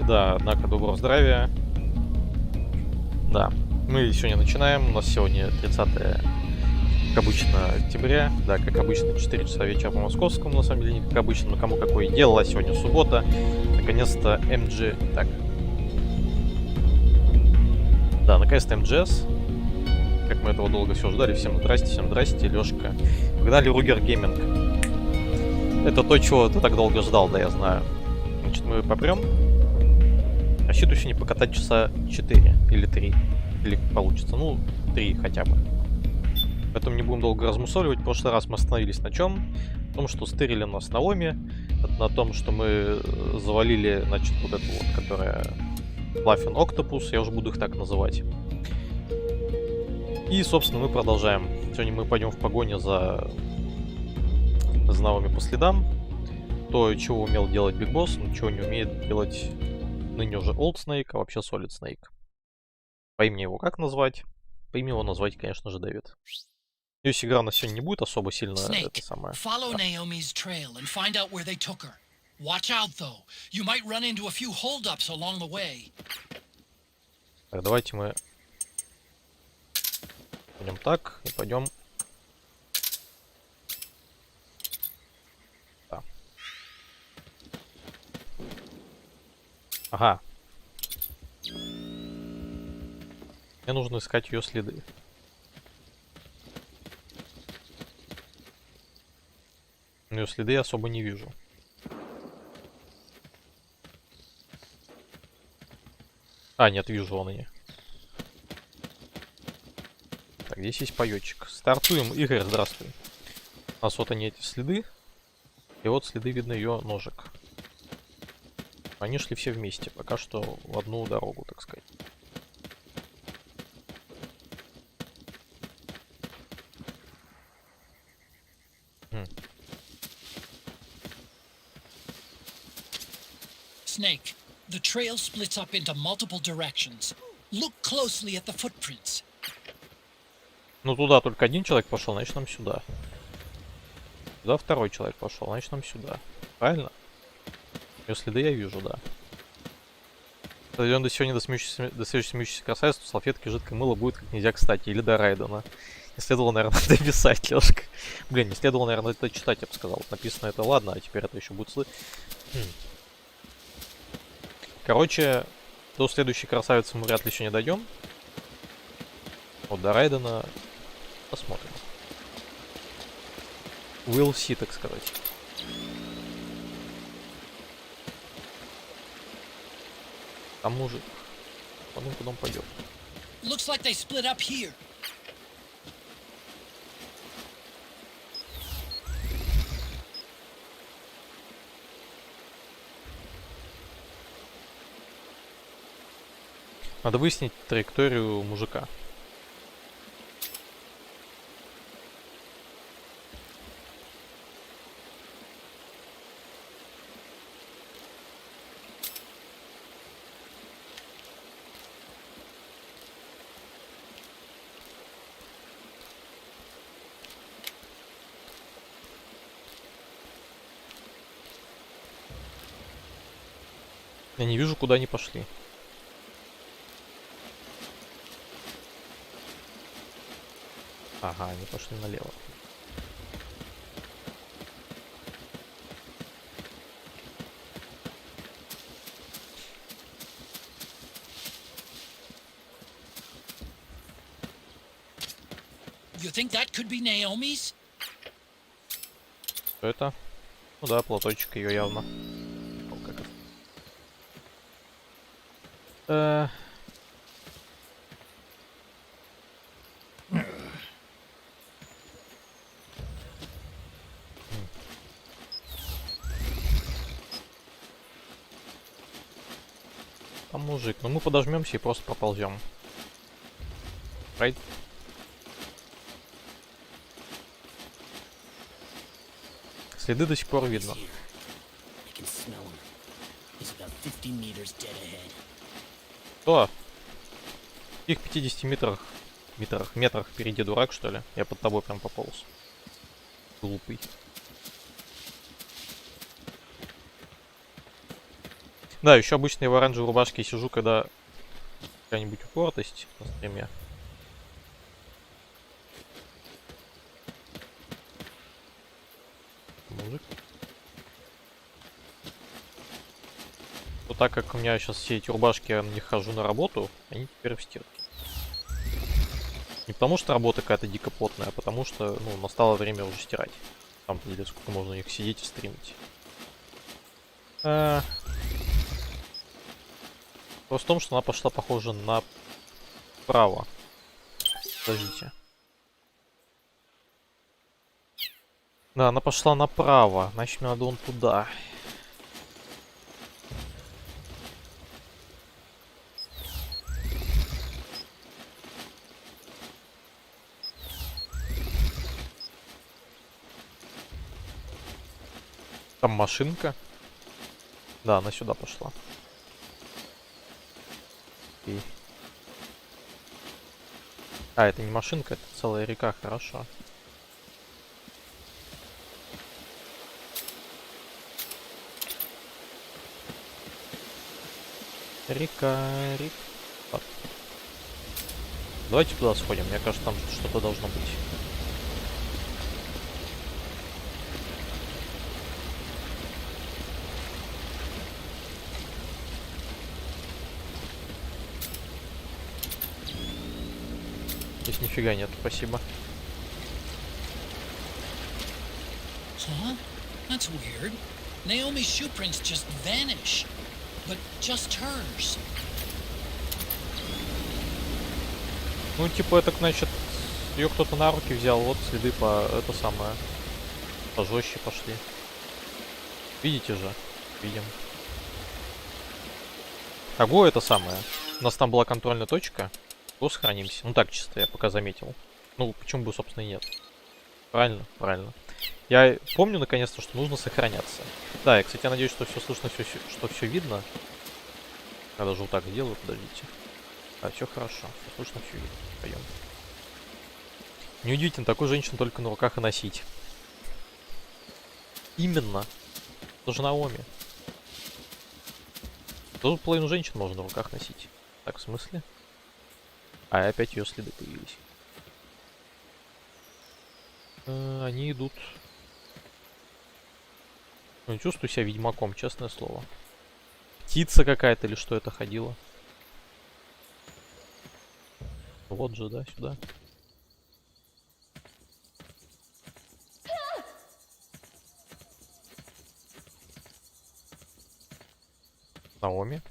Да, однако, доброго здравия. Да, мы сегодня начинаем. У нас сегодня 30, как обычно, октября. Да, как обычно, 4 часа вечера по московскому, на самом деле, не как обычно, но кому какое дело. А сегодня суббота. Наконец-то МГ... Так. Да, наконец-то МГС. Как мы этого долго все ждали. Всем здрасте, Лёшка. Погнали Ругер Гейминг. Это то, чего ты так долго ждал, да, я знаю. Значит, мы попрем. Рассчитываю сегодня покатать часа 4 или 3. Или получится. Ну, 3 хотя бы. Поэтому не будем долго размусоливать. В прошлый раз мы остановились на чем? На том, что стырили нас Наоми. На том, что мы завалили, значит, вот эту вот, которая Laughing Octopus. Я уже буду их так называть. И, собственно, мы продолжаем. Сегодня мы пойдем в погоне за Наоми по следам. То, чего умел делать Big Boss, но чего не умеет делать ныне уже Old Snake, а вообще Solid Snake. По имени его как назвать? По имени его назвать, конечно же, Дэвид. Надеюсь, игра у нас сегодня не будет особо сильно это самое. Follow Naomi's trail and find out where they took her. Watch out, though. You might run into a few holdups along the way. Так, давайте мы пойдем так и пойдем. Да. Ага. Мне нужно искать ее следы. Но ее следы я особо не вижу. А, нет, вижу вон они. Так, здесь есть паёчек. Стартуем. Игорь, здравствуй. У нас вот они, эти следы. И вот следы, видно, ее ножек. Они шли все вместе. Пока что в одну дорогу, так сказать. Snake, the trail splits up into multiple directions. Look closely at the footprints. Ну, туда только один человек пошел, значит, нам сюда. Туда второй человек пошел, значит, нам сюда. Правильно? Ее следы я вижу, да. Если он до сегодня до следующей смеющейся красавицы, то салфетки жидкое мыло будет как нельзя кстати. Или до Райдена. Не следовало, наверное, это писать, Лёшка. Блин, не следовало, наверное, это читать, я бы сказал. Написано это ладно, а теперь это еще будет Короче, до следующей красавицы мы вряд ли еще не дойдем. Вот до Райдена посмотрим. We'll see, так сказать. Там мужик. Потом куда он пойдет. Looks like they split up here. Надо выяснить траекторию мужика. Я не вижу, куда они пошли. Ага, они пошли налево. You think that could be Naomi's? Что это? Ну да, платочек ее явно. О, как это? Там мужик. Но мы подожмемся и просто проползем. Right? Следы до сих пор видно. Что? В каких 50 метрах впереди дурак, что ли? Я под тобой прям пополз. Глупый. Да, еще обычно я в оранжевой рубашке сижу, когда какая-нибудь упортость на стриме. Мужик. Вот так как у меня сейчас все эти рубашки, я на них хожу на работу, они теперь в стирке. Не потому что работа какая-то дико плотная, а потому что, ну, настало время уже стирать. Там деле сколько можно у них сидеть и стримить. Вопрос в том, что она пошла, похоже, направо. Подождите. Да, она пошла направо. Значит, мне надо вон туда. Там машинка. Да, она сюда пошла. И... А, это не машинка, это целая река, хорошо. Река. Так. Давайте туда сходим, мне кажется, там что-то должно быть. Здесь нифига нет, спасибо. Huh? That's weird. Naomi's shoe prints just vanish. But just hers. Ну, типа, это, значит, ее кто-то на руки взял, вот следы по, это самое, пожестче пошли. Видите же? Видим. Ого, это самое. У нас там была контрольная точка. Го сохранимся. Ну так, чисто, я пока заметил. Ну, почему бы, собственно, и нет. Правильно, правильно. Я помню, наконец-то, что нужно сохраняться. Да, я, кстати, я надеюсь, что все слышно, что все видно. Я даже вот так сделаю, подождите. Да, все хорошо. Все слышно, все видно. Пойдем. Неудивительно, такую женщину только на руках и носить. Именно. Тоже Наоми. Тоже половину женщин можно на руках носить. Так, в смысле? А, и опять ее следы появились. Они идут. Ну, не чувствую себя ведьмаком, честное слово. Птица какая-то или что это ходила? Вот же, да, сюда. Наоми.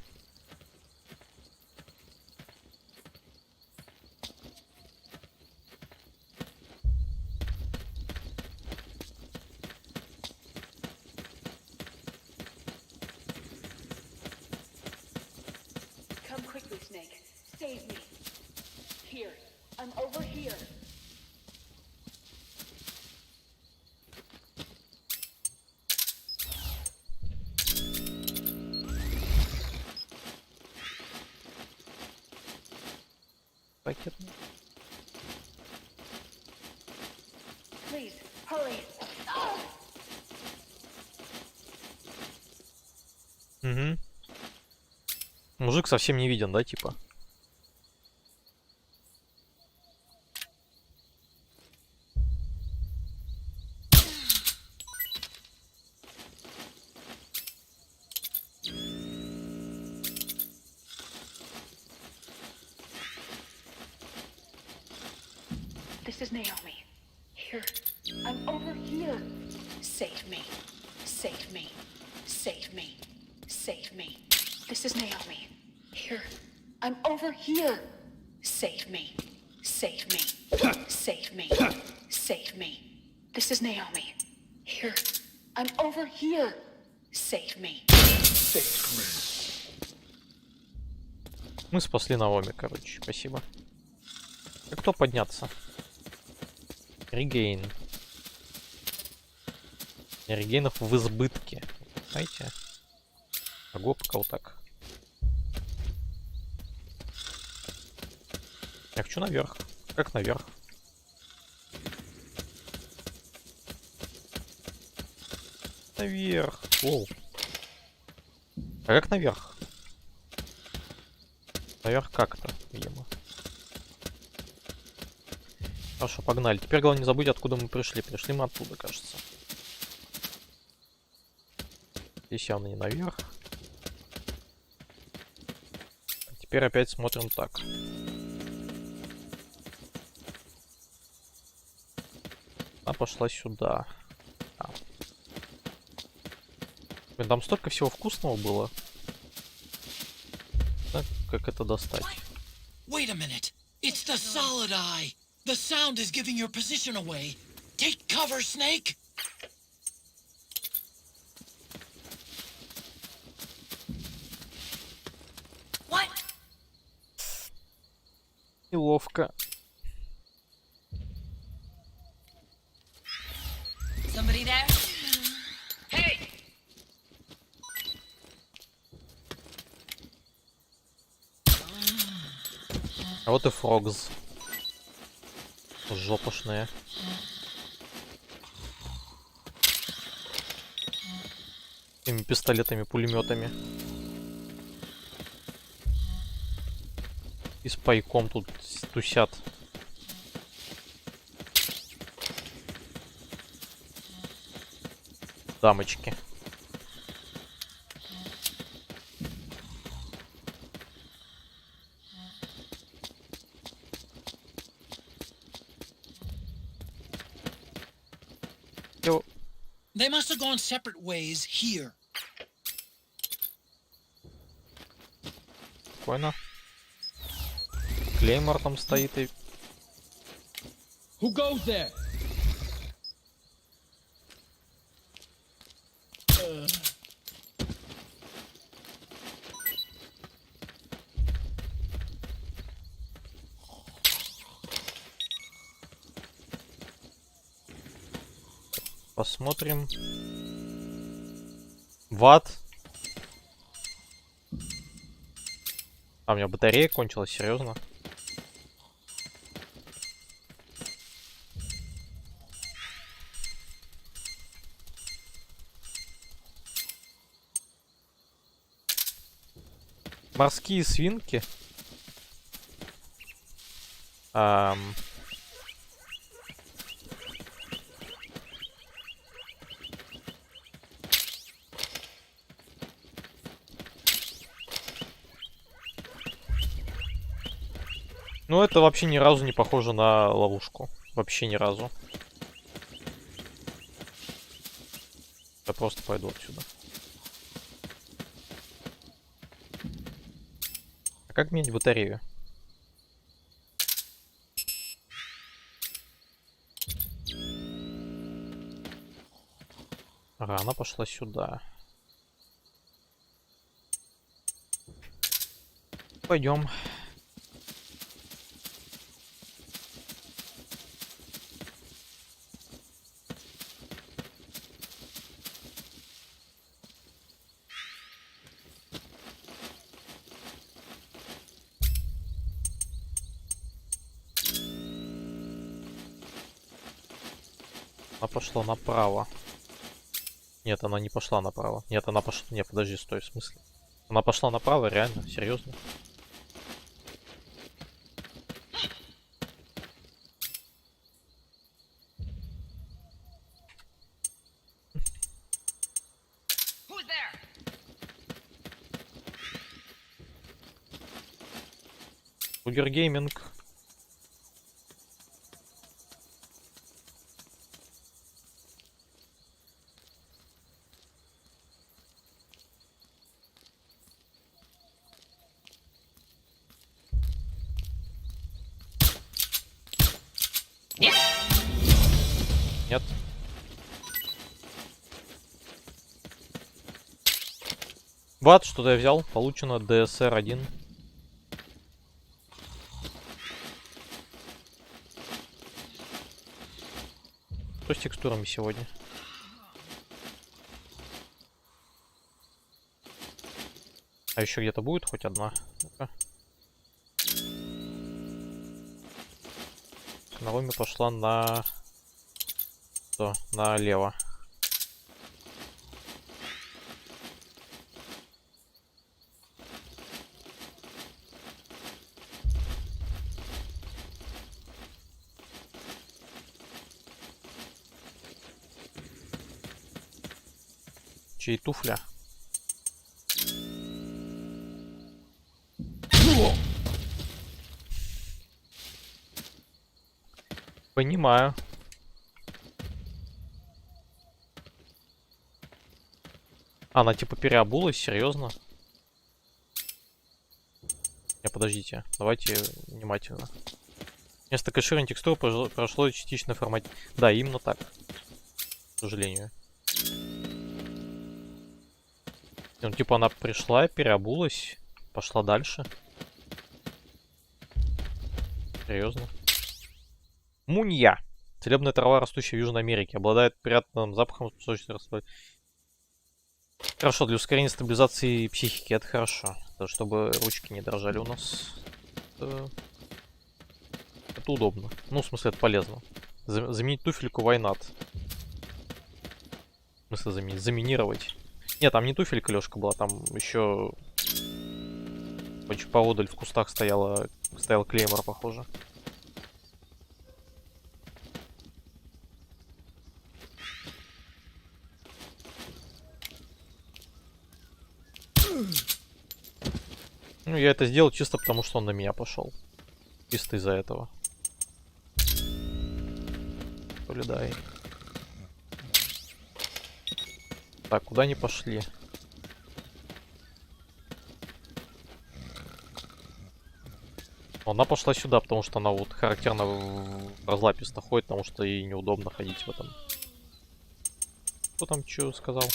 Come quickly, Snake. Save me. Here. I'm over here. Пакет. Please, hurry. Угу. Мужик совсем не виден, да, типа? This is Naomi. Here. I'm over here. Save me. Save me. Save me. Save me. This is Naomi. Here. I'm over here. Save me. Save me. Save me. Save me. This is Naomi. Here. I'm over here. Save me. Save me. Мы спасли Наоми, короче. Спасибо. А кто подняться? Регейн. Регейнов в избытке. Знаете? Ого, пока вот так. Я хочу наверх. Как наверх? Наверх. Воу. А как наверх? Наверх как-то, видимо. Хорошо, погнали. Теперь главное не забыть, откуда мы пришли. Пришли мы оттуда, кажется. Здесь явно не наверх. Теперь опять смотрим так. Она пошла сюда. А. Блин, там столько всего вкусного было. Так, как это достать? Wait a minute. It's the solid eye. The sound is giving your position away. Take cover, Snake. What? Неловко. Somebody there? Hey! А вот и фрогз. Жопошные. Этими пистолетами, пулеметами. И с пайком тут тусят. Дамочки. Йо. They must have gone separate ways here. Спокойно. Клеймор там стоит и... Who goes there? Посмотрим. Ват. А, у меня батарея кончилась, серьезно. Морские свинки. Ну, это вообще ни разу не похоже на ловушку. Вообще ни разу. Я просто пойду отсюда. А как менять батарею? Ага, она пошла сюда. Пойдем. Она пошла направо. Нет, она не пошла направо. Нет, она пошла... Нет, подожди, стой, в смысле? Она пошла направо, реально? Серьезно? Who's there? Угер гейминг. Нет. Вот, что-то я взял. Получено DSR-1. Что с текстурами сегодня? А еще где-то будет хоть одна? Ну-ка. Наоми пошла на... Что? Налево. Чей туфля? Понимаю. Она типа переобулась, серьезно? Не, подождите, давайте внимательно. Вместо кэширования текстуры прошло частичное формат. Да, именно так. К сожалению. Ну, типа она пришла, переобулась, пошла дальше. Серьезно. Мунья. Целебная трава, растущая в Южной Америке. Обладает приятным запахом, способствующим расслабить. Хорошо, для ускорения стабилизации психики это хорошо. Да, чтобы ручки не дрожали у нас. Это удобно. Ну, в смысле, это полезно. Заменить туфельку why not? В смысле заменить? Заминировать. Нет, там не туфелька, Лёшка, была, там еще очень поодаль в кустах стоял клеймор, похоже. Ну, я это сделал чисто потому, что он на меня пошел. Чисто из-за этого. Полидай. Так, куда они пошли? Она пошла сюда, потому что она вот характерно разлаписто ходит, потому что ей неудобно ходить в этом. Кто там что сказал?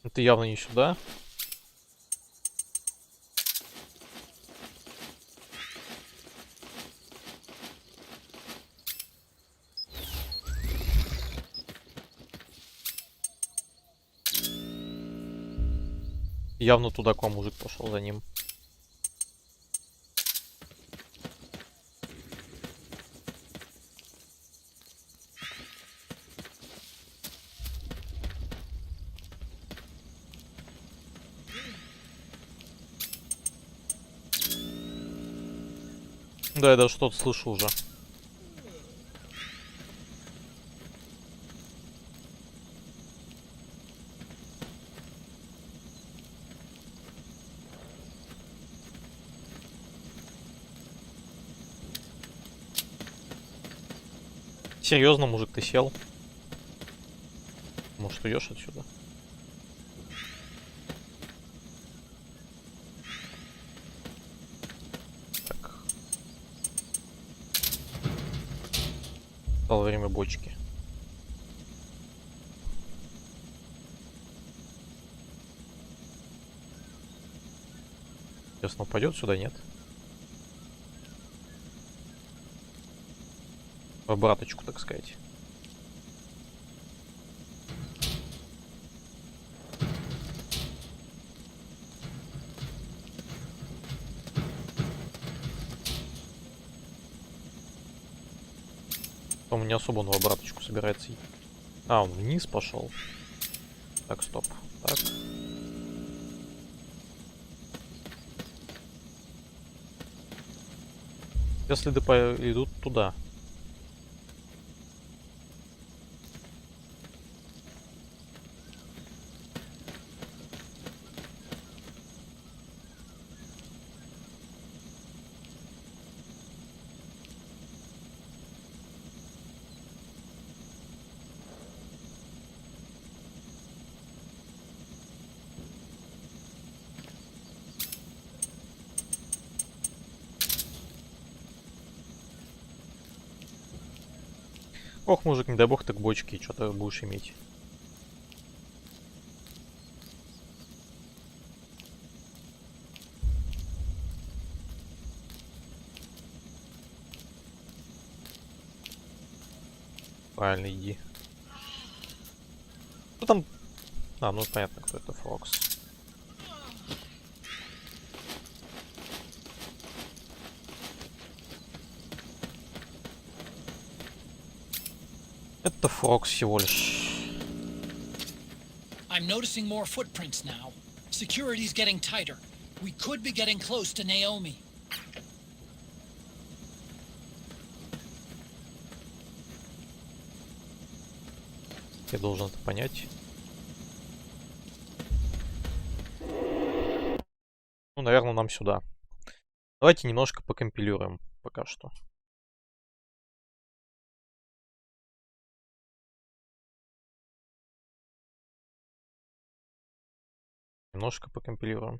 Это явно не сюда. Явно туда к вам мужик пошел за ним. Да, я даже что-то слышу уже. Серьезно, мужик, ты сел? Может, уйдешь отсюда? Так. Стало время бочки. Интересно, упадет сюда, нет? В обраточку, так сказать. По-моему, не особо он в обраточку собирается идти. А, он вниз пошел. Так, стоп. Так. Все следы идут туда. Ох, мужик, не дай бог, так бочки, что-то будешь иметь. Правильно, иди. Кто там? А, ну понятно, кто это, Фокс. Это Фрог всего лишь. I'm noticing more footprints now. Security's getting tighter. We could be getting close to Naomi. Я должен это понять. Ну, наверное, нам сюда. Давайте немножко покомпилируем пока что. Немножко покомпилируем.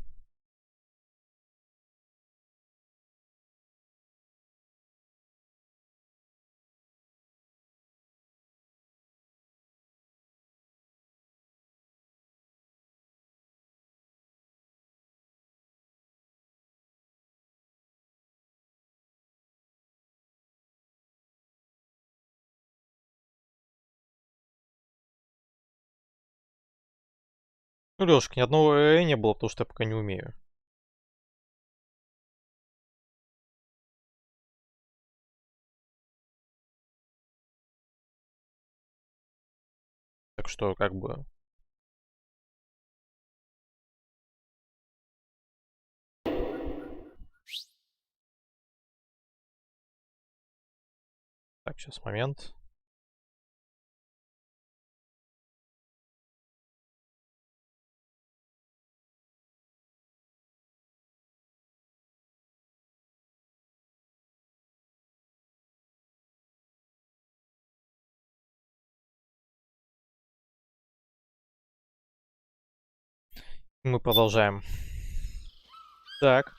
Ну, Лёшка, ни одного не было, потому что я пока не умею. Так что, как бы... Так, сейчас момент. Мы продолжаем. Так.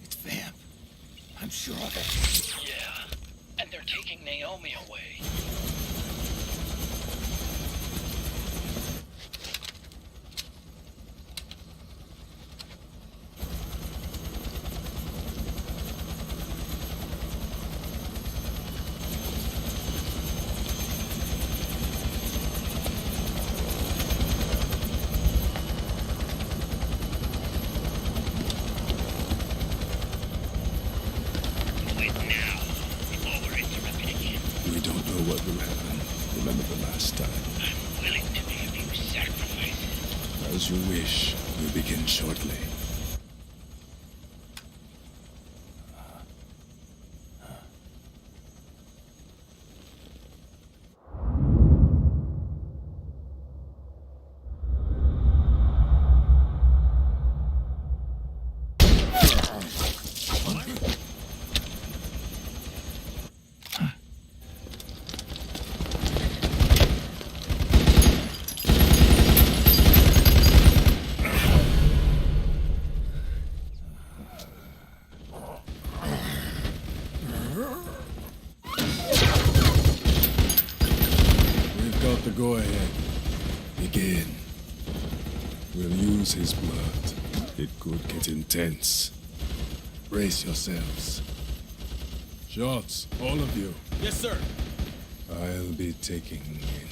It's Vamp. I'm sure of it. Yeah, and they're taking Naomi away. What will happen? Remember the last time. I'm willing to be of you sacrifice. As you wish. We'll begin shortly. Go ahead. Begin. We'll use his blood. It could get intense. Brace yourselves. Shots, all of you. Yes, sir. I'll be taking in.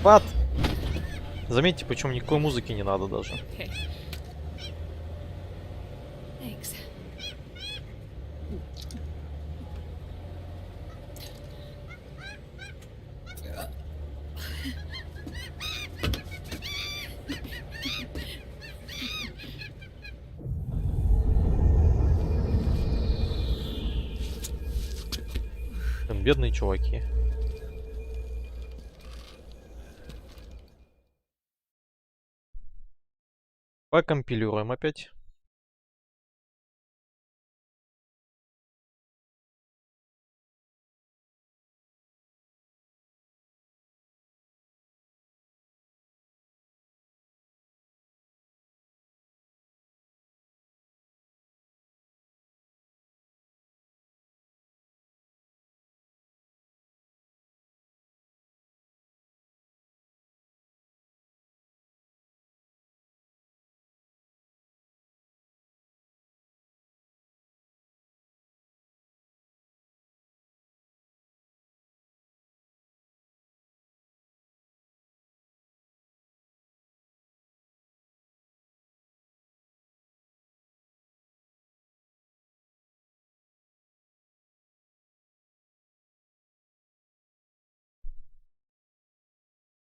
захват. Заметьте, причем никакой музыки не надо даже. Okay. Thanks. Блин, бедные чуваки. Покомпилируем опять.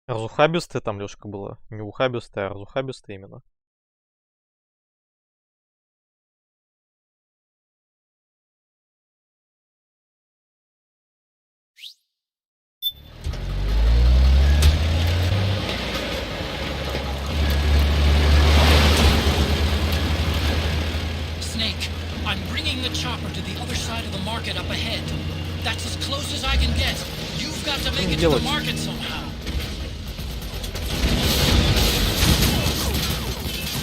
Разухабистое там, Лёшка, было. Не ухабистое, а разухабистое именно. Snake, I'm bringing the chopper to the other side of the market up ahead. That's as close as I can get. You've got to make it to the market somehow.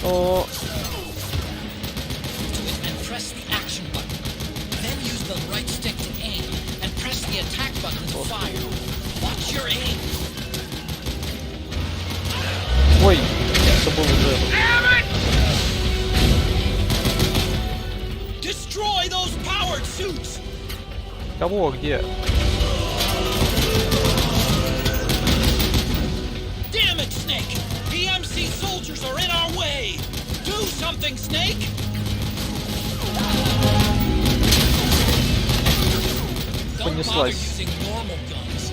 О, And press the action button. Then use the right stick to aim, and press the attack button to fire. Watch your aim. ой, это был уже... Destroy those powered suits! Кого, где? Damn it, Snake! PMC soldiers are in our way! Do something, Snake! Don't bother Понеслась. using normal guns.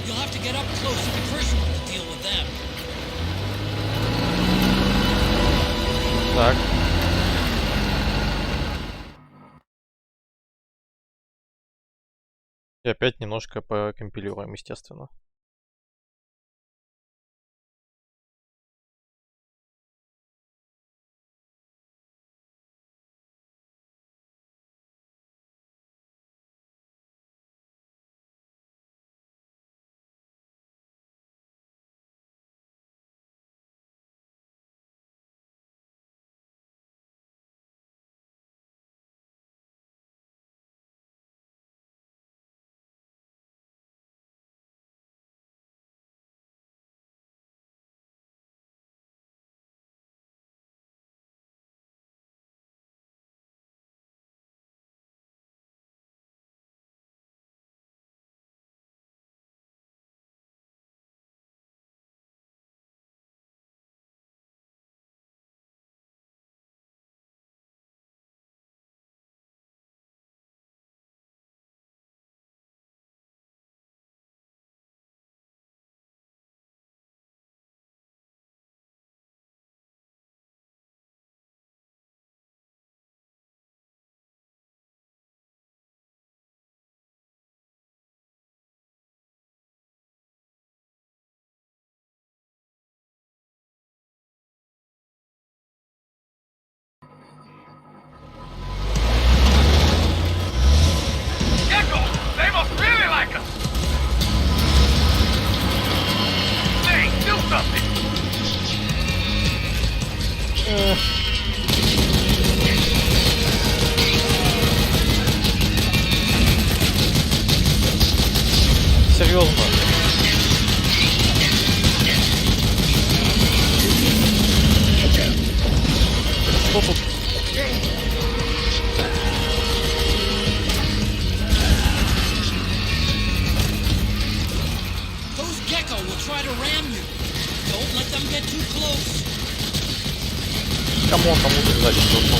You'll have to get up close and personal to deal with them. Так. И опять немножко покомпилируем, естественно. They must really like us! Hey, do something! Серьезно. Что тут? Those gecko will try to ram you. them get too close. Камон, там уже сзади кто-то.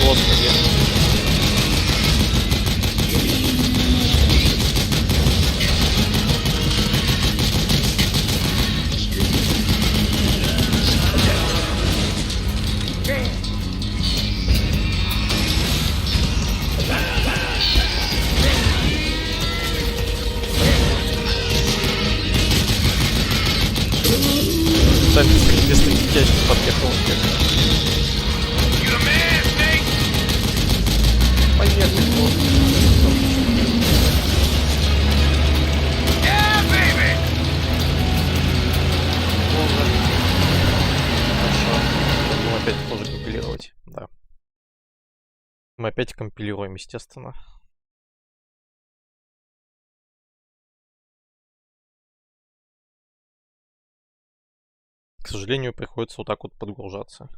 Господи. Кстати, если часть подъехал, You the man, Snake? поехали. Yeah, baby! Хорошо. Будем опять тоже компилировать. Да. Мы опять компилируем, естественно. К сожалению, приходится вот так вот подгружаться.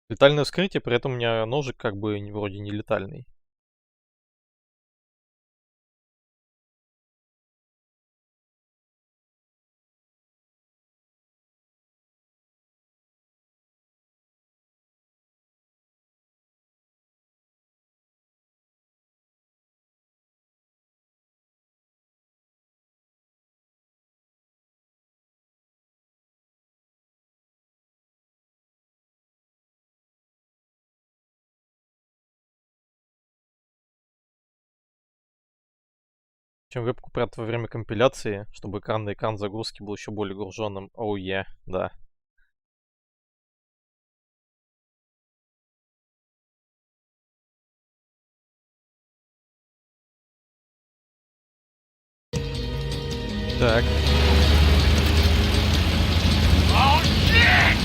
Летальное вскрытие, при этом у меня ножик как бы вроде не летальный. Чем вебку прятать во время компиляции, чтобы экран на экран загрузки был еще более груженным. Оу, да. Так. Oh, shit!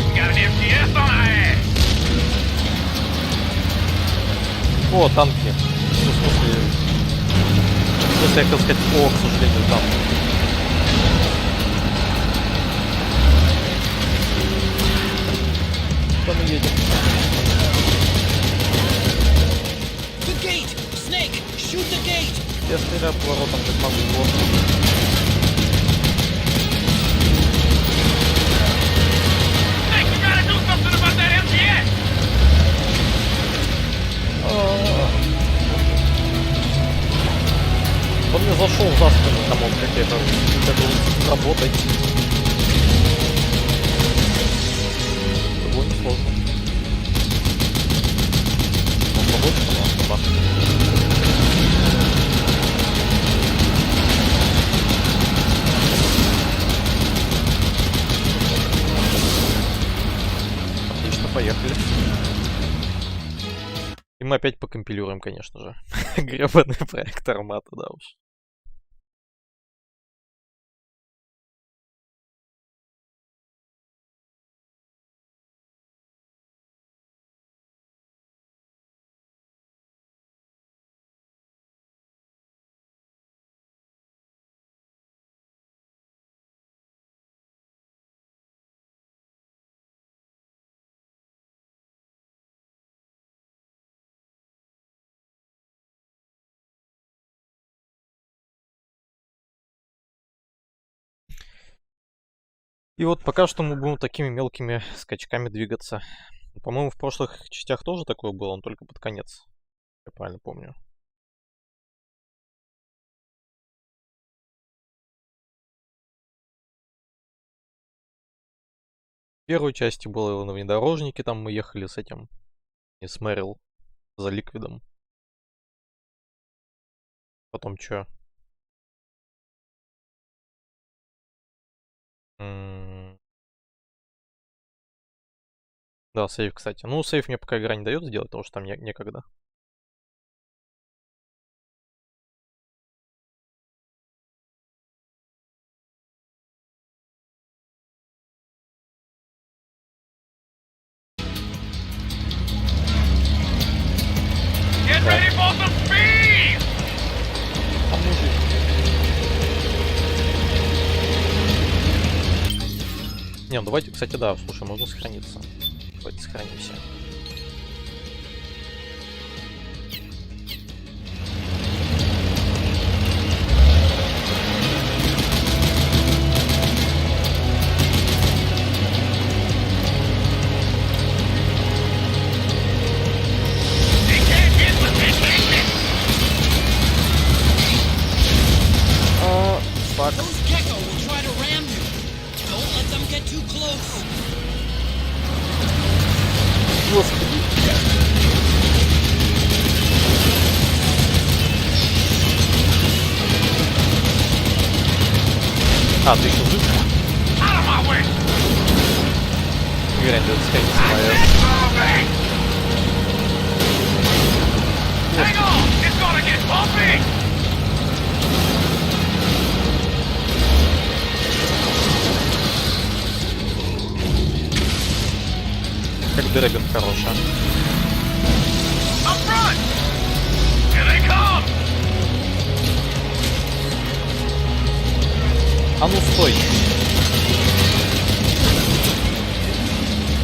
We got an MTS on our ass! О, танки. Ну, в смысле, я хотел сказать, к сожалению, там. Куда мы едем? The gate! Snake, shoot the gate! Я стреляю поворотом, как могу. Вот. Snake, you gotta do something about that MTS! Он мне зашел за спину, камон, как это будет работать. Это было несложно. Он побольше, но отлично, поехали. И мы опять покомпилируем, конечно же. Гребаный проект Армата, да уж. И вот пока что мы будем такими мелкими скачками двигаться. По-моему, в прошлых частях тоже такое было, он только под конец. Я правильно помню. В первой части было на внедорожнике, там мы ехали с этим, и с Мэрил, за Ликвидом. Потом чё? Да, сейв, кстати. Ну, сейв мне пока игра не дает сделать, потому что там некогда. давайте, кстати, да, слушай, можно сохраниться. Давайте сохранимся. Фак. Those gecko will try to ram you. Don't let them get too close. Господи. А, ты еще жив? Out of my way! Уверен, это скорее Hang on! It's gonna get bumpy! как Дрэгон хороша. Up front! Here they come! А ну стой!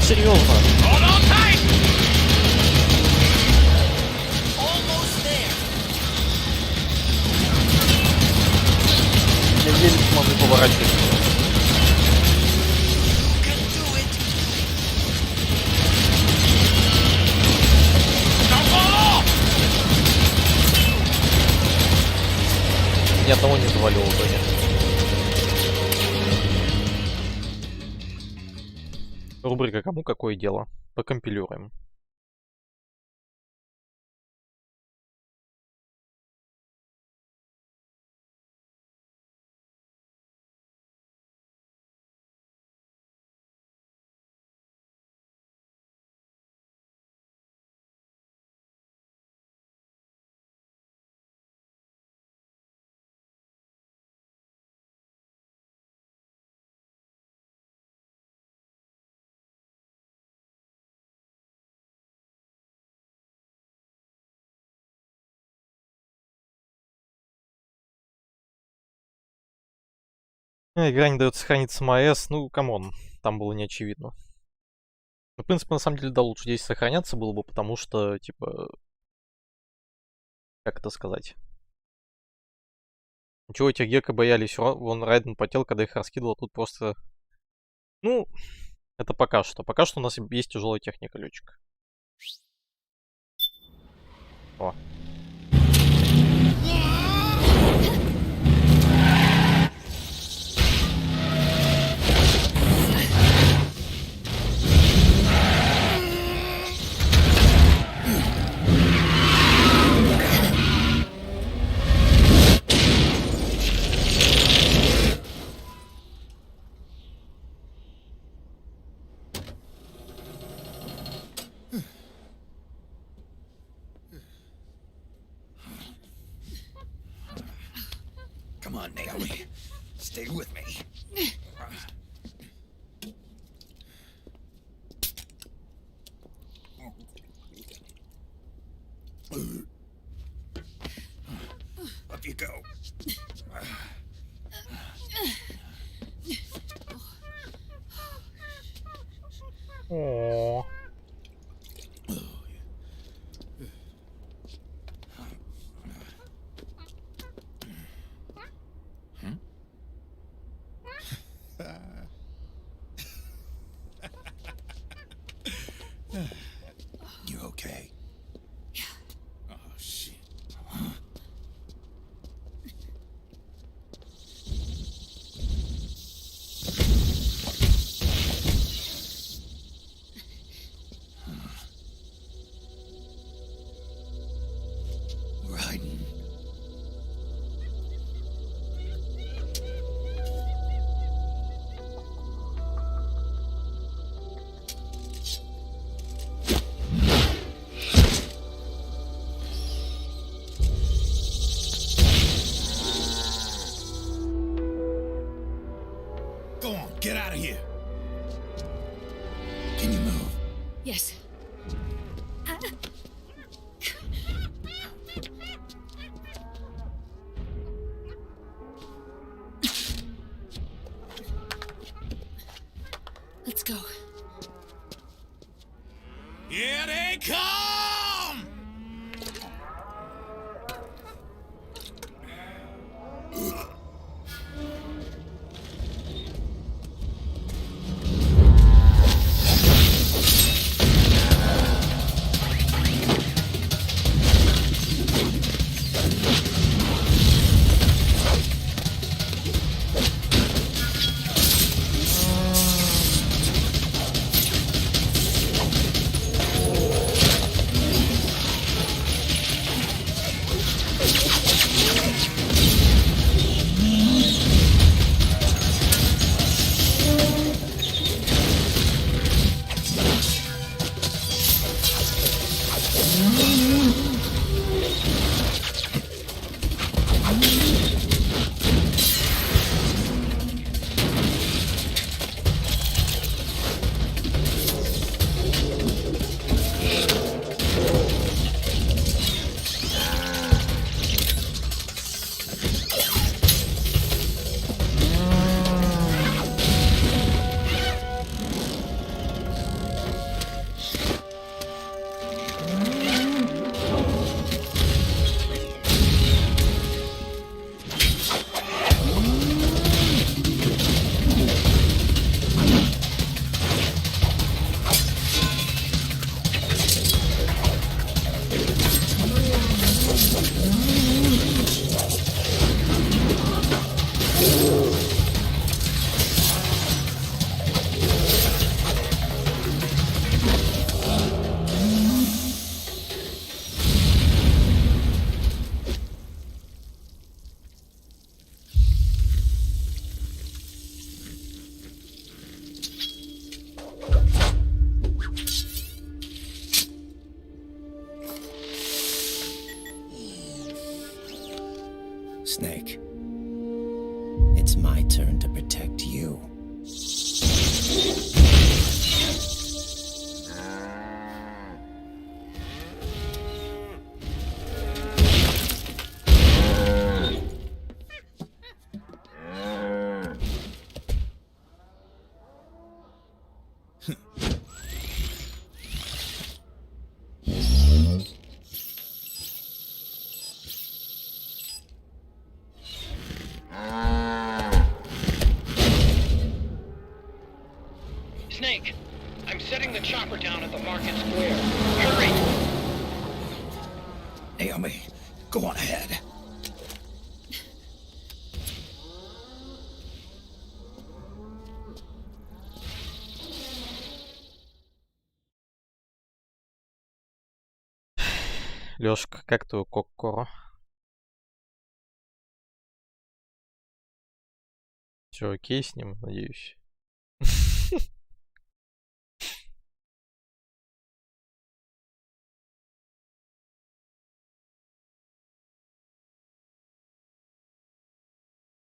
Серьезно? Hold on tight! Almost there. Я еле могу поворачивать. You can do it. Don't fall off! Ни одного не завалил в итоге. Рубрика «Кому какое дело?» Покомпилируем. Игра не дает сохраниться МАЭС. Ну, камон, там было не очевидно. Ну, в принципе, на самом деле, да, лучше здесь сохраняться было бы, потому что, типа... Как это сказать? Ничего, этих гека боялись. Вон Райден потел, когда их раскидывал. Тут просто... Ну, это пока что. Пока что у нас есть тяжелая техника, летчик. О. Come on, Naomi. Stay with me. Up you go. О. You okay? Oh, shit. We're hiding. Go on, get out of here. Can you move? Yes. Here they come! Snake, it's my turn to protect you. Snake, I'm setting the chopper down at the market square. Hurry! Naomi, go on ahead. Лёшка, как твой кокоро? Все окей с ним, надеюсь.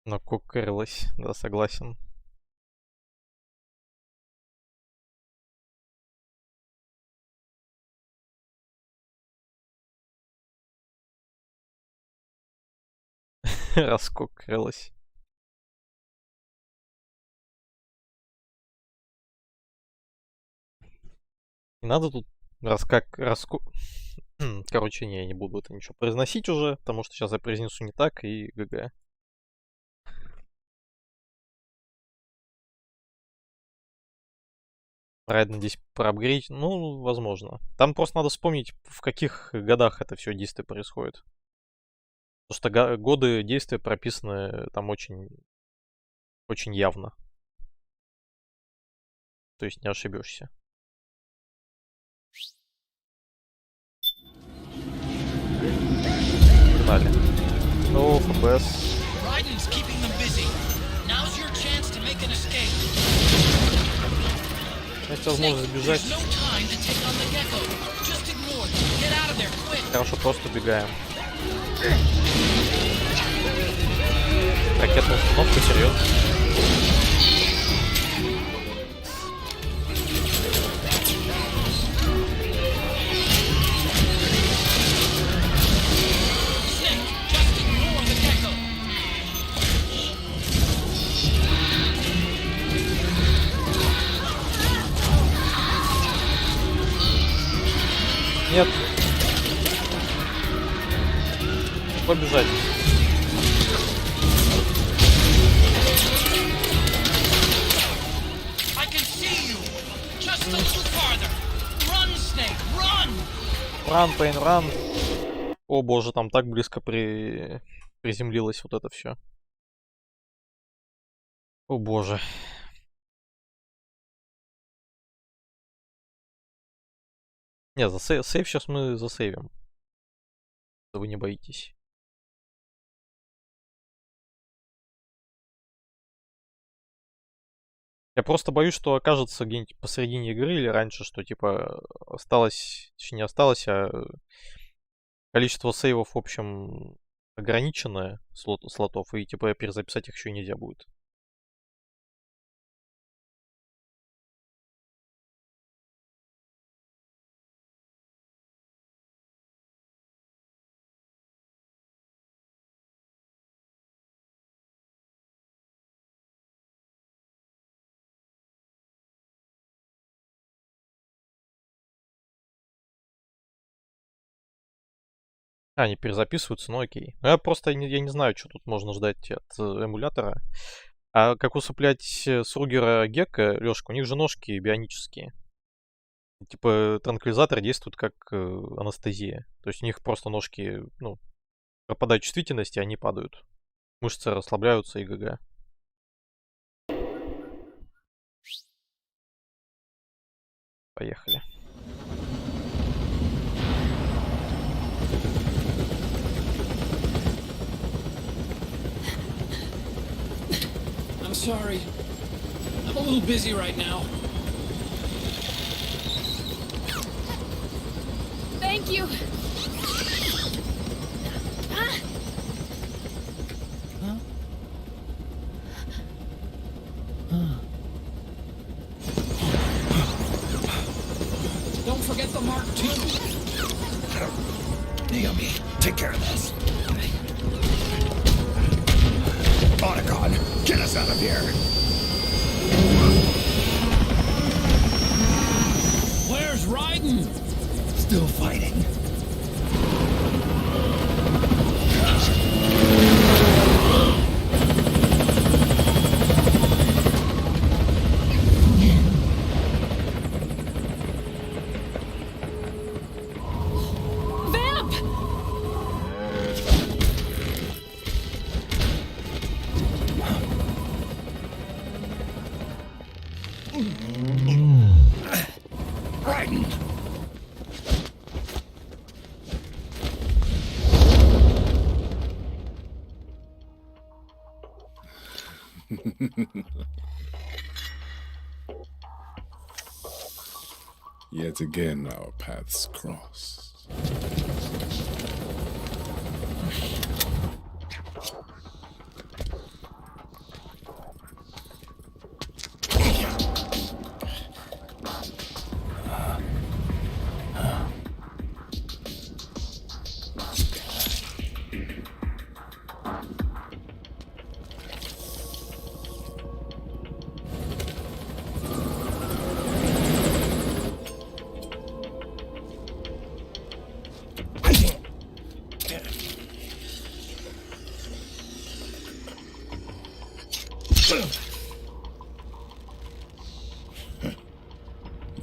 Накокорилась, да, согласен. Раскокорилась. Не надо тут Короче, не, я не буду это ничего произносить уже, потому что сейчас я произнесу не так и ГГ. Правильно здесь проапгрейдить? Ну, возможно. Там просто надо вспомнить, в каких годах это все действие происходит. Потому что годы действия прописаны там очень, очень явно. То есть не ошибешься. Погнали. О, ФПС. Ryden's keeping them busy. Now's your chance to make an escape. Есть возможность сбежать. There's no time to take on the gecko. Just ignore them. Get out of there quick. Хорошо, просто убегаем. Ракетная установка, серьезно. Snake, just ignore the gecko. Нет. Побежать. I can see you. Just a little farther. Run, Snake, run! Ран, Пейн, ран. О боже, там так близко приземлилось вот это все. О боже. Не, сейв сейчас мы засейвим. Вы не боитесь. Я просто боюсь, что окажется где-нибудь посередине игры или раньше, что типа осталось, точнее не осталось, а количество сейвов в общем ограниченное слотов, и типа перезаписать их еще нельзя будет. А, они перезаписываются, ну окей. Ну, я просто я не знаю, что тут можно ждать от эмулятора. А как усыплять с Ругера Гекка, Лёшка, у них же ножки бионические. Типа транквилизатор действует как анестезия. То есть у них просто ножки, ну, пропадает чувствительность, и они падают. Мышцы расслабляются и ГГ. Поехали. I'm sorry. I'm a little busy right now. Thank you. Don't forget the Mark II. Naomi, take care of this. Otacon, get us out of here. Where's Raiden? Still fighting. Vamp! Raiden! Yet again our paths cross.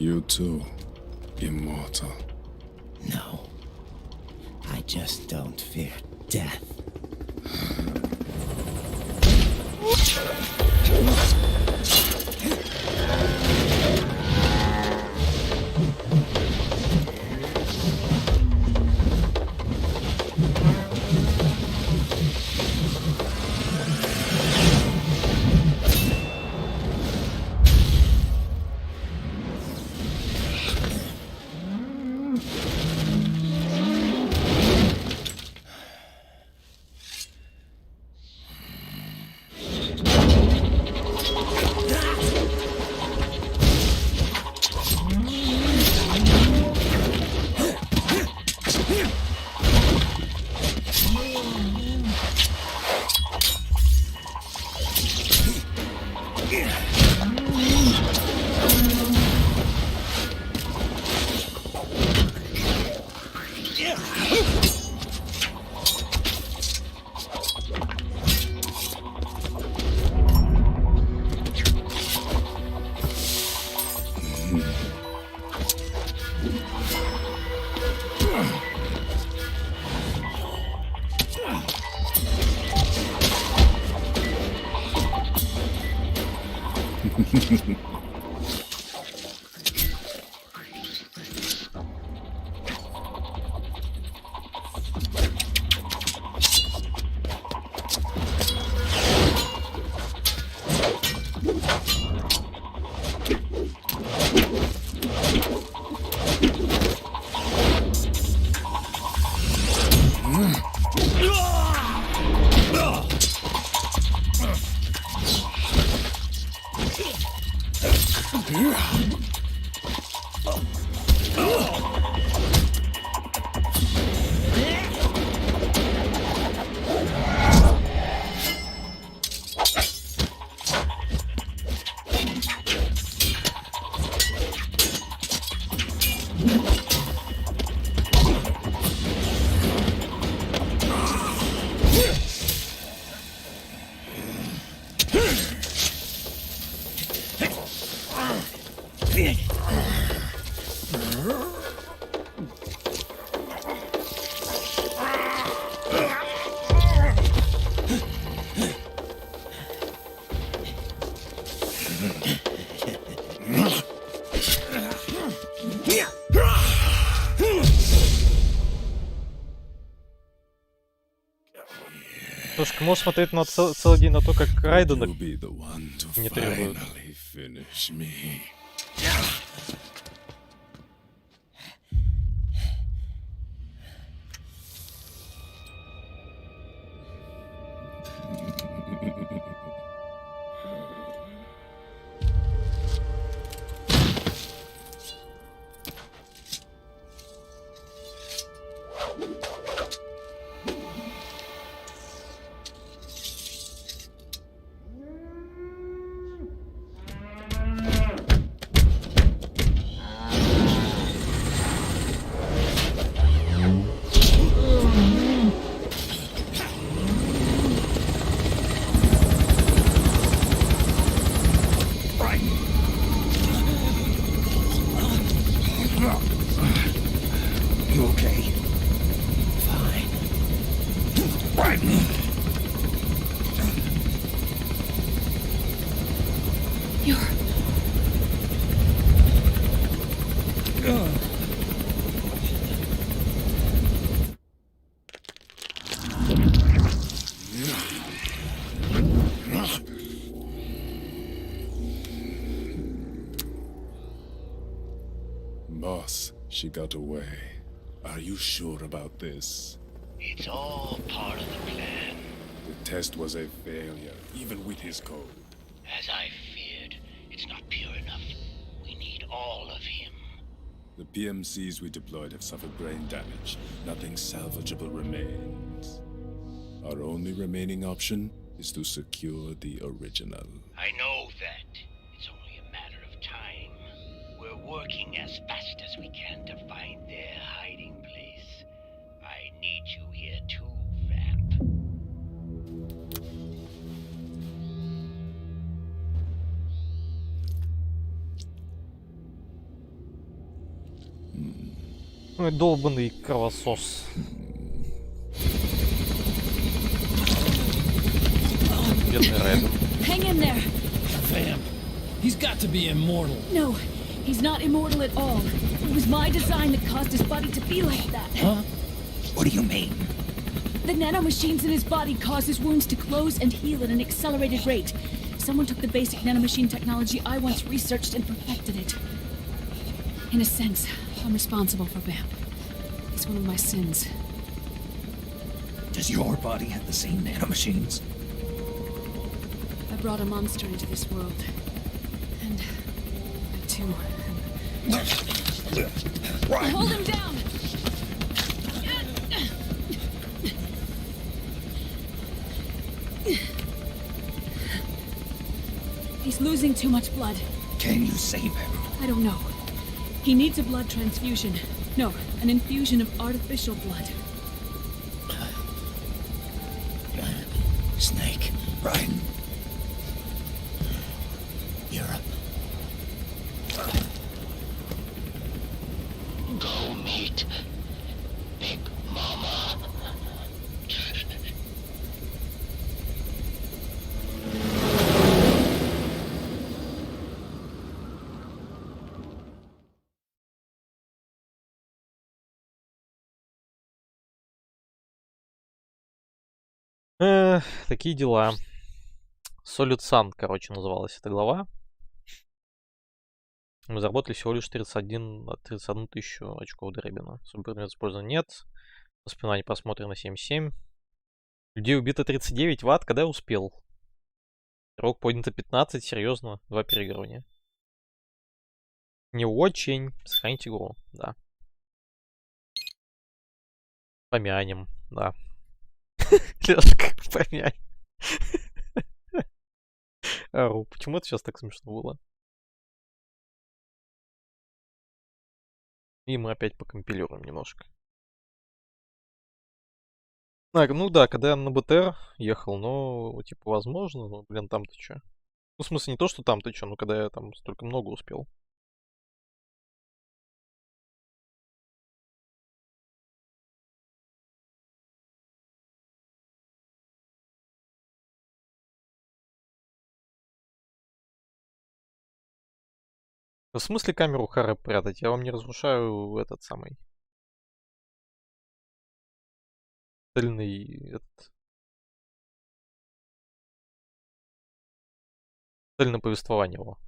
You too, immortal. No. I just don't fear death. Слушай, можешь смотреть на целый день на то, как Райдена You'll be the one to не требуют. finally finish me. You okay? Fine. You're... Boss, she got away. Are you sure about this? It's all part of the plan. The test was a failure, even with his code. As I feared, it's not pure enough. We need all of him. The PMCs we deployed have suffered brain damage. Nothing salvageable remains. Our only remaining option is to secure the original. I know that. It's only a matter of time. We're working as fast as we can to find their hiding place. I need you here too, Vamp. Ой, долбанный кровосос. Бедный Райден. Hang in there. Vamp. He's got to be immortal. No, he's not immortal at all. It was my design that caused his body to be like that. Huh? What do you mean? The nanomachines in his body cause his wounds to close and heal at an accelerated rate. Someone took the basic nanomachine technology I once researched and perfected it. In a sense, I'm responsible for Vamp. It's one of my sins. Does your body have the same nanomachines? I brought a monster into this world. And I too am... Hold him down! He's losing too much blood. Can you save him? I don't know. He needs a blood transfusion. No, an infusion of artificial blood. Snake. Right. Europe. Go meet Big Mama. Такие дела. Solid Sun, короче, называлась эта глава. Мы заработали всего лишь 31 тысячу очков Дребина. Субботный использован нет. Воспоминания посмотрено 7.7. Людей убито 39. Ват, когда я успел? Рок поднято 15. Серьезно? 2 переигрывания. Не очень. Сохранить игру. Да. Помянем. Да. Лёшка, помянем. Ару, почему это сейчас так смешно было? И мы опять покомпилируем немножко. Ну да, когда я на БТР ехал, ну, типа, возможно, но, блин, там-то чё? Ну, в смысле, не то, что там-то чё, но когда я там столько много успел. В смысле камеру Хара прятать? Я вам не разрушаю этот самый... Цельное повествование его.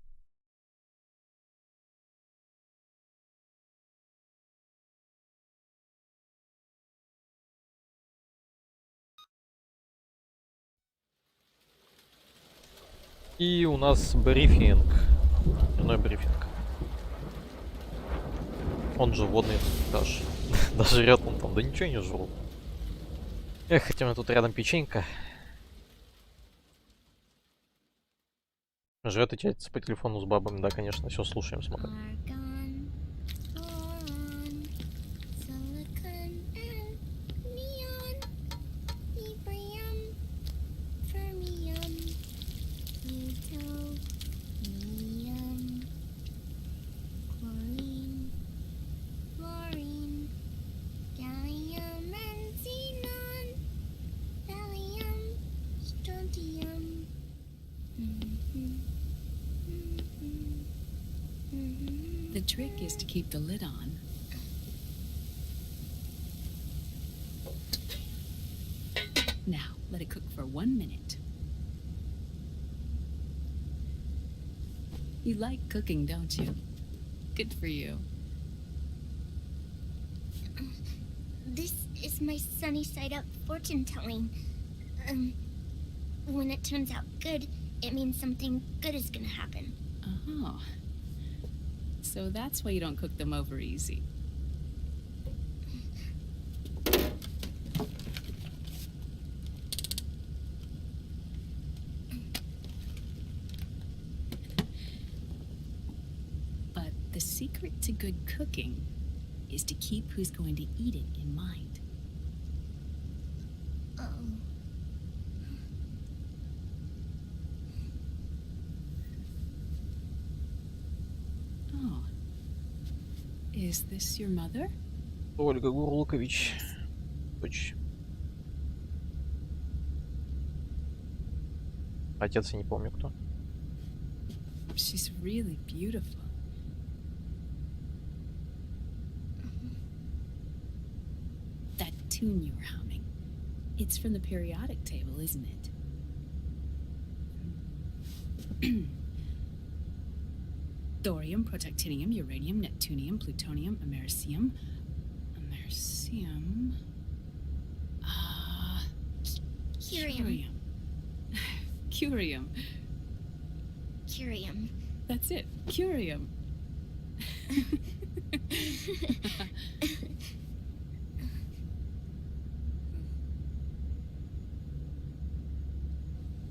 И у нас брифинг. Дневной брифинг. Он же водный инструктаж. Даже жрет он там, да ничего не жру. Эх, хотя у меня тут рядом печенька. Жрет и чатится по телефону с бабами, да, конечно, все слушаем, смотрим. The trick is to keep the lid on. Now, let it cook for 1 minute. You like cooking, don't you? Good for you. This is my sunny side up fortune telling. When it turns out good, it means something good is gonna happen. Oh. So that's why you don't cook them over easy. But the secret to good cooking is to keep who's going to eat it in mind. Is this your mother? Ольга Гурлукович. Дочь. Отец я не помню кто. She's really beautiful. That tune you were humming. It's from the periodic table, isn't it? Thorium, protactinium, uranium, neptunium, plutonium, americium. Curium. Curium. Curium. That's it. Curium.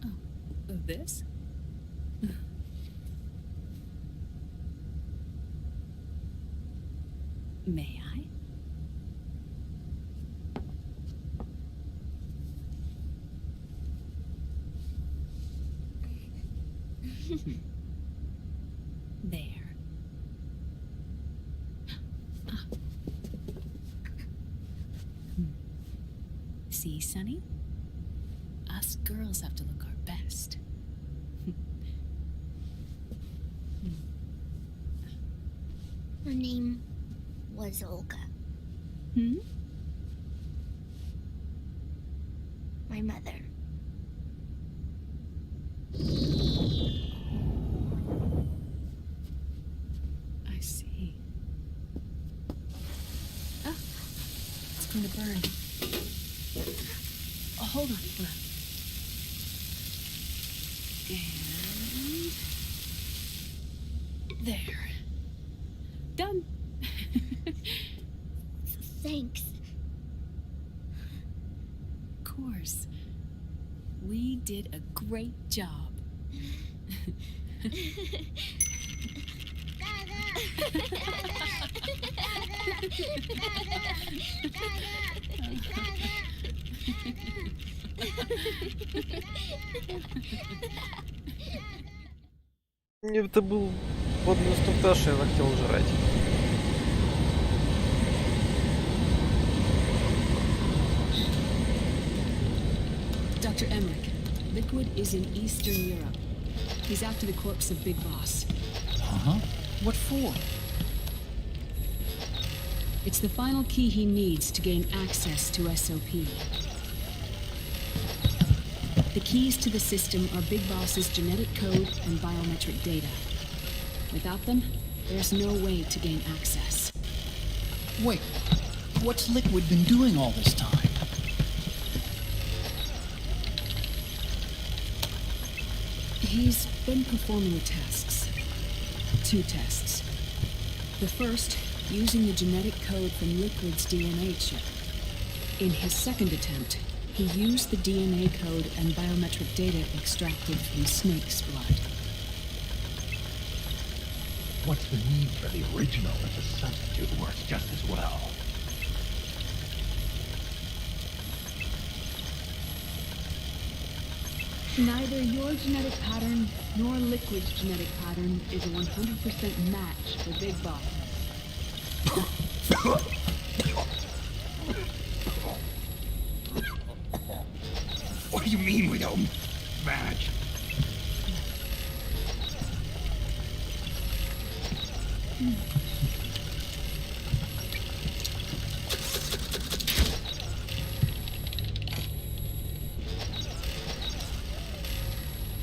Oh, this? May I? There. See, Sonny? Us girls have to look our best. Her name was Olga. My mother. I see. Ah, it's going to burn. Oh, hold on. And there. Done. Thanks. Of course. We did a great job. Это был водный инструктаж, я захотел жрать. Dr. Emmerich, Liquid is in Eastern Europe. He's after the corpse of Big Boss. Uh-huh. What for? It's the final key he needs to gain access to SOP. The keys to the system are Big Boss's genetic code and biometric data. Without them, there's no way to gain access. Wait, what's Liquid been doing all this time? He's been performing tests. 2 tests. The first, using the genetic code from Liquid's DNA chip. In his second attempt, he used the DNA code and biometric data extracted from Snake's blood. What's the need for the original if a substitute works just as well? Neither your genetic pattern nor Liquid's genetic pattern is a 100% match for Big Boss. What do you mean we don't match?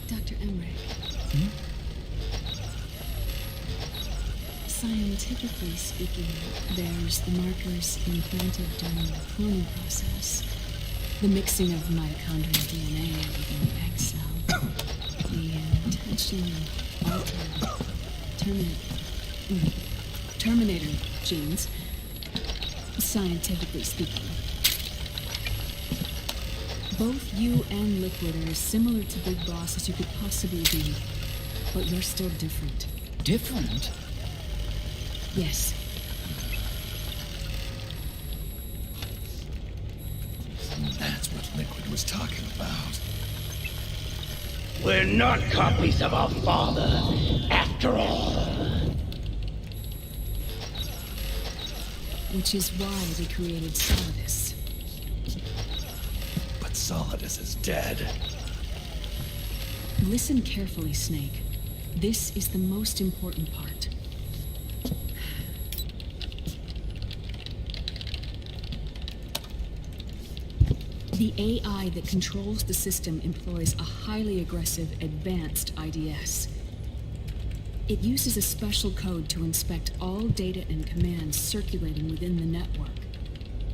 Dr. Emmerich. Scientifically speaking, there's the markers implanted during the cloning process. The mixing of mitochondrial DNA within the egg cell. The intentionally altered terminator genes, scientifically speaking. Both you and Liquid are as similar to Big Boss as you could possibly be, but you're still different. Different? Yes. That's what Liquid was talking about. We're not copies of our father, after all. Which is why they created Solidus. But Solidus is dead. Listen carefully, Snake. This is the most important part. The AI that controls the system employs a highly aggressive, advanced IDS. It uses a special code to inspect all data and commands circulating within the network.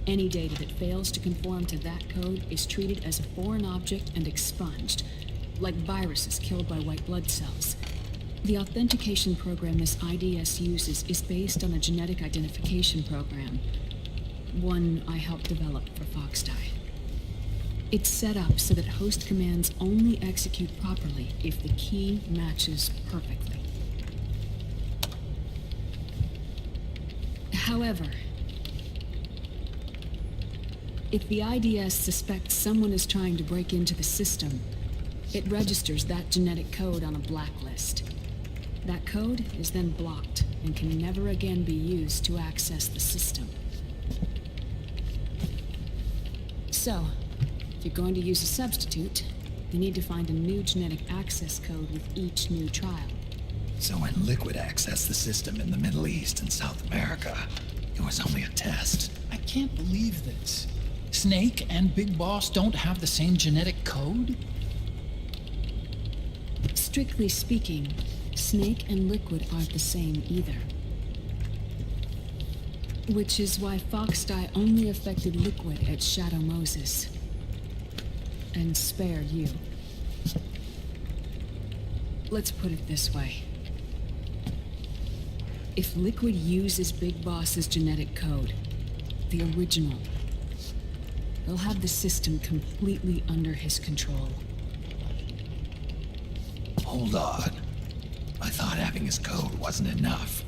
Any data that fails to conform to that code is treated as a foreign object and expunged, like viruses killed by white blood cells. The authentication program this IDS uses is based on a genetic identification program, one I helped develop for Foxdie. It's set up so that host commands only execute properly if the key matches perfectly. However, if the IDS suspects someone is trying to break into the system, it registers that genetic code on a blacklist. That code is then blocked and can never again be used to access the system. So, if you're going to use a substitute, you need to find a new genetic access code with each new trial. So when Liquid accessed the system in the Middle East and South America, it was only a test. I can't believe this. Snake and Big Boss don't have the same genetic code? Strictly speaking, Snake and Liquid aren't the same either. Which is why Foxdie only affected Liquid at Shadow Moses. And spared you. Let's put it this way. If Liquid uses Big Boss's genetic code, the original, he'll have the system completely under his control. Hold on. I thought having his code wasn't enough.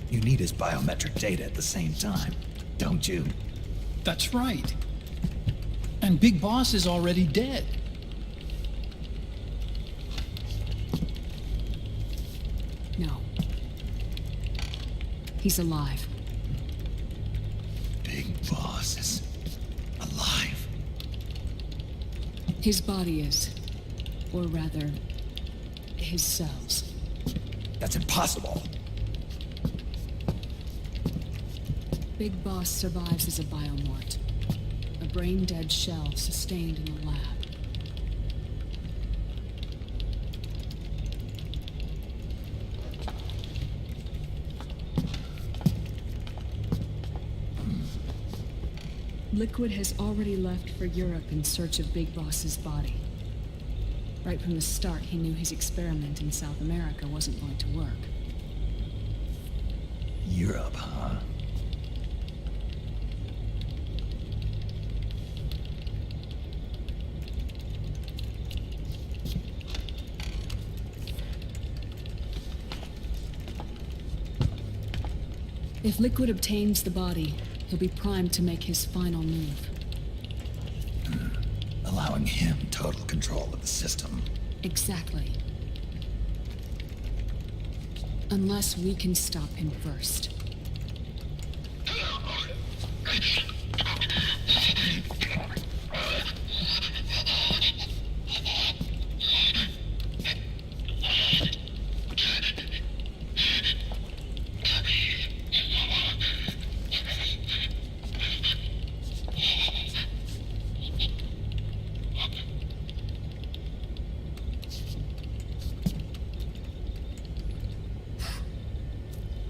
You need his biometric data at the same time, don't you? That's right. And Big Boss is already dead. No. He's alive. Big Boss is alive. His body is. Or rather, his cells. That's impossible. Big Boss survives as a biomort. A brain-dead shell sustained in the lab. Liquid has already left for Europe in search of Big Boss's body. Right from the start, he knew his experiment in South America wasn't going to work. Europe, huh? If Liquid obtains the body, he'll be primed to make his final move. Allowing him total control of the system. Exactly. Unless we can stop him first.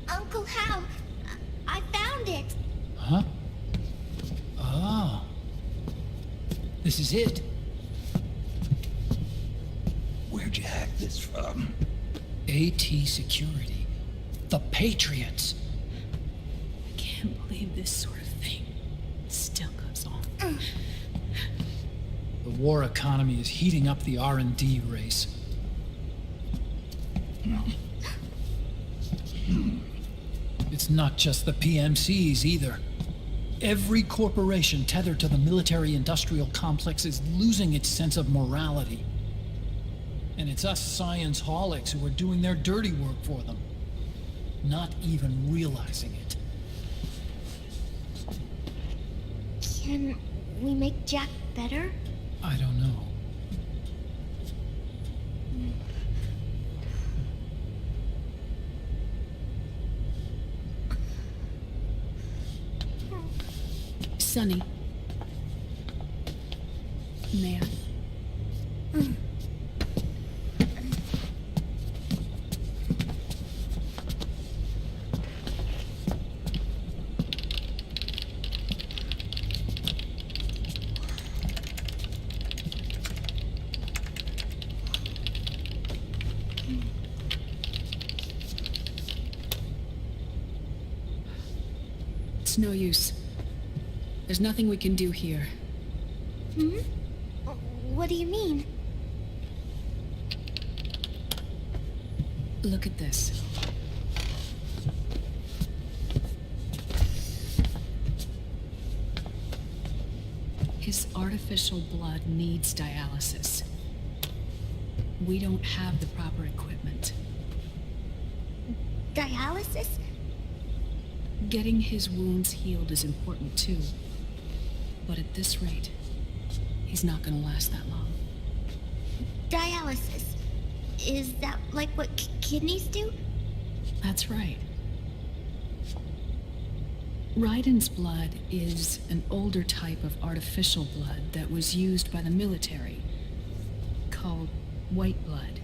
Uncle Hal, I found it. Huh? Ah. This is it. Where'd you hack this from? AT Security. The Patriots. I can't believe this sort of thing still goes on. The war economy is heating up the R&D race. It's not just the PMCs either. Every corporation tethered to the military-industrial complex is losing its sense of morality. And it's us science-holics who are doing their dirty work for them, not even realizing it. Can we make Jack better? I don't know. Sonny. May I? It's no use. There's nothing we can do here. Hmm? What do you mean? Look at this. His artificial blood needs dialysis. We don't have the proper equipment. Dialysis? Getting his wounds healed is important too. But at this rate, he's not gonna last that long. Dialysis. Is that like what kidneys do? That's right. Raiden's blood is an older type of artificial blood that was used by the military, called white blood.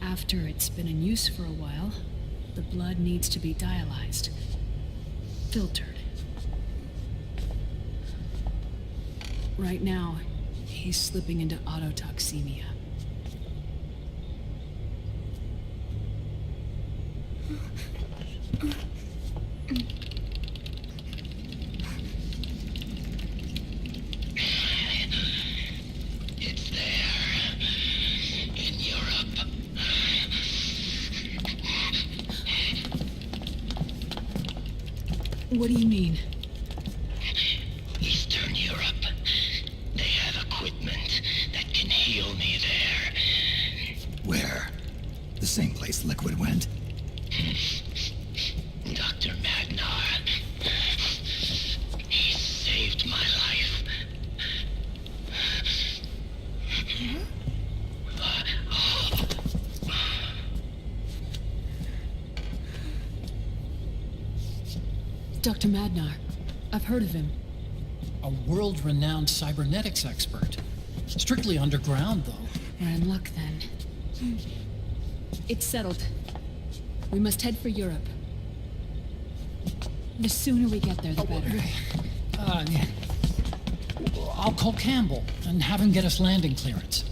After it's been in use for a while, the blood needs to be dialyzed, filtered. Right now, he's slipping into autotoxemia. It's there. In Europe. What do you mean? Eastern Europe. They have equipment that can heal me there. Where? The same place Liquid went? Dr. Magnar. He saved my life. Dr. Madnar. I've heard of him. A world-renowned cybernetics expert. Strictly underground, though. We're in luck, then. It's settled. We must head for Europe. The sooner we get there, the better. Yeah. I'll call Campbell and have him get us landing clearance.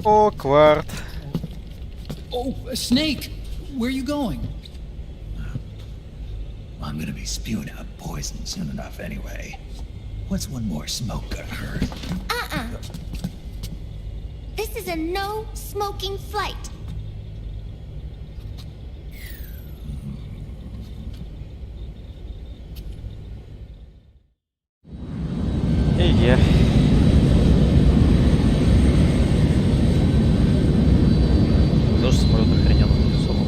Awkward. Oh, Snake! Where are you going? I'm gonna be spewing out poison soon enough anyway. What's one more smoke gonna hurt? This is a no-smoking flight. Yeah. Тоже самолет охрененно нарисован.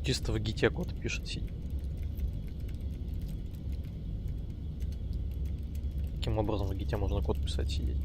Чисто в гите код пишет сидит. Каким образом в гите можно код писать сидеть?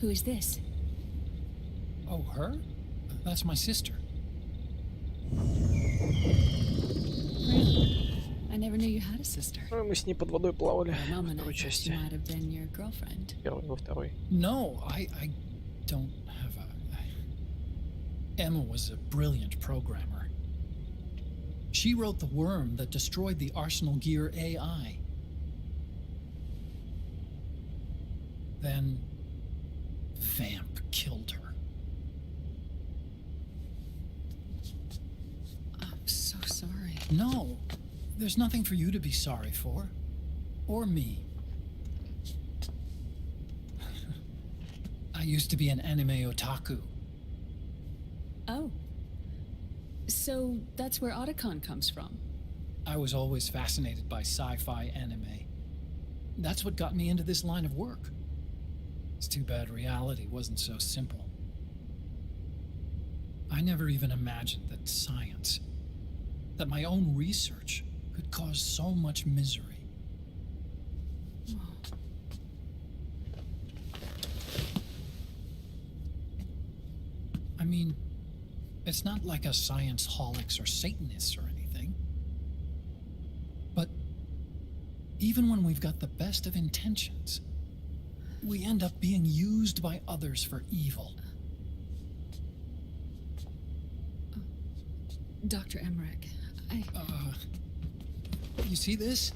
Who is this? Oh, her? That's my sister. Really? I never knew you had a sister. Мы с ней под водой плавали For a в moment, I второй thought she части. might have been your girlfriend. Первой во второй. No, I don't have a... Emma was a brilliant programmer. She wrote the worm that destroyed the Arsenal Gear AI. Then... Vamp killed her. I'm so sorry. No, there's nothing for you to be sorry for. Or me. I used to be an anime otaku. Oh. So that's where Otacon comes from. I was always fascinated by sci-fi anime. That's what got me into this line of work. It's too bad reality wasn't so simple. I never even imagined that science, that my own research, could cause so much misery. I mean, it's not like us science holics or Satanists or anything. But even when we've got the best of intentions, we end up being used by others for evil. Dr. Emmerich, You see this?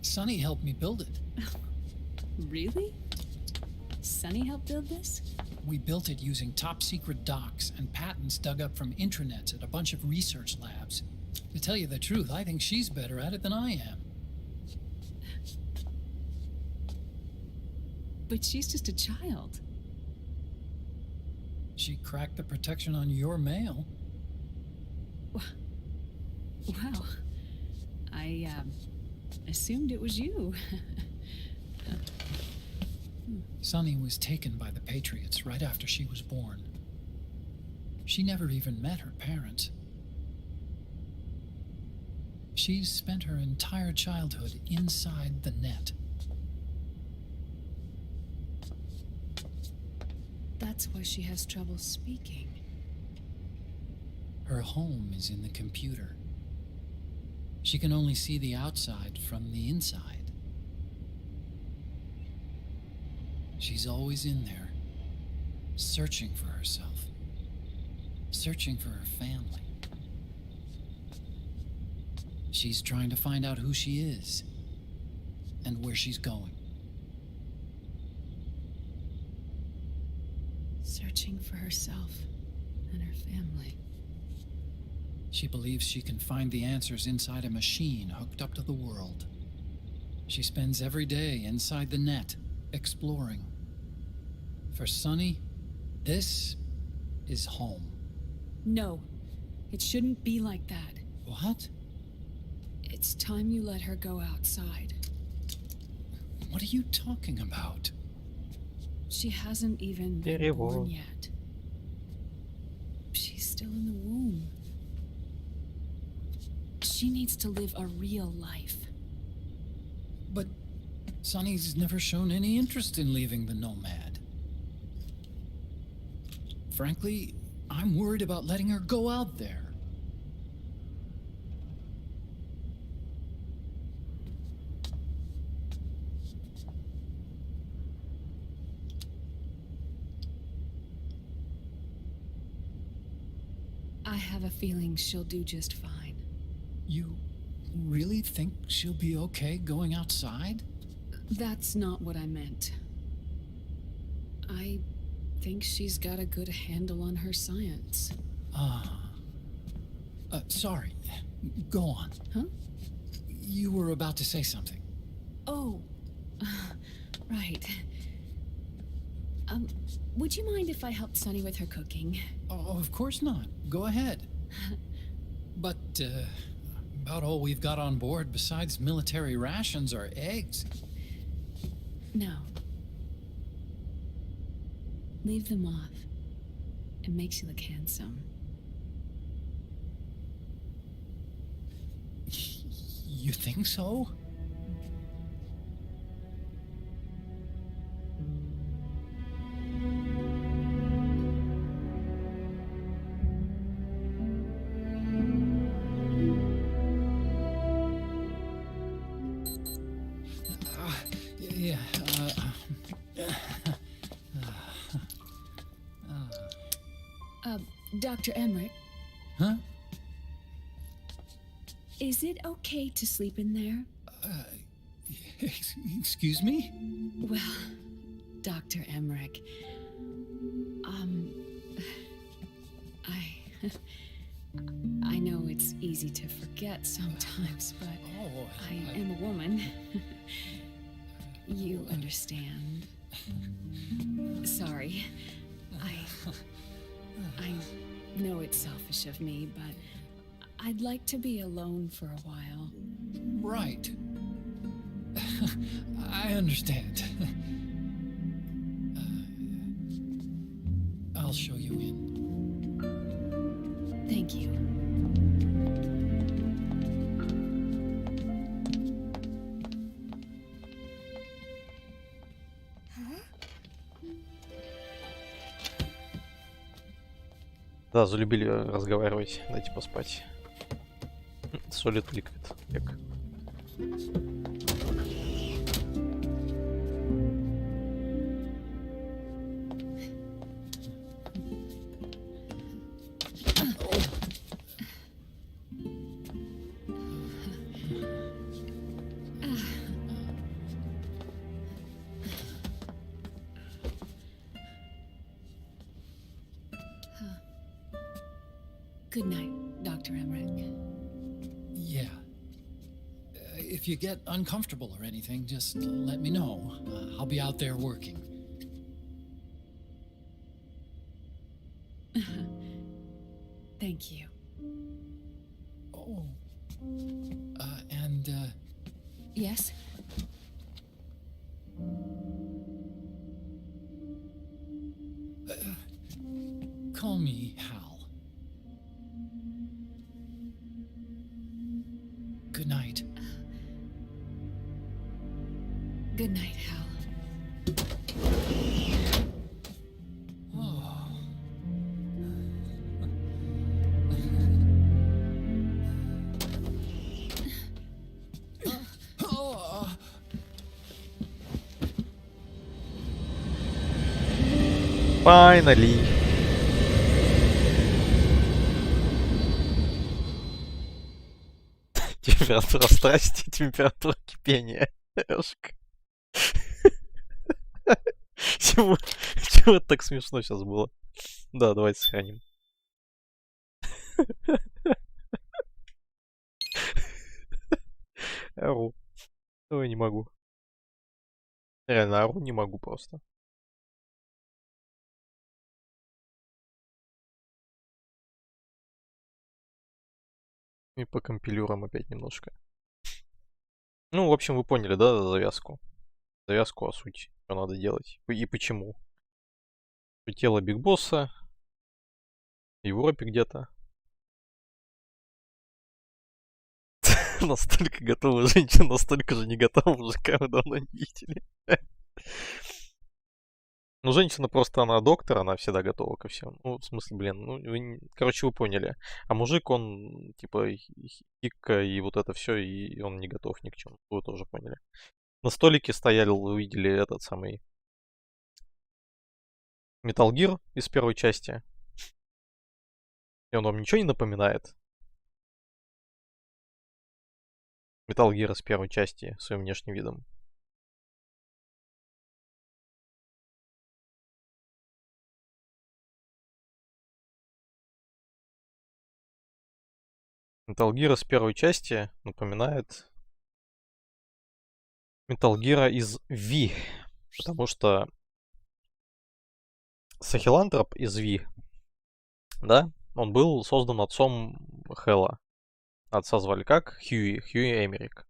Sonny helped me build it. Really? Sonny helped build this? We built it using top-secret docs and patents dug up from intranets at a bunch of research labs. To tell you the truth, I think she's better at it than I am. But she's just a child. She cracked the protection on your mail. Wow. I assumed it was you. Sonny was taken by the Patriots right after she was born. She never even met her parents. She's spent her entire childhood inside the net. That's why she has trouble speaking. Her home is in the computer. She can only see the outside from the inside. She's always in there, searching for herself, searching for her family. She's trying to find out who she is and where she's going. Searching for herself and her family. She believes she can find the answers inside a machine hooked up to the world. She spends every day inside the net, exploring. For Sunny, this is home. No, it shouldn't be like that. What? It's time you let her go outside. What are you talking about? She hasn't even been Перевод. born yet. She's still in the womb. She needs to live a real life. But Sunny's never shown any interest in leaving the Nomad. Frankly, I'm worried about letting her go out there. I have a feeling she'll do just fine. You really think she'll be okay going outside? That's not what I meant. I think she's got a good handle on her science. Sorry. Go on. Huh? You were about to say something. Oh, right. Would you mind if I helped Sunny with her cooking? Oh, of course not. Go ahead. But, about all we've got on board besides military rations are eggs. No. Leave them off. It makes you look handsome. You think so? Dr. Emmerich, Huh? is it okay to sleep in there? Excuse me? Well, Dr. Emmerich, I know it's easy to forget sometimes, but I am a woman. You understand. Sorry. I know it's selfish of me, but I'd like to be alone for a while. Right. I understand. I'll show you in. Thank you. Да, залюбили разговаривать. Дайте поспать. Солид ликвид. Век. Good night, Dr. Emmerich. Yeah. If you get uncomfortable or anything, just let me know. I'll be out there working. Thank you. Oh. And, Yes? call me Hal. Good night. Good night, Hal. Finally. Температура страсти, температура кипения. Ёшка. Чего это так смешно сейчас было? Да, давайте сохраним. Ору. Ой, не могу. Реально, ору не могу просто. И по компилюрам опять немножко. Ну, в общем, вы поняли, да, завязку? Завязку, суть, что надо делать. И почему. Тело Биг Босса. В Европе где-то. Настолько готова женщина, настолько же не готова мужика, вы давно не видели. Ну, женщина просто, она доктор, она всегда готова ко всему. Ну, в смысле, блин, ну, короче, вы поняли. А мужик, он, типа, хикка и вот это все, и он не готов ни к чему. Вы тоже поняли. На столике стояли, вы увидели этот самый Metal Gear из первой части. И он вам ничего не напоминает? Metal Gear из первой части своим внешним видом. Metal Gear из первой части напоминает Metal Gear из V. Потому что Сахилантроп из V, да, он был создан отцом Хэлла. Отца звали как? Хьюи Эмерик.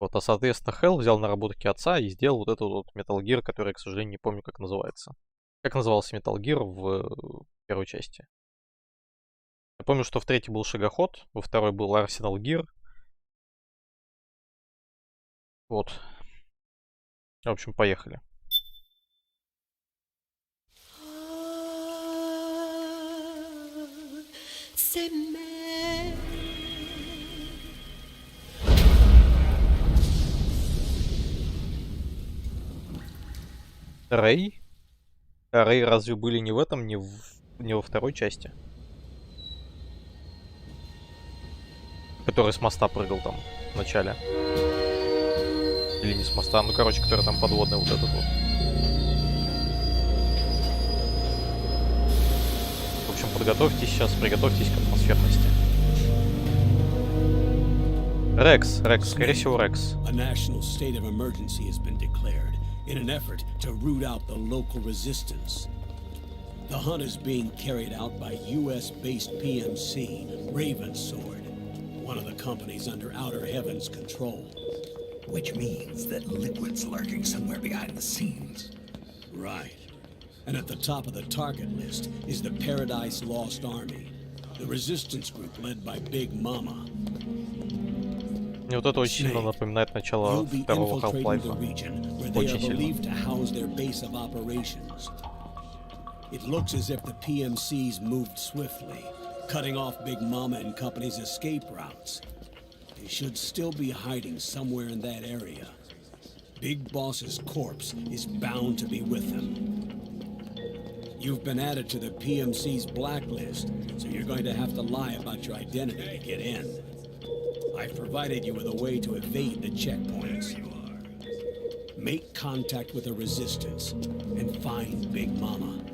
Вот, а соответственно Хелл взял наработки отца и сделал вот этот вот Metal Gear, который я, к сожалению, не помню, как называется. Как назывался Metal Gear в первой части? Я помню, что в третьей был Шагоход, во второй был Arsenal Gear. Вот. В общем, поехали. Рэй? А Рэй разве были не в этом, не во второй части? Который с моста прыгал там в начале. Или не с моста, ну короче, который там подводный вот этот вот. В общем, подготовьтесь сейчас, приготовьтесь к атмосферности. Рекс, скорее всего, Рекс. In an effort to root out the local resistance. The hunt is being carried out by US-based PMC, Ravensword, one of the companies under Outer Heaven's control. Which means that Liquid's lurking somewhere behind the scenes. Right. And at the top of the target list is the Paradise Lost Army, the resistance group led by Big Mama. Мне вот это очень сильно напоминает начало второго Half-Life. Очень сильно. It looks as if the PMCs moved swiftly, cutting off Big Mama and company's escape routes. They should still be hiding somewhere in that area. Big Boss's corpse is bound to be with them. You've been added to the PMC's blacklist, so you're going to have to lie about your identity to get in. I've provided you with a way to evade the checkpoints. Make contact with the resistance and find Big Mama.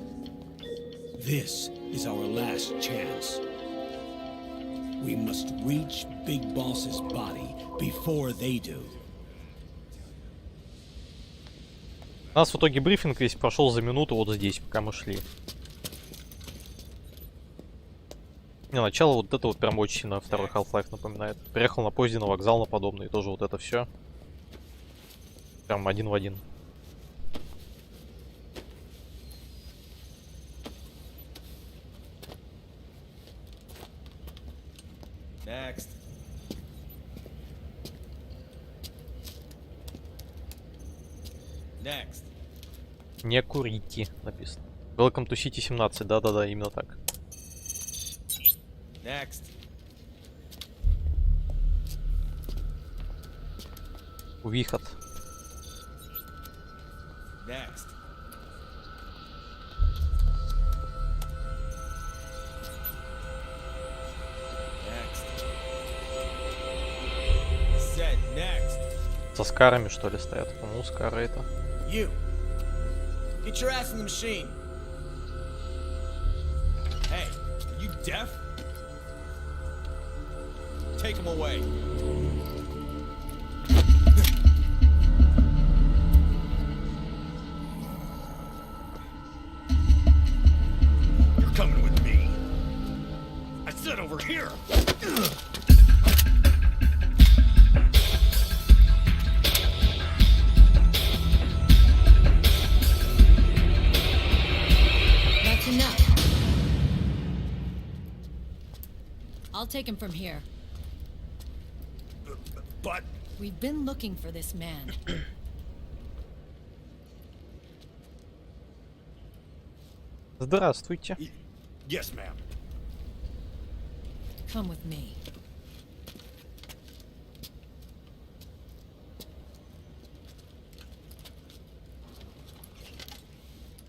This is our last chance. We must reach Big Boss's body before they do. У нас в итоге брифинг весь прошел за минуту вот здесь, пока мы шли. Не, начало вот это вот прям очень сильно второй Half-Life напоминает. Приехал на поезде на вокзал на подобный, тоже вот это все. Прям один в один. Next. Next. Не курите, написано. Welcome to City 17, да-да-да, именно так. Next. Выход. Next. Со скарами, что ли, стоят? Ну, скары это. You. Get your ass in the machine. Hey, are you deaf? Take him away. You're coming with me. I said over here. That's enough. I'll take him from here. But we've been looking for this man. Здравствуйте. Yes, ma'am. Come with me.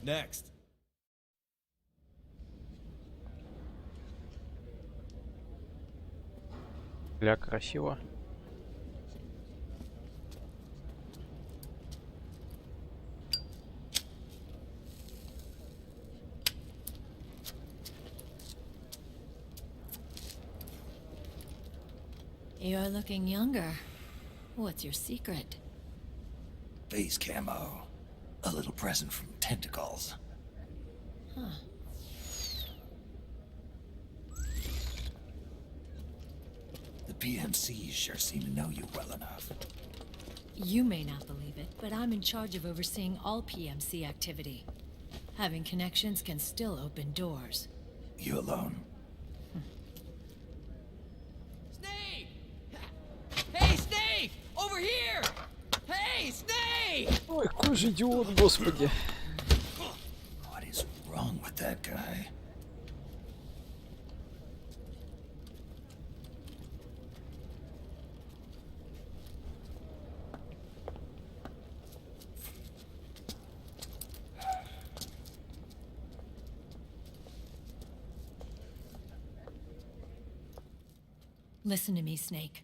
Next. Бля, красиво. You're looking younger. What's your secret? Face camo. A little present from tentacles. Huh. The PMCs sure seem to know you well enough. You may not believe it, but I'm in charge of overseeing all PMC activity. Having connections can still open doors. You alone? Snake! Hey, Snake! Over here! Hey, Snake! Ой, какой же идиот, господи. What is wrong with that guy? Listen to me, Snake.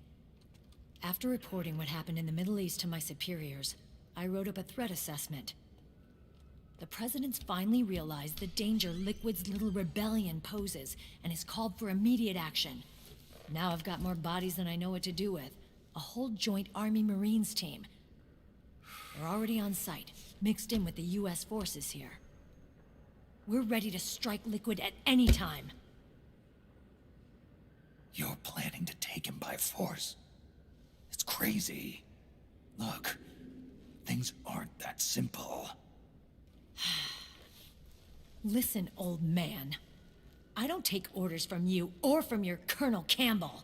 After reporting what happened in the Middle East to my superiors, I wrote up a threat assessment. The President's finally realized the danger Liquid's little rebellion poses and has called for immediate action. Now I've got more bodies than I know what to do with. A whole joint Army Marines team. They're already on site, mixed in with the US forces here. We're ready to strike Liquid at any time. You're planning to take him by force? It's crazy. Look, things aren't that simple. Listen, old man. I don't take orders from you or from your Colonel Campbell.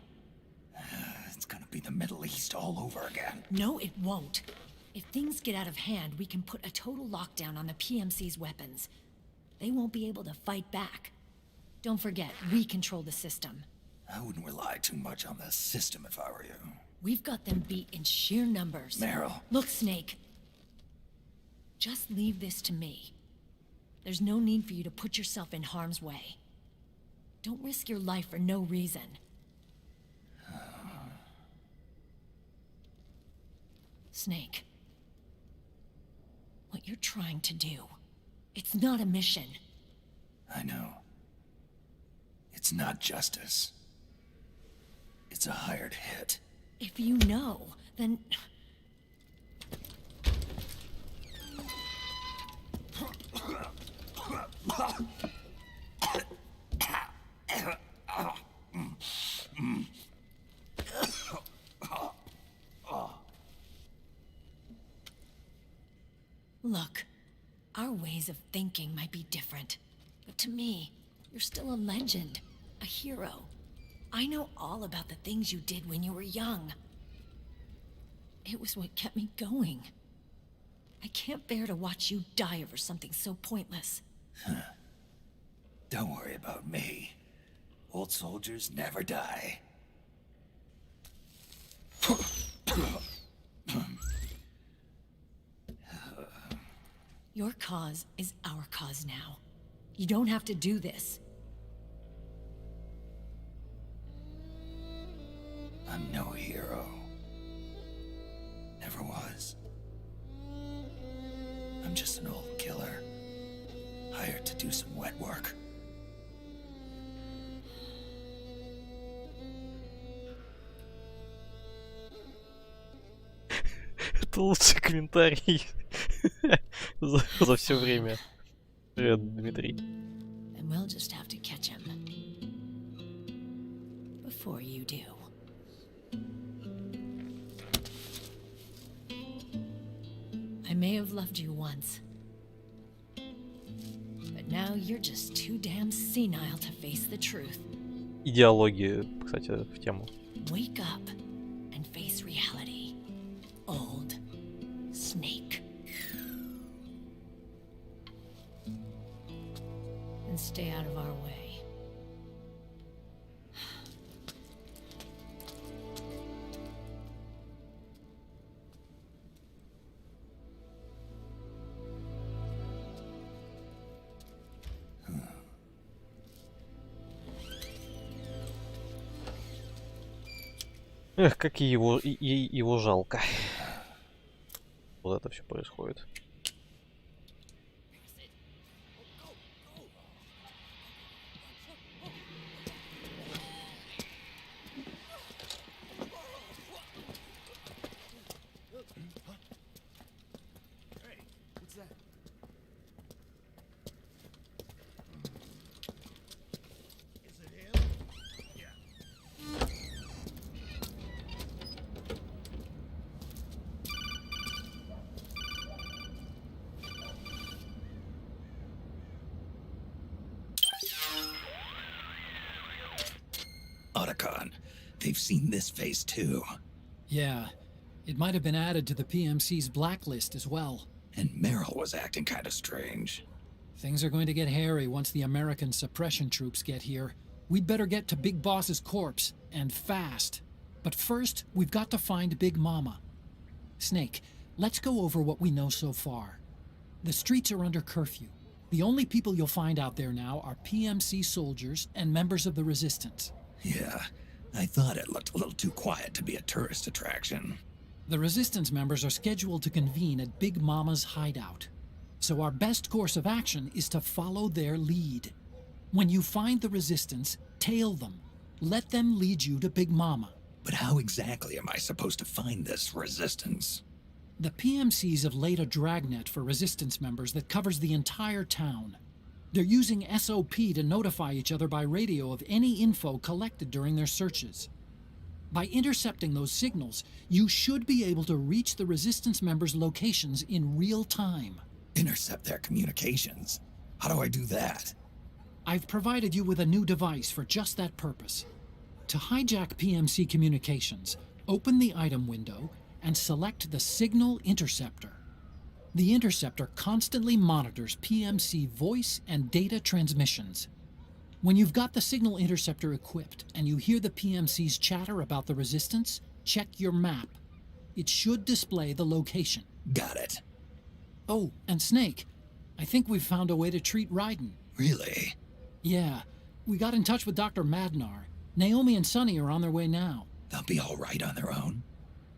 It's gonna be the Middle East all over again. No, it won't. If things get out of hand, we can put a total lockdown on the PMC's weapons. They won't be able to fight back. Don't forget, we control the system. I wouldn't rely too much on the system if I were you. We've got them beat in sheer numbers. Meryl. Look, Snake. Just leave this to me. There's no need for you to put yourself in harm's way. Don't risk your life for no reason. Snake. What you're trying to do, it's not a mission. I know. It's not justice. It's a hired hit. If you know, then... Look, our ways of thinking might be different, but to me, you're still a legend, a hero. I know all about the things you did when you were young. It was what kept me going. I can't bear to watch you die over something so pointless. Don't worry about me. Old soldiers never die. Your cause is our cause now. You don't have to do this. I'm no hero. Never I'm just an old killer, hired to do some wet work. Это лучший комментарий за все время. Привет, Дмитрий. And we'll just have to catch him before you do. I may have loved you once, but now you're just too damn senile to face the truth. Идеология, кстати, в тему. Wake up and face reality, old snake. And stay out of our way. Эх, как и его жалко. Вот это все происходит. Otacon, they've seen this face too. Yeah, it might have been added to the PMC's blacklist as well. And Meryl was acting kind of strange. Things are going to get hairy once the American suppression troops get here. We'd better get to Big Boss's corpse, and fast. But first, we've got to find Big Mama. Snake, let's go over what we know so far. The streets are under curfew. The only people you'll find out there now are PMC soldiers and members of the Resistance. Yeah, I thought it looked a little too quiet to be a tourist attraction. The Resistance members are scheduled to convene at Big Mama's hideout. So our best course of action is to follow their lead. When you find the Resistance, tail them. Let them lead you to Big Mama. But how exactly am I supposed to find this Resistance? The PMCs have laid a dragnet for Resistance members that covers the entire town. They're using SOP to notify each other by radio of any info collected during their searches. By intercepting those signals, you should be able to reach the Resistance members' locations in real time. Intercept their communications? How do I do that? I've provided you with a new device for just that purpose. To hijack PMC communications, open the item window and select the Signal Interceptor. The interceptor constantly monitors PMC voice and data transmissions. When you've got the Signal Interceptor equipped and you hear the PMC's chatter about the Resistance, check your map. It should display the location. Got it. Oh, and Snake, I think we've found a way to treat Raiden. Really? Yeah, we got in touch with Dr. Madnar. Naomi and Sonny are on their way now. They'll be all right on their own?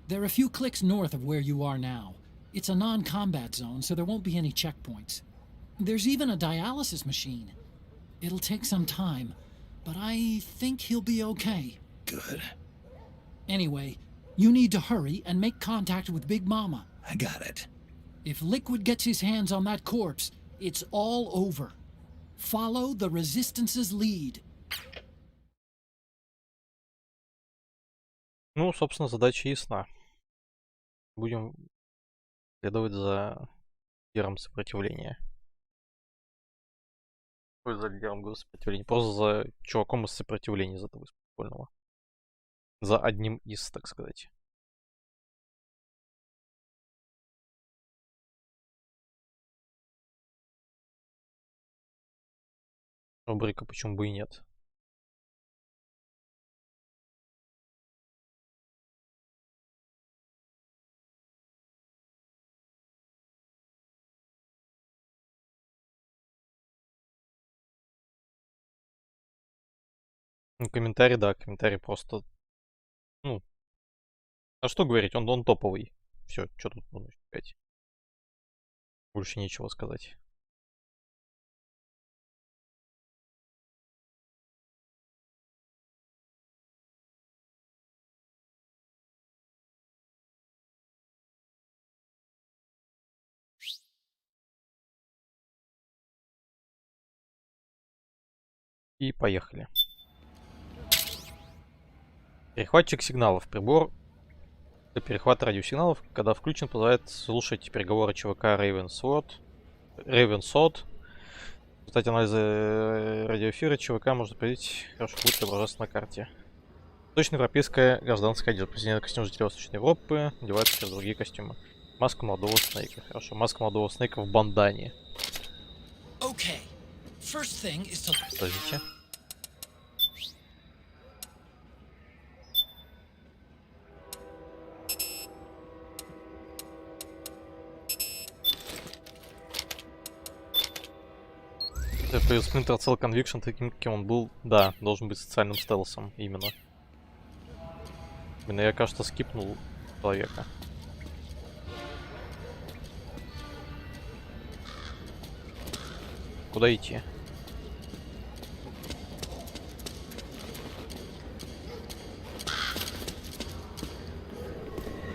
They're a few clicks north of where you are now. It's a non-combat zone, so there won't be any checkpoints. There's even a dialysis machine. It'll take some time, but I think he'll be okay. Good. Anyway, you need to hurry and make contact with Big Mama. I got it. If Liquid gets his hands on that corpse, it's all over. Follow the Resistance's lead. Ну, собственно, задача ясна. Будем следовать за лидером сопротивления. Ой, за лидером сопротивления. Просто за чуваком из сопротивления, за того прикольного. За одним из, так сказать. Рубрика «Почему бы и нет». Ну, комментарий, да, комментарий просто... Ну, а что говорить, он топовый. Все, что тут можно сказать. Больше нечего сказать. И поехали. Перехватчик сигналов. Прибор для перехвата радиосигналов, когда включен, позволяет слушать переговоры ЧВК Ravenswood. В результате анализа радиоэфира ЧВК можно определить, хорошо будет отображаться на карте. Восточноевропейская гражданская одежда. Президент костюм жителей Восточной Европы одевается в другие костюмы. Маска молодого Снейка. Хорошо, маска молодого Снейка в бандане. Подождите. Это Splinter Cell Conviction таким, каким он был, да, должен быть социальным стелсом, именно. Именно я, кажется, скипнул человека. Куда идти?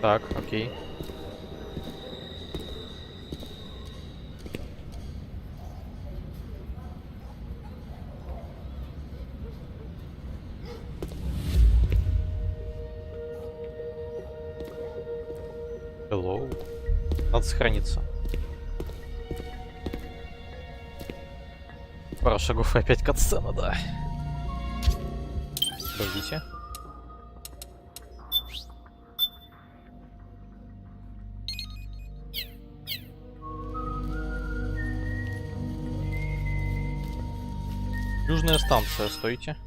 Так, окей. Hello. Надо сохраниться. Пара шагов и опять катсцена, да. Подождите. Южная станция, стойте.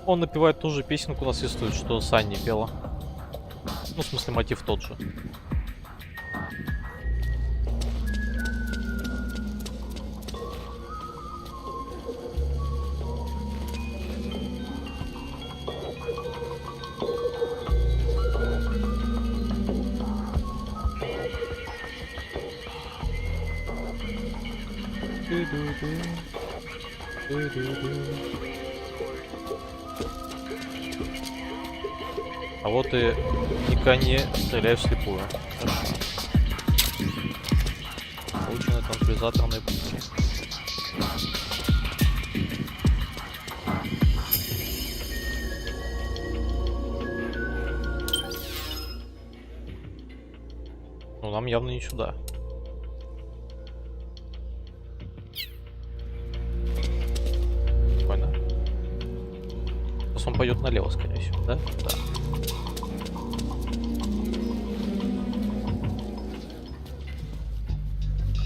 Он напевает ту же песенку, насвистывает, что Санни пела. Ну, в смысле, мотив тот же. А вот и никогда не стреляй вслепую. Хорошо. Получены транквилизаторные пушки. Ну, нам явно не сюда. Спокойно. Сейчас он пойдет налево, скорее всего, да? Да.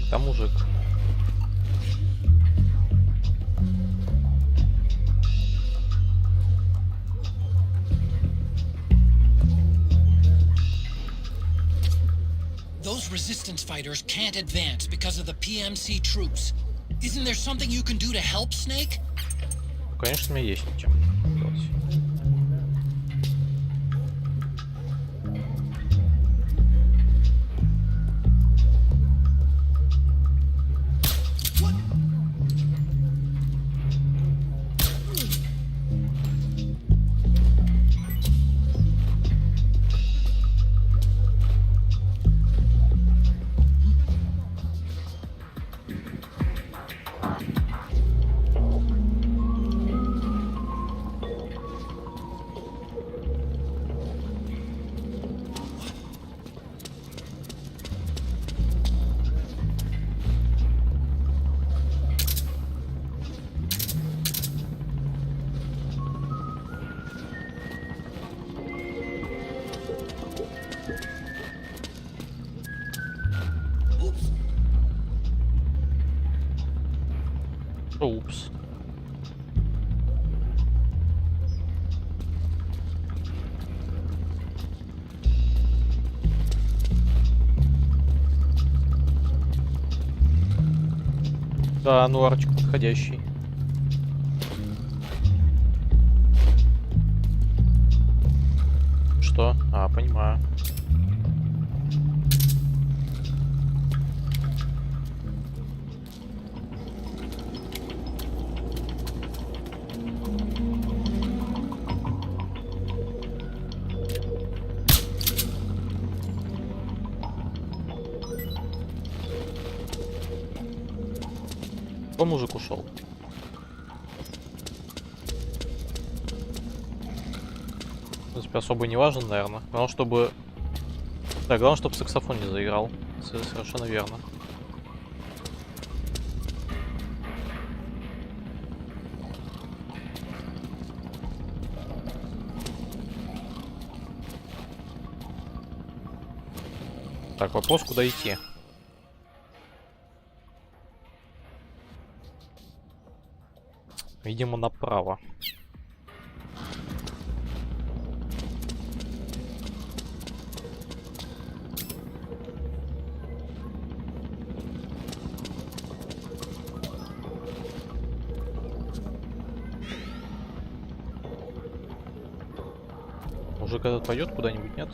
Там мужик. Those resistance fighters can't advance because of the PMC troops. Isn't there something you can do to help, Snake? Конечно, у меня есть чем делать. Упс. Да, ну арчик подходящий. Что? А, понимаю. Кто мужик ушел? В принципе, особо не важен, наверное. Главное, чтобы... Да, главное, чтобы саксофон не заиграл. Совершенно верно. Так, вопрос, куда идти? Видимо, направо. Мужик этот пойдет куда-нибудь, нет?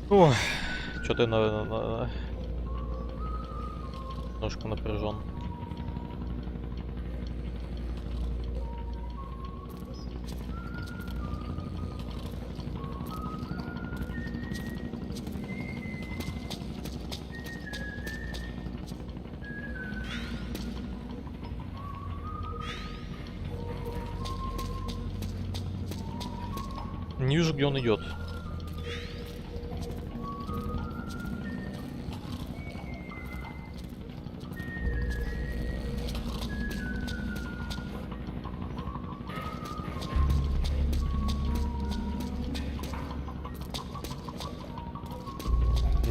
Ой, что-то я немножко напряжен. Не вижу, где он идет.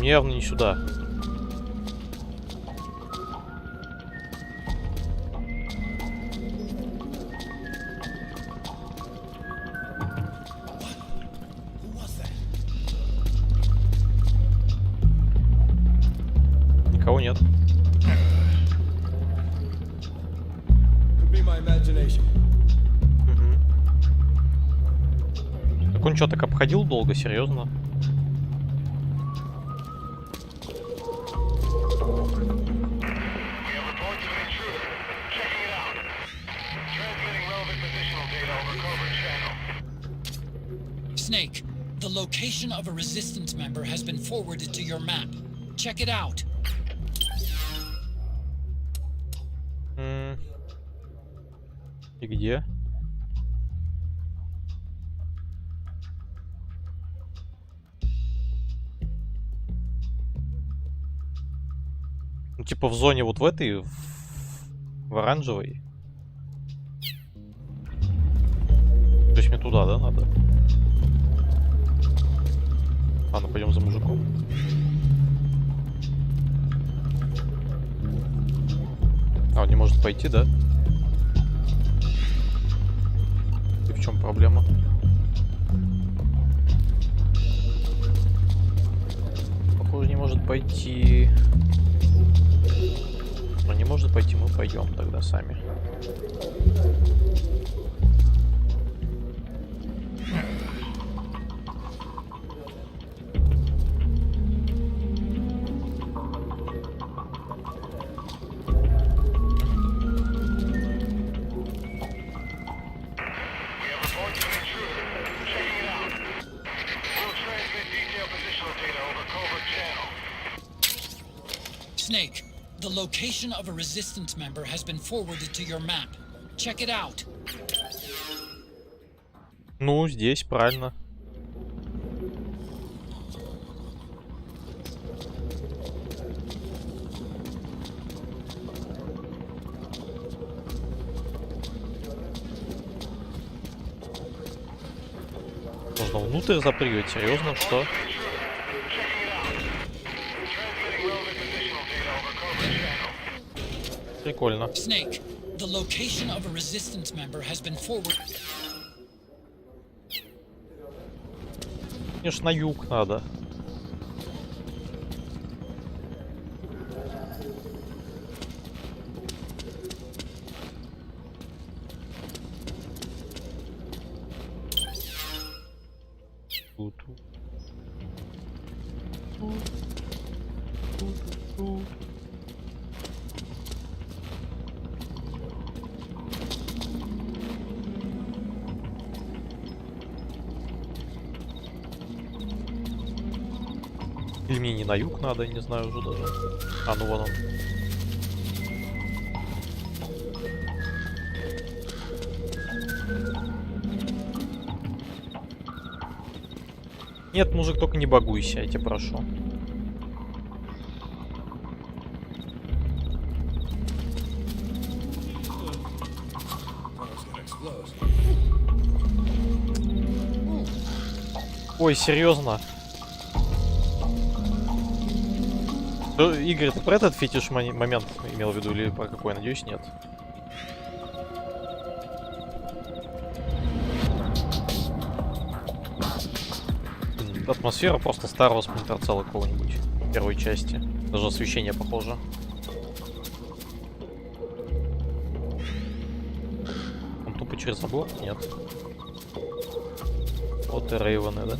Явно не сюда. Никого нет. Так он что, так обходил долго, серьезно? Snake, the location of a resistance member has been forwarded to your map. Check it out. И где? Ну, типа в зоне вот в этой, в оранжевой. То есть мне туда, да, надо? Ладно, пойдем за мужиком. А, он не может пойти, да? И в чем проблема? Похоже, не может пойти. Но не может пойти, мы пойдем тогда сами. Snake, the location of a resistance member has been forwarded to your map. Check it out. Ну, здесь правильно. Можно внутрь запрыгивать, серьезно, что? Прикольно. Snake, the location of a resistance member has been forwarded. Мне ж на юг надо. Или мне не на юг надо, не знаю уже даже. А, ну вон он. Нет, мужик, только не багуйся, я тебя прошу. Ой, серьезно? Игорь, ты про этот фетиш момент имел в виду или про какой? Надеюсь, нет. Атмосфера просто старого Splinter Cell какого-нибудь в первой части. Даже освещение похоже. Он тупо через забор? Нет. Вот и Рейвены, да?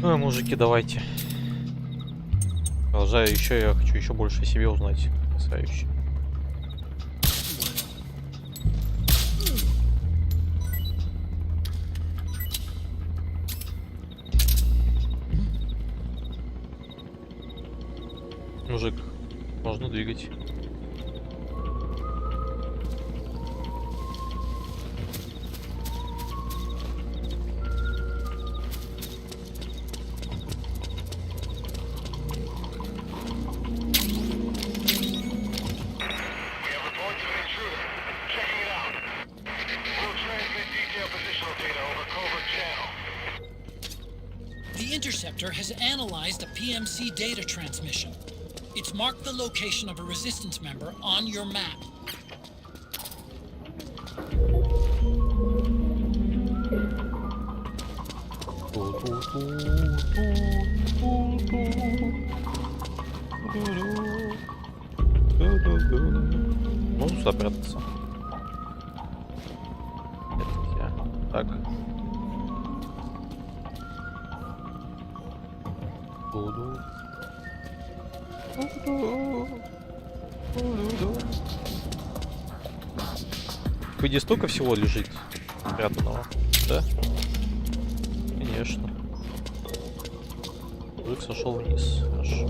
Ну, мужики, давайте. Продолжаю еще, я хочу еще больше о себе узнать. Потрясающе. Мужик, можно двигать. The interceptor has analyzed a PMC data transmission. It's marked the location of a resistance member on your map. Можно сюда прятаться? Это я. Так. По идее, столько всего лежит спрятанного, да? Конечно. Мужик сошел вниз. Хорошо.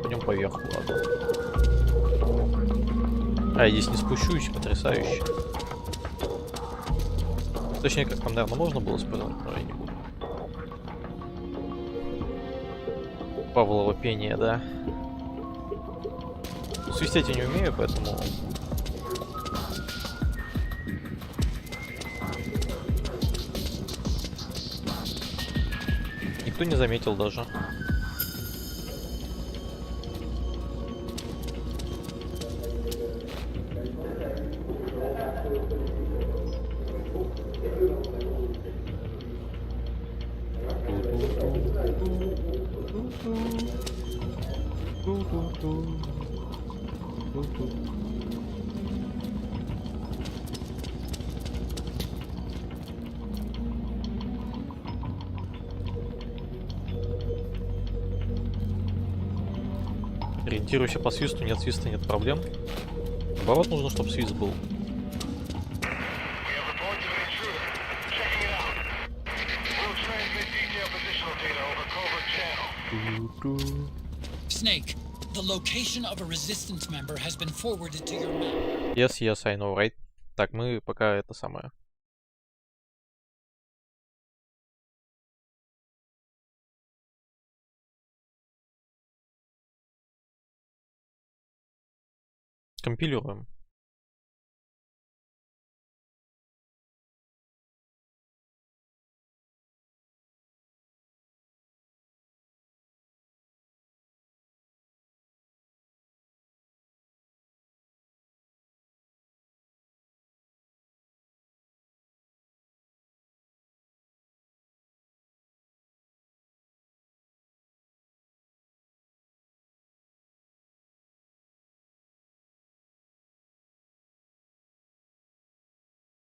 Пойдем поверху, ладно. А, я здесь не спущусь, потрясающе. Точнее, как там, наверное, можно было спрыгнуть, но я не буду. Павлово пение, да. Свистеть я не умею, поэтому... Никто не заметил даже. Ориентируйся по свисту, нет свиста, нет проблем. Наоборот, нужно, чтобы свист был. Snake, the location of a resistance member has been forwarded to your map. Yes, yes, I know, right? Так, мы пока это самое. скомпилируем.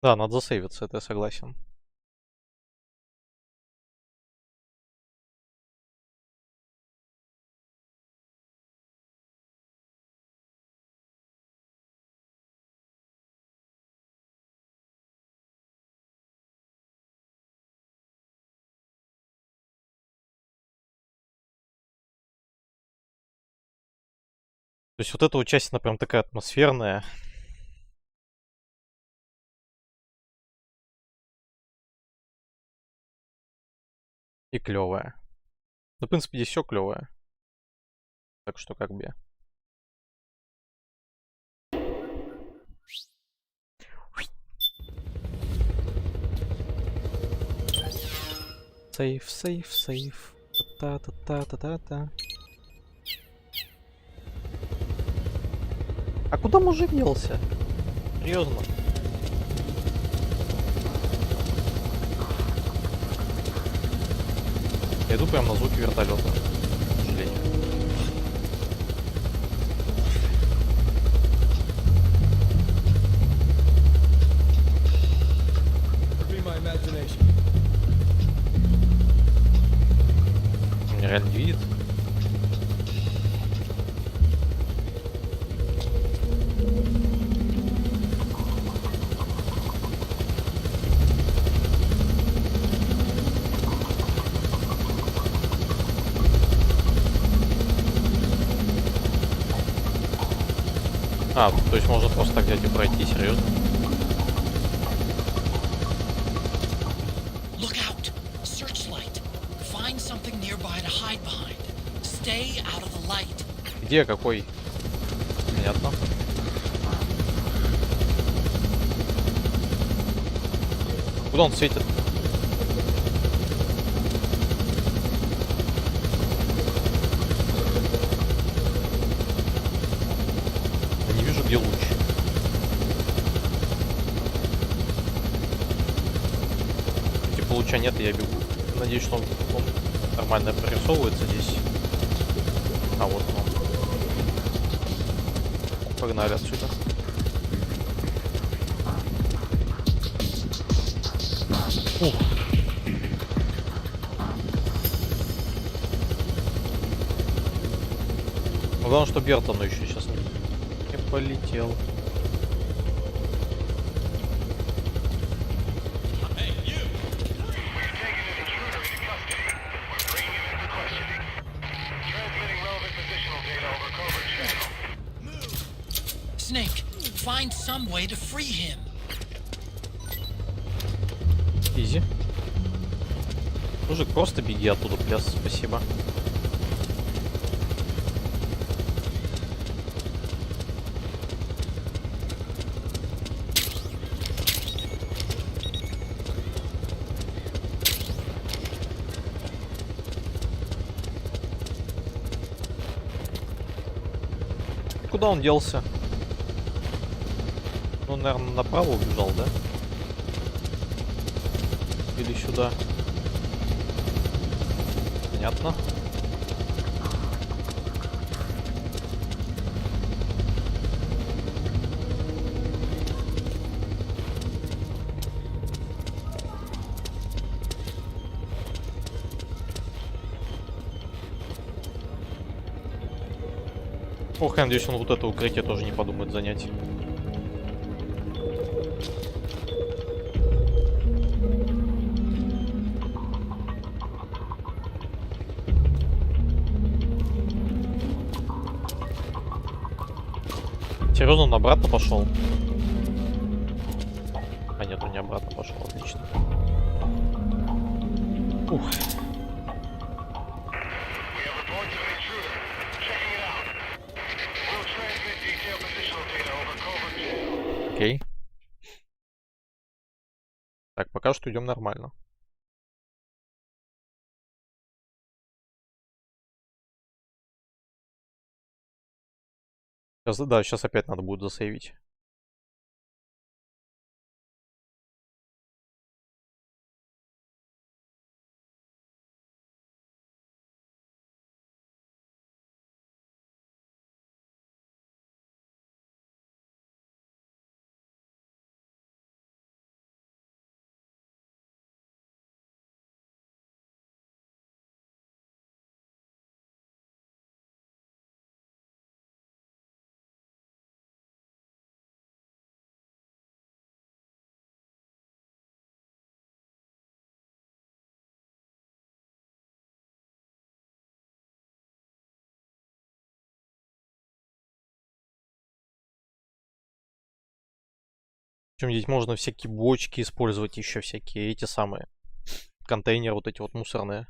Да, надо засейвиться, это я согласен. То есть вот эта вот часть, она прям такая атмосферная. И клевая. Ну, в принципе, здесь все клевое. Так что как бы. Сейф, сейф, сейф. Та-та-та-та-та-та. А куда мужик делся? Серьезно? Я иду прямо на звуки вертолета. К сожалению. Он меня реально не видит. А, то есть можно просто так взять и пройти, серьезно? Look out! Searchlight. Find something nearby to hide behind. Stay out of the light. Где какой? Понятно. Куда он светит? Я не вижу, где луч. Типа луча нет, и я бегу. Надеюсь, что он нормально прорисовывается здесь. А вот он. Погнали отсюда. Ух. Ну, главное, что Бертону еще сейчас не полетел. Snake, find some way to free him. Изи. Мужик, просто беги оттуда, пляс, спасибо. Куда он делся? Ну, наверное, направо убежал, да? Или сюда? Понятно. Ох, я надеюсь, он вот это укрытие тоже не подумает занять. Серьезно, он обратно пошел? А нет, он не обратно пошел, отлично. Ух. Checking it out. We'll transmit detailed positional data Так, пока что идем нормально. Сейчас, да, сейчас опять надо будет засейвить. Причем здесь можно всякие бочки использовать, еще всякие эти самые контейнеры, вот эти вот мусорные.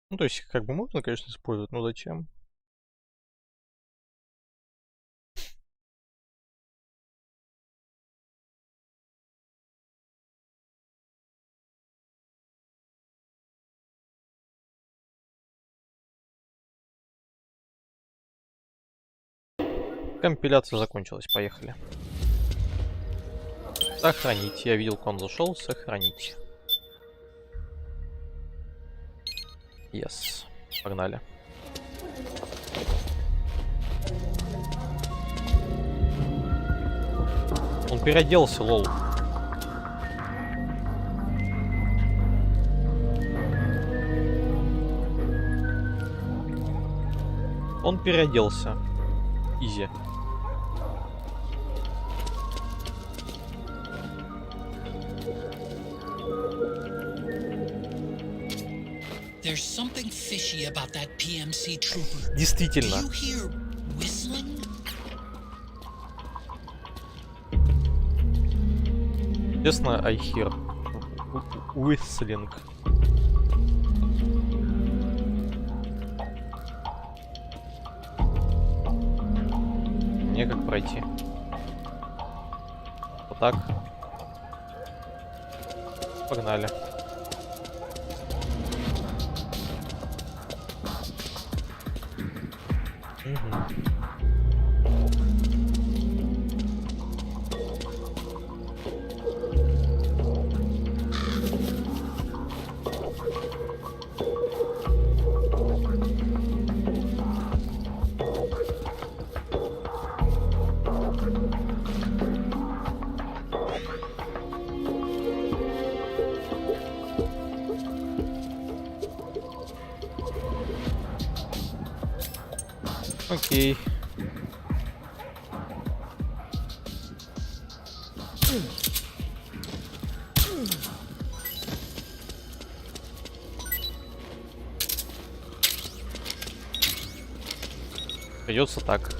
Ну, то есть, как бы можно, конечно, использовать, но зачем? Компиляция закончилась, поехали. Сохранить. Я видел, как он зашел. Сохранить. Yes. Погнали. Он переоделся, лол. Он переоделся. Изи. There's something fishy about that PMC trooper. Действительно. Do you hear whistling? Честно, I hear whistling. Мне как пройти? Вот так. Погнали. Окей. Придется так.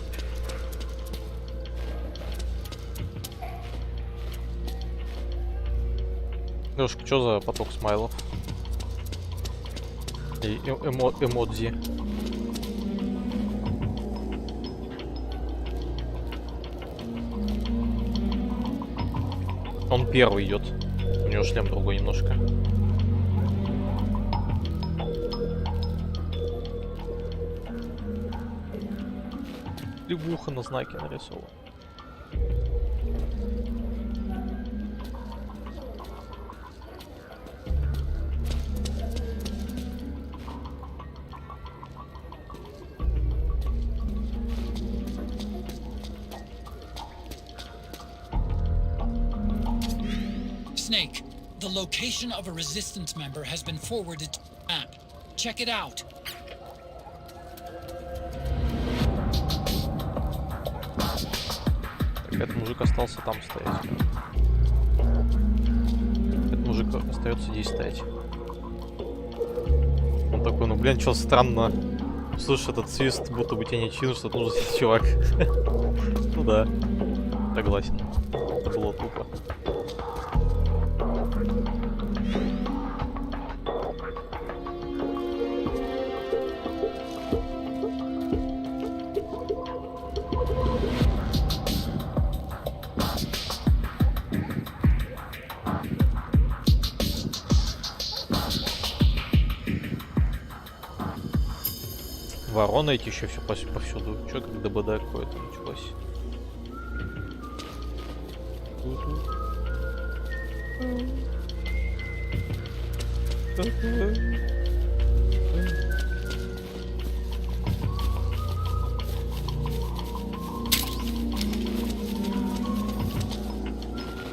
Лёшка, что за поток смайлов? И эмодзи. Он первый идет. У него шлем другой немножко. Лягуха на знаке нарисована. Snake, the location of a resistance member has been forwarded to the map. Check it out. Так, этот мужик остался там стоять. Этот мужик остается здесь стоять. Он такой, ну блин, что странно. Слышишь этот свист, будто бы тебе не чину, что нужен чувак. Ну да, согласен. Это было тупо. Ворона эти еще все повсюду. Че как ДБД какое-то началось?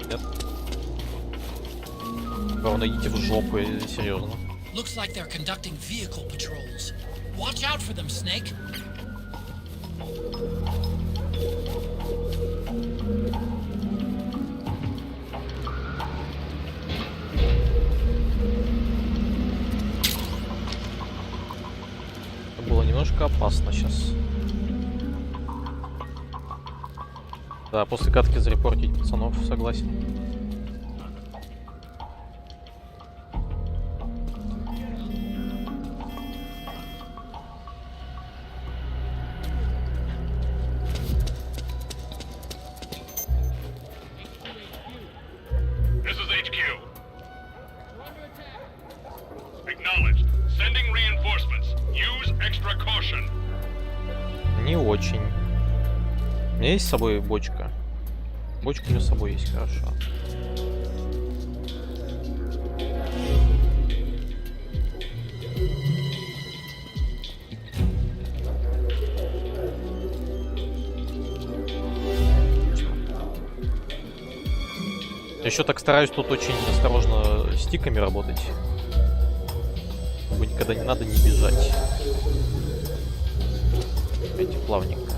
Нет. Ворона, идите в жопу, серьезно. Looks like they're conducting vehicle patrols. Watch out for them, Snake. Это было немножко опасно сейчас. Да, после катки зарепортить пацанов, согласен. Не очень. У меня есть с собой бочка. Бочка у меня с собой есть, хорошо. Я еще так стараюсь тут очень осторожно стиками работать. Чтобы никогда не надо не бежать. Эти плавненько.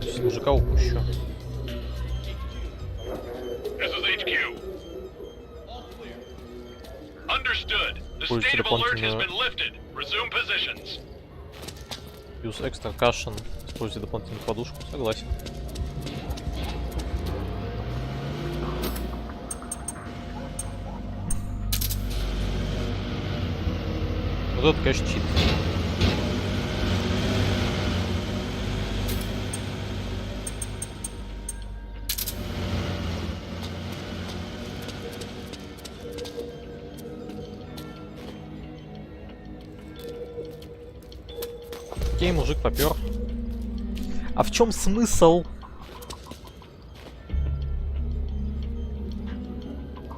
Сейчас мужика упущу. Пользуйте дополнительную... Use extra cushion. Используйте дополнительную подушку. Согласен. Вот это, конечно, чит. Окей, мужик попер. А в чем смысл?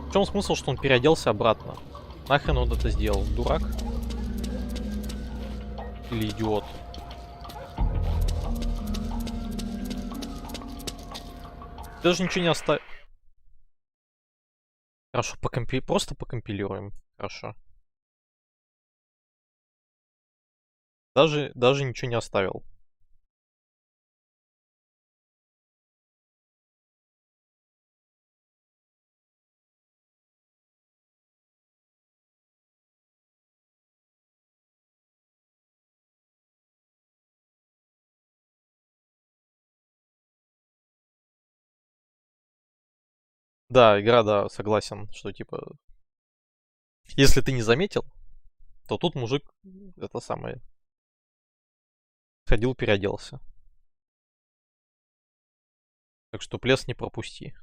В чем смысл, что он переоделся обратно? Нахрен он это сделал? Дурак? Или идиот? Даже ничего не оставил. Хорошо, просто покомпилируем. Хорошо. Даже ничего не оставил. Да, игра, да, согласен, что типа... Если ты не заметил, то тут мужик, это самое... Ходил, переоделся. Так что плес не пропусти.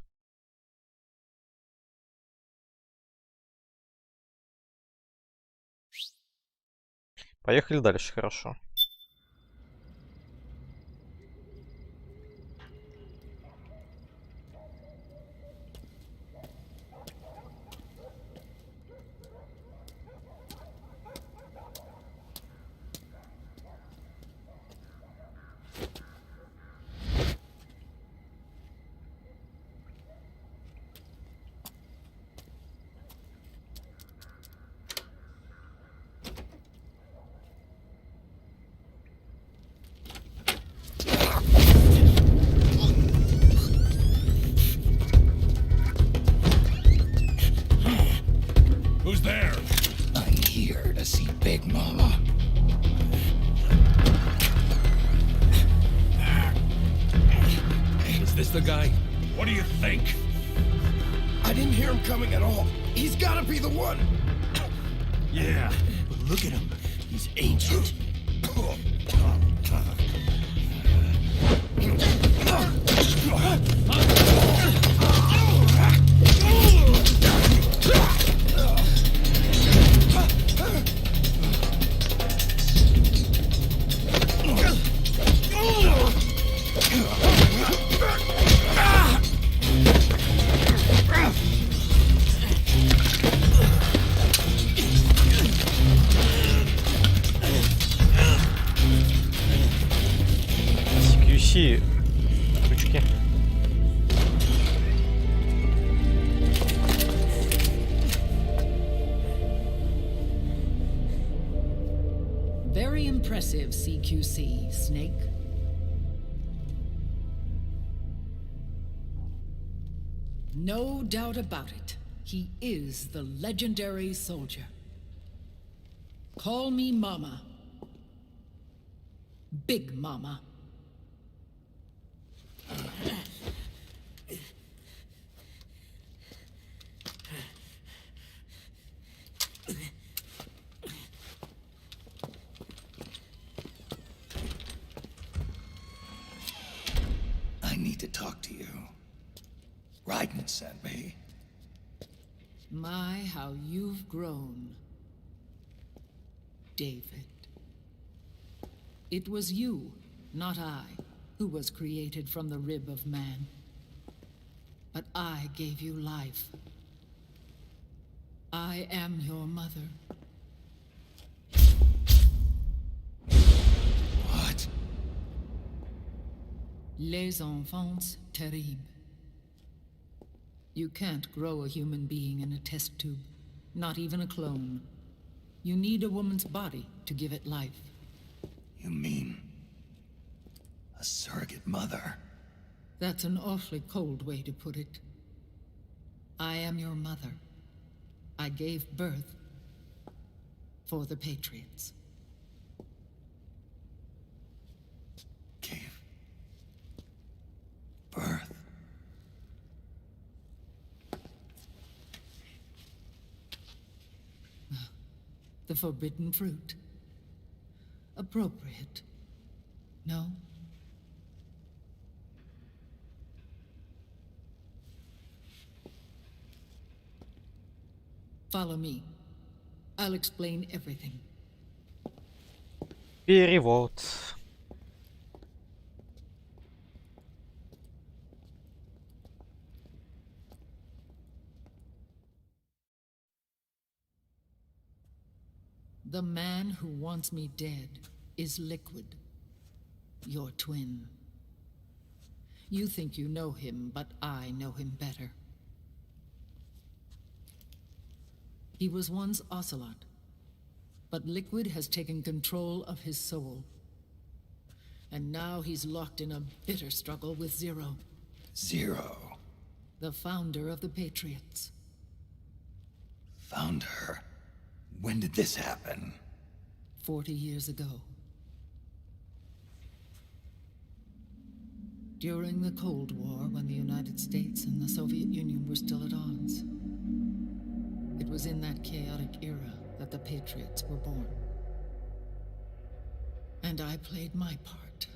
Поехали дальше, хорошо. Who's there? I'm here to see Big Mama. Is this the guy? What do you think? I didn't hear him coming at all. He's gotta be the one. Yeah, but look at him. He's ancient. CQC штучки. Very impressive, CQC, Snake. No doubt about it. He is the legendary soldier. Call me Mama. Big Mama. I need to talk to you. Raiden sent me. My, how you've grown, David. It was you, not I, who was created from the rib of man. But I gave you life. I am your mother. What? Les enfants terribles. You can't grow a human being in a test tube, not even a clone. You need a woman's body to give it life. You mean a surrogate mother? That's an awfully cold way to put it. I am your mother. I gave birth for the Patriots. Gave birth? The forbidden fruit. Appropriate. No? Follow me. I'll explain everything. Перевод. The man who wants me dead is Liquid, your twin. You think you know him, but I know him better. He was once Ocelot, but Liquid has taken control of his soul. And now he's locked in a bitter struggle with Zero. Zero? The founder of the Patriots. Founder? When did this happen? 40 years ago. During the Cold War, when the United States and the Soviet Union were still at odds. It was in that chaotic era that the Patriots were born. And I played my part.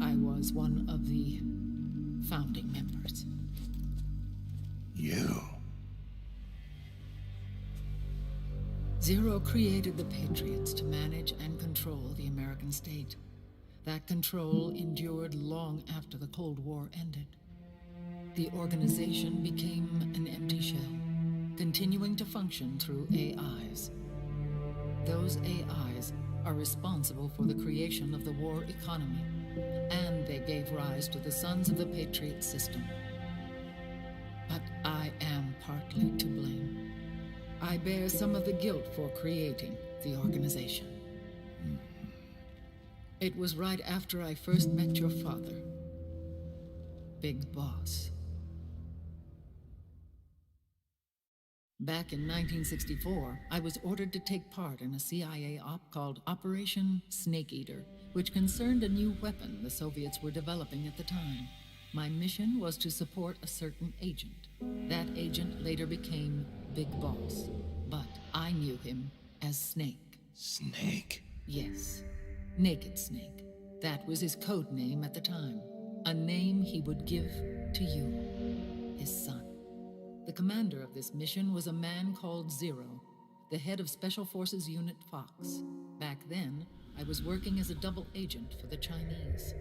I was one of the founding members. You? Zero created the Patriots to manage and control the American state. That control endured long after the Cold War ended. The organization became an empty shell, continuing to function through AIs. Those AIs are responsible for the creation of the war economy, and they gave rise to the Sons of the Patriot system. But I am partly to blame. I bear some of the guilt for creating the organization. It was right after I first met your father, Big Boss. Back in 1964, I was ordered to take part in a CIA op called Operation Snake Eater, which concerned a new weapon the Soviets were developing at the time. My mission was to support a certain agent. That agent later became Big Boss. But I knew him as Snake. Snake? Yes, Naked Snake. That was his code name at the time. A name he would give to you, his son. The commander of this mission was a man called Zero, the head of Special Forces Unit Fox. Back then, I was working as a double agent for the Chinese.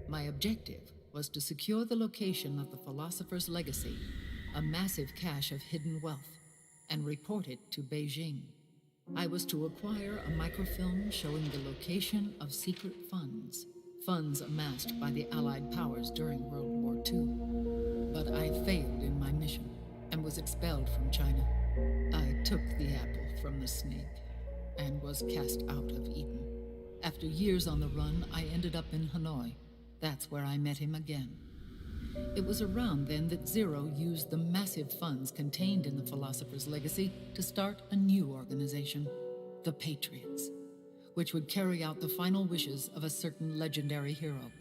My objective was to secure the location of the Philosopher's Legacy, a massive cache of hidden wealth, and report it to Beijing. I was to acquire a microfilm showing the location of secret funds amassed by the Allied powers during World War II. But I failed in my mission and was expelled from China. I took the apple from the snake and was cast out of Eden. After years on the run, I ended up in Hanoi. That's where I met him again. It was around then that Zero used the massive funds contained in the Philosopher's Legacy to start a new organization, the Patriots, which would carry out the final wishes of a certain legendary hero.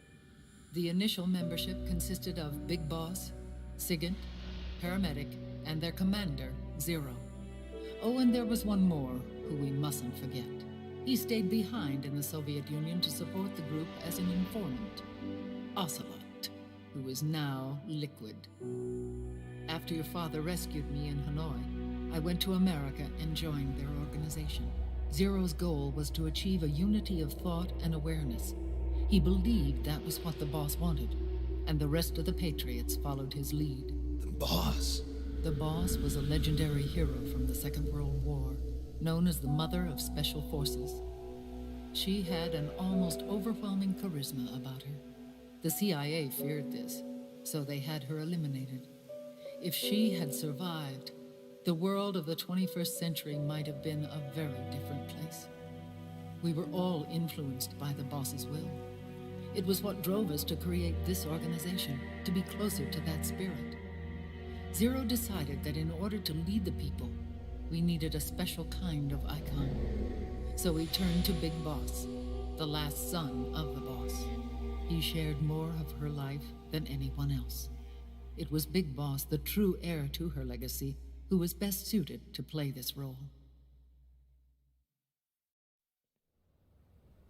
The initial membership consisted of Big Boss, Sigint, Paramedic, and their commander, Zero. Oh, and there was one more who we mustn't forget. He stayed behind in the Soviet Union to support the group as an informant, Ocelot, who is now Liquid. After your father rescued me in Hanoi, I went to America and joined their organization. Zero's goal was to achieve a unity of thought and awareness. He believed that was what the boss wanted, and the rest of the Patriots followed his lead. The boss? The boss was a legendary hero from the Second World War, known as the Mother of Special Forces. She had an almost overwhelming charisma about her. The CIA feared this, so they had her eliminated. If she had survived, the world of the 21st century might have been a very different place. We were all influenced by the boss's will. It was what drove us to create this organization, to be closer to that spirit. Zero decided that in order to lead the people, we needed a special kind of icon. So he turned to Big Boss, the last son of the boss. He shared more of her life than anyone else. It was Big Boss, the true heir to her legacy, who was best suited to play this role.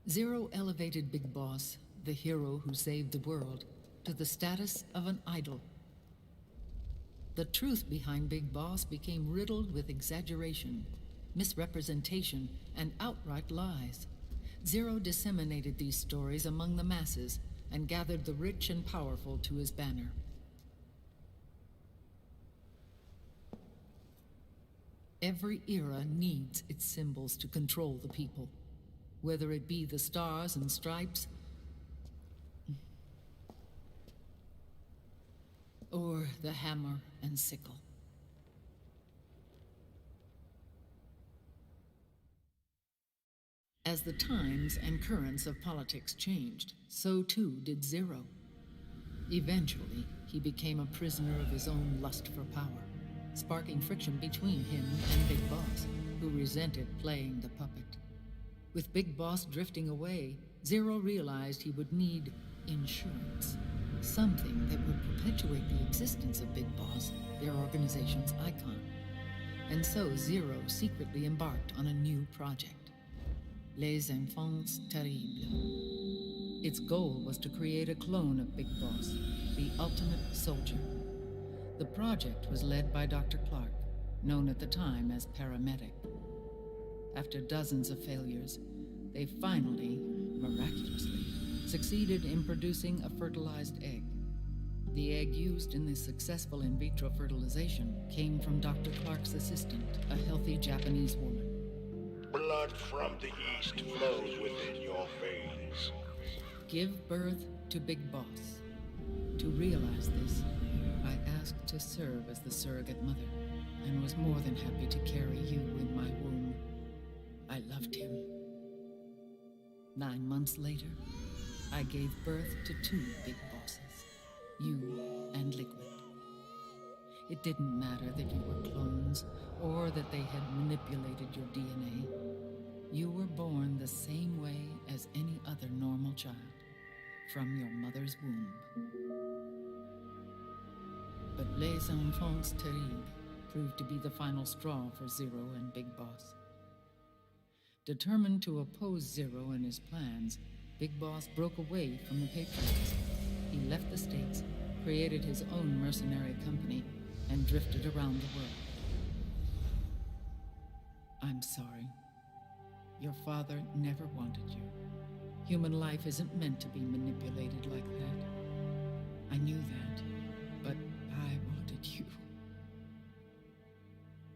Zero elevated Big Boss, the hero who saved the world, to the status of an idol. The truth behind Big Boss became riddled with exaggeration, misrepresentation, and outright lies. Zero disseminated these stories among the masses and gathered the rich and powerful to his banner. Every era needs its symbols to control the people, whether it be the stars and stripes, or the hammer and sickle. As the times and currents of politics changed, so too did Zero. Eventually, he became a prisoner of his own lust for power, sparking friction between him and Big Boss, who resented playing the puppet. With Big Boss drifting away, Zero realized he would need insurance, something that would perpetuate the existence of Big Boss, their organization's icon. And so Zero secretly embarked on a new project, Les Enfants Terribles. Its goal was to create a clone of Big Boss, the ultimate soldier. The project was led by Dr. Clark, known at the time as Paramedic. After dozens of failures, they finally, miraculously, succeeded in producing a fertilized egg. The egg used in the successful in vitro fertilization came from Dr. Clark's assistant, a healthy Japanese woman. Blood from the east flows within your veins. Give birth to Big Boss. To realize this, I asked to serve as the surrogate mother, and was more than happy to carry you in my womb. I loved him. 9 months later, I gave birth to 2 Big Bosses, you and Liquid. It didn't matter that you were clones, or that they had manipulated your DNA. You were born the same way as any other normal child, from your mother's womb. But Les Enfants Terribles proved to be the final straw for Zero and Big Boss. Determined to oppose Zero and his plans, Big Boss broke away from the Patriots. He left the States, created his own mercenary company, and drifted around the world. I'm sorry. Your father never wanted you. Human life isn't meant to be manipulated like that. I knew that, but I wanted you.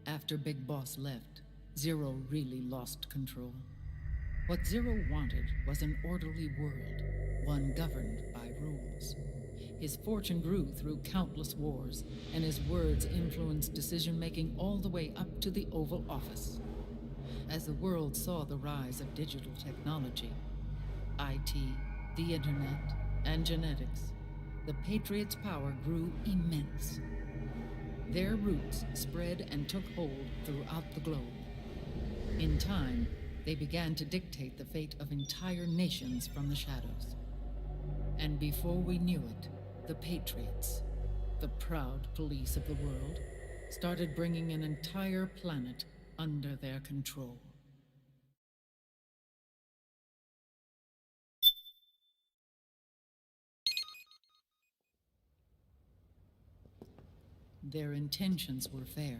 After Big Boss left, Zero really lost control. What Zero wanted was an orderly world, one governed by rules. His fortune grew through countless wars, and his words influenced decision-making all the way up to the Oval Office. As the world saw the rise of digital technology, IT, the internet, and genetics, the Patriots' power grew immense. Their roots spread and took hold throughout the globe. In time, they began to dictate the fate of entire nations from the shadows. And before we knew it, the Patriots, the proud police of the world, started bringing an entire planet under their control. Their intentions were fair,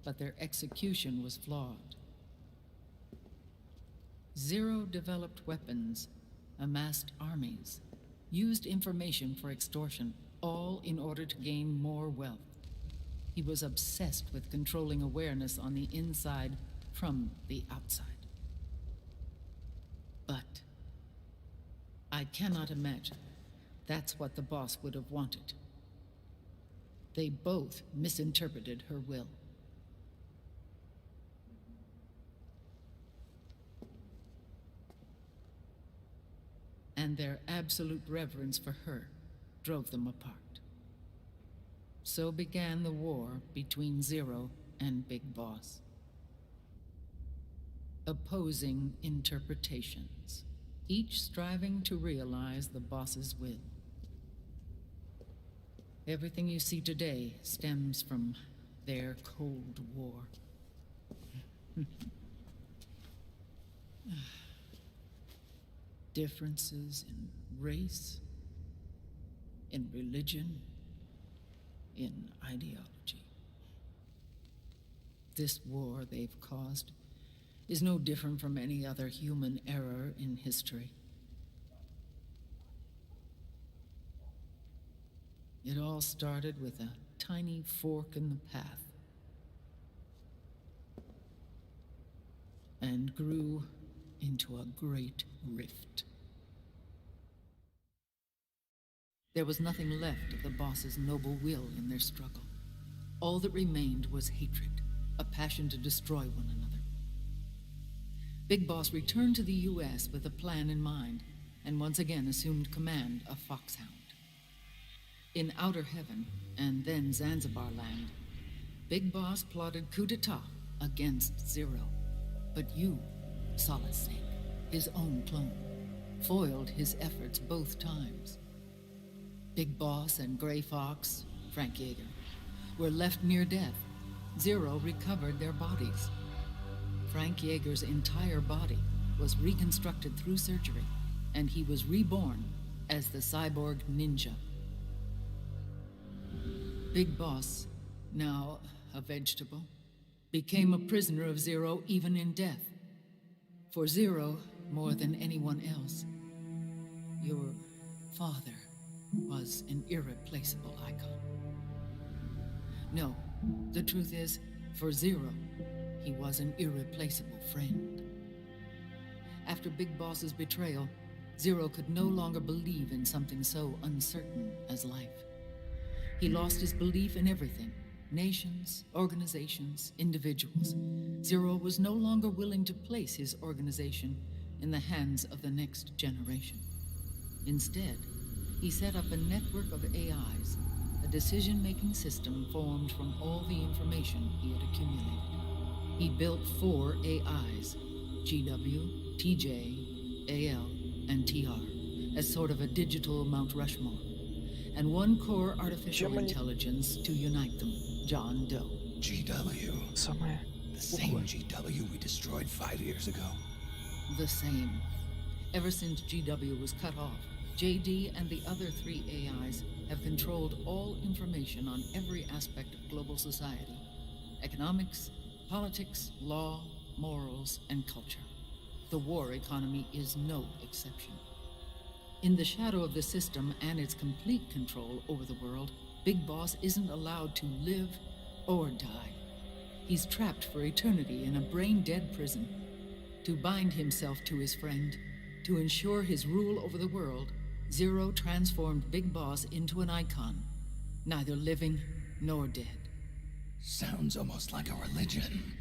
but their execution was flawed. Zero developed weapons, amassed armies, used information for extortion, all in order to gain more wealth. He was obsessed with controlling awareness on the inside from the outside. But I cannot imagine that's what the boss would have wanted. They both misinterpreted her will. And their absolute reverence for her drove them apart. So began the war between Zero and Big Boss. Opposing interpretations, each striving to realize the boss's will. Everything you see today stems from their Cold War. Differences in race, in religion, in ideology. This war they've caused is no different from any other human error in history. It all started with a tiny fork in the path and grew into a great rift. There was nothing left of the boss's noble will in their struggle. All that remained was hatred, a passion to destroy one another. Big Boss returned to the U.S. with a plan in mind, and once again assumed command of Foxhound. In Outer Heaven, and then Zanzibar Land, Big Boss plotted coup d'etat against Zero. But you, Solid Snake, his own clone, foiled his efforts both times. Big Boss and Gray Fox, Frank Yeager, were left near death. Zero recovered their bodies. Frank Yeager's entire body was reconstructed through surgery, and he was reborn as the cyborg ninja. Big Boss, now a vegetable, became a prisoner of Zero even in death. For Zero, more than anyone else, your father was an irreplaceable icon. No, the truth is, for Zero, he was an irreplaceable friend. After Big Boss's betrayal, Zero could no longer believe in something so uncertain as life. He lost his belief in everything. Nations, organizations, individuals. Zero was no longer willing to place his organization in the hands of the next generation. Instead, he set up a network of AIs, a decision-making system formed from all the information he had accumulated. He built 4 AIs, GW, TJ, AL, and TR, as sort of a digital Mount Rushmore, and 1 core artificial intelligence to unite them, John Doe. GW. Самое. The same GW we destroyed 5 years ago. The same. Ever since GW was cut off, JD and the other 3 AIs have controlled all information on every aspect of global society. Economics, politics, law, morals, and culture. The war economy is no exception. In the shadow of the system and its complete control over the world, Big Boss isn't allowed to live or die. He's trapped for eternity in a brain-dead prison. To bind himself to his friend, to ensure his rule over the world, Zero transformed Big Boss into an icon, neither living nor dead. Sounds almost like a religion.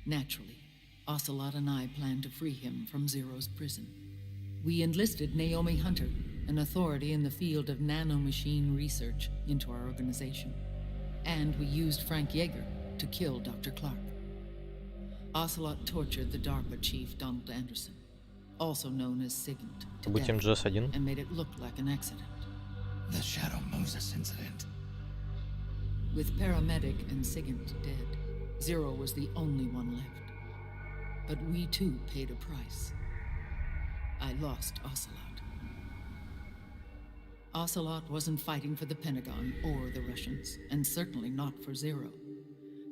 Naturally, Ocelot and I plan to free him from Zero's prison. We enlisted Naomi Hunter, an authority in the field of nanomachine research, into our organization. And we used Frank Yeager to kill Dr. Clark. Ocelot tortured the DARPA chief, Donald Anderson, also known as Sigint, to Будем death, Джесс один. and made it look like an accident. The Shadow Moses incident. With Paramedic and Sigint dead, Zero was the only one left. But we too paid a price. I lost Ocelot. Ocelot wasn't fighting for the Pentagon or the Russians, and certainly not for Zero.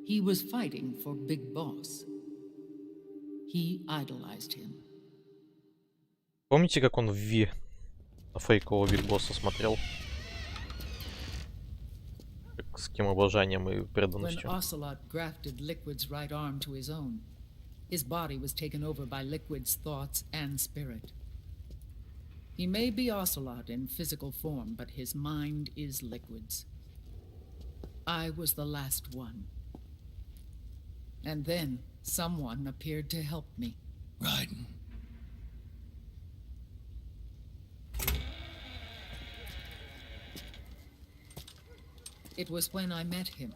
He was fighting for Big Boss. He idolized him. Помните, как он в Ви на фейкового Биг Босса смотрел? С каким обожанием и When преданностью. Ocelot grafted Liquid's right arm to his own, his body was taken over by Liquid's thoughts and spirit. He may be Ocelot in physical form, but his mind is Liquid's. I was the last one. And then someone appeared to help me. Raiden. It was when I met him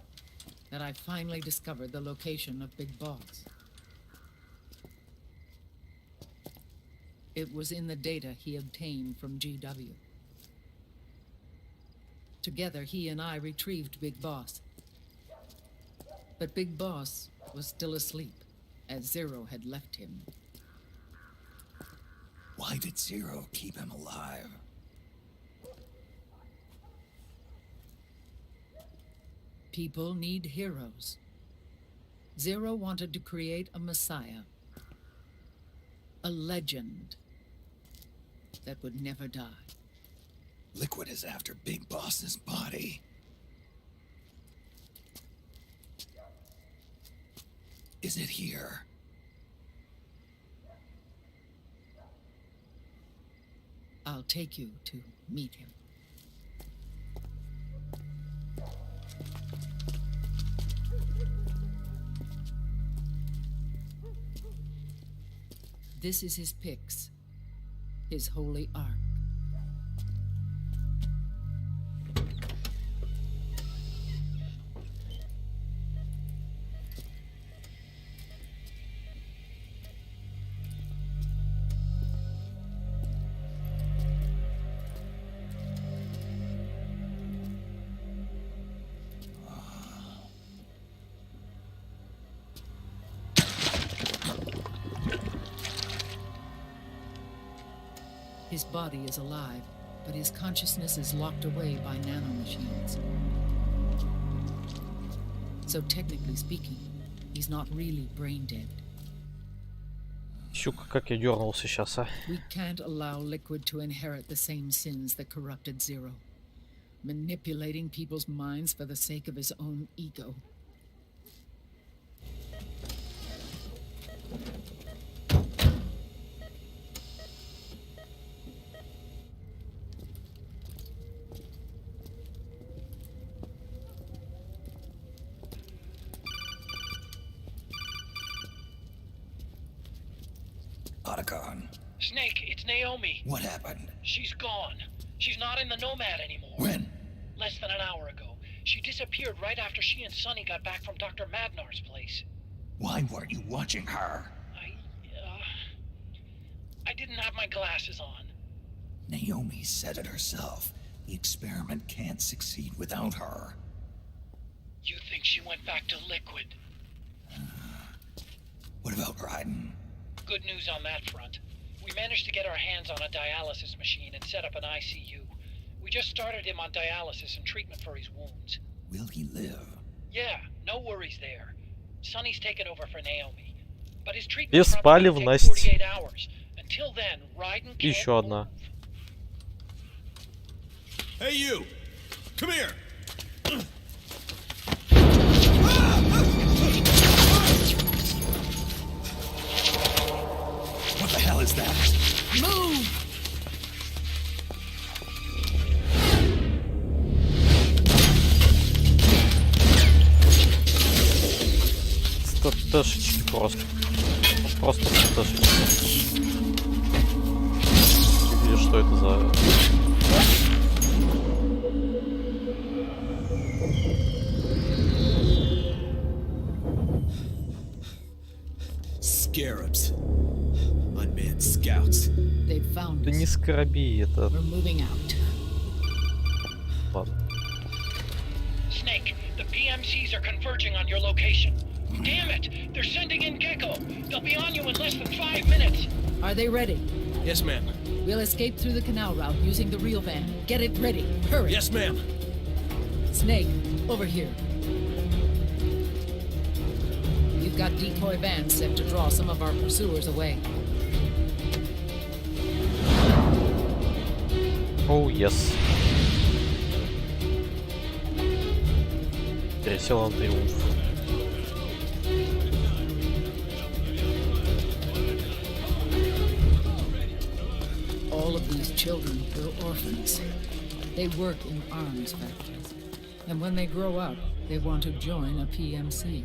that I finally discovered the location of Big Boss. It was in the data he obtained from GW. Together, he and I retrieved Big Boss. But Big Boss was still asleep, as Zero had left him. Why did Zero keep him alive? People need heroes. Zero wanted to create a messiah. A legend that would never die. Liquid is after Big Boss's body. Is it here? I'll take you to meet him. This is his pyx, his holy ark. His body is alive, but his consciousness is locked away by nanomachines. So technically speaking, he's not really brain dead. Щука, как я дернулся сейчас, а. We can't allow Liquid to inherit the same sins that corrupted Zero. Manipulating people's minds for the sake of his own ego. Otacon. Snake, it's Naomi. What happened? She's gone. She's not in the Nomad anymore. When? Less than an hour ago. She disappeared right after she and Sonny got back from Dr. Magnar's place. Why weren't you watching her? I didn't have my glasses on. Naomi said it herself. The experiment can't succeed without her. You think she went back to liquid? What about Raiden? Good news on that front. We managed to get our hands on a dialysis machine and set up an ICU. We just started him on dialysis and treatment for his wounds. Will he live? Yeah, no worries there. Sonny's taken over for Naomi. But his treatment probably take 48 hours. Until then, Raiden can't Еще одна. Hey you! Come here! What the hell is that? Move! Статешечки просто. Просто статешечки. Или что это за... Scarabs. Unmanned scouts. They found Да us. не скоробей, это... We're moving out. Ладно. Snake, the PMCs are converging on your location. Damn it! They're sending in Gecko. They'll be on you in less than 5 minutes. Are they ready? Yes, ma'am. We'll escape through the canal route using the real van. Get it ready. Hurry. Yes, ma'am. Snake, over here. We've got decoy vans set to draw some of our pursuers away. Oh, yes. Пересел на триумф. All of these children were orphans. They work in arms factories. And when they grow up, they want to join a PMC.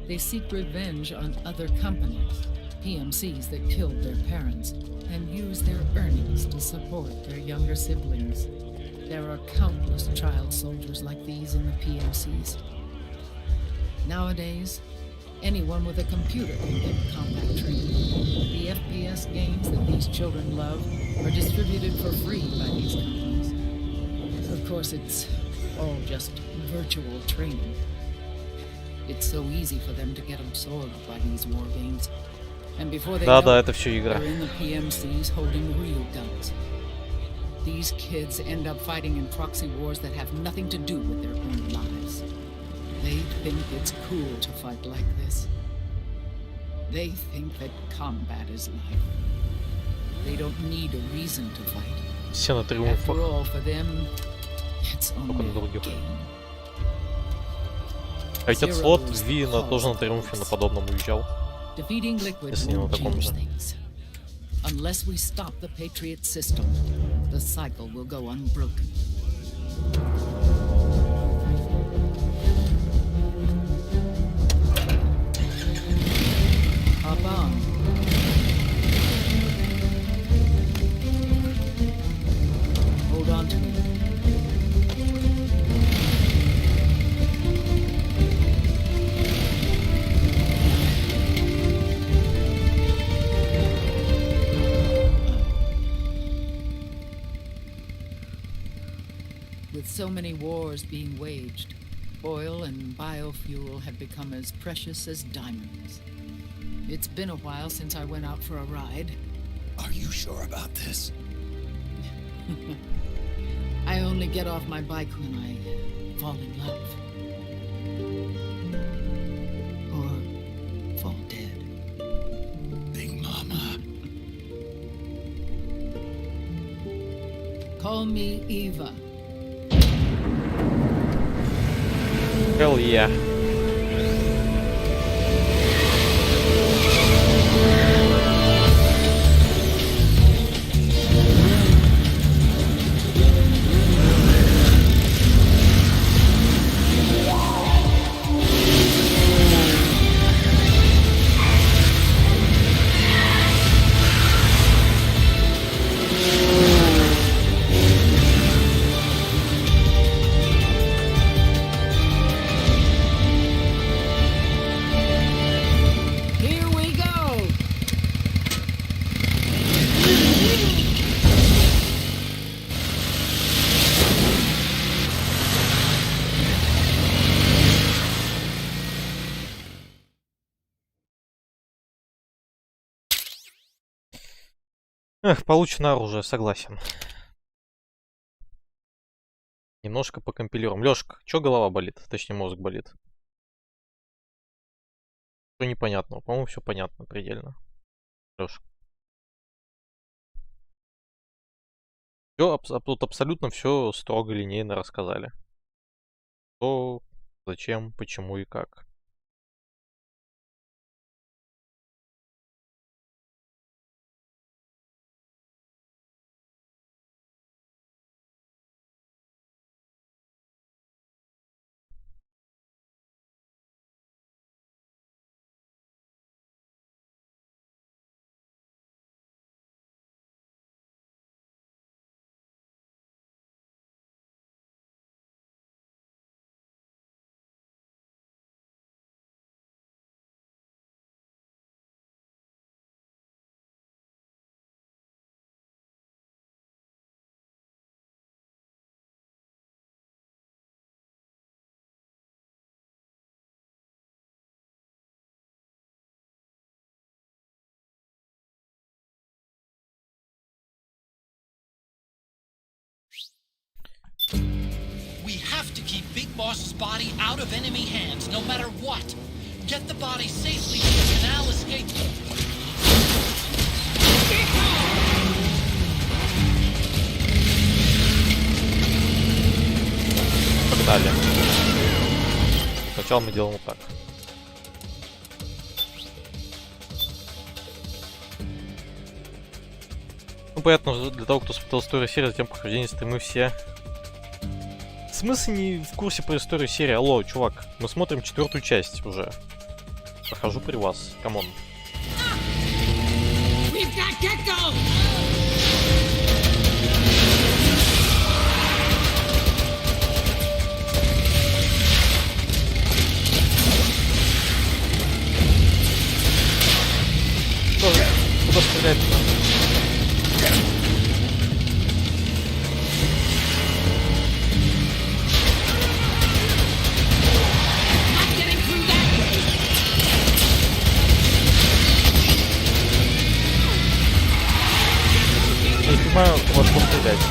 They seek revenge on other companies, PMCs that killed their parents, and use their earnings to support their younger siblings. There are countless child soldiers like these in the PMCs. Nowadays, anyone with a computer can get combat training. The FPS games that these children love are distributed for free by these companies. Of course, it's all just virtual training. It's so easy for them to get absorbed by these war games. And before they know Да, it, это все игра. they're in the PMCs holding real guns. These kids end up fighting in proxy wars that have nothing to do with their own lives. They think it's cool to fight like this. They think that combat is life. They don't need a reason to fight. Все на триумфах. After all, for them, it's Только на only a других. game. А ведь этот слот Вина тоже на триумфе на подобном уезжал. Defeating Liquid Если не на won't таком change же. things. Unless we stop the Patriot system, the cycle will go unbroken. Hop on. Hold on to me. With so many wars being waged, oil and biofuel have become as precious as diamonds. It's been a while since I went out for a ride. Are you sure about this? I only get off my bike when I fall in love. Or fall dead. Big Mama. Call me Eva. Hell yeah. Эх, получено оружие, согласен. Немножко покомпилируем. Лёшка, чё голова болит? Точнее, мозг болит. Что непонятного? По-моему, все понятно предельно. Лёш. Тут абсолютно все строго линейно рассказали. Что, зачем, почему и как. We have to keep Big Boss's body out of enemy hands, no matter what. Get the body safely to the canal escape. Погнали. Сначала мы делаем вот так. Ну, понятно, для того, кто смотрел историю серии, затем прохождение стримы все... В смысле не в курсе про историю серии? Алло, чувак, мы смотрим 4-ю часть уже. Прохожу при вас, камон. Куда стрелять-то? Не понимаю, во что стрелять.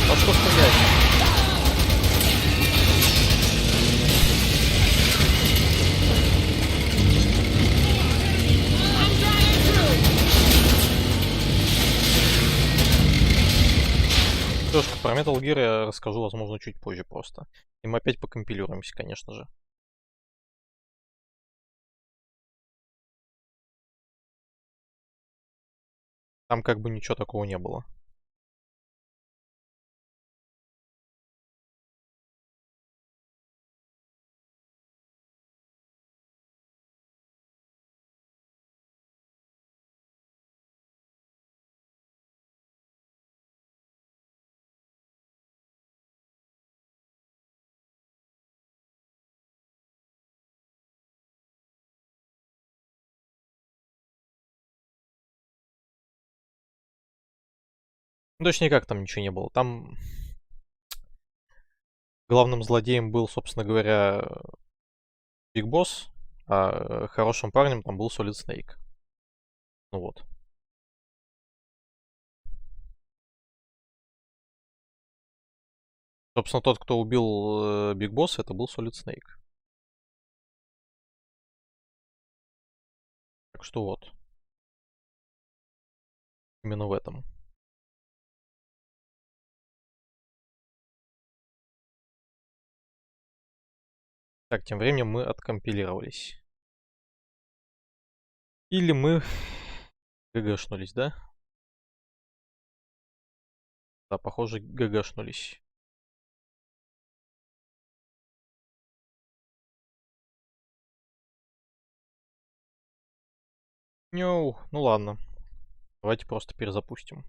Во что стрелять? Лёшка, про Metal Gear я расскажу, возможно, чуть позже просто. И мы опять покомпилируемся, конечно же. Там как бы ничего такого не было. Ну, точнее, как там ничего не было. Там главным злодеем был, собственно говоря, Биг Босс, а хорошим парнем там был Solid Snake. Ну вот. Собственно, тот, кто убил Биг Босса, это был Solid Snake. Так что вот. Именно в этом. Так, тем временем мы откомпилировались. Или мы ГГшнулись, да? Да, похоже, ГГшнулись. Ну ладно. Давайте просто перезапустим.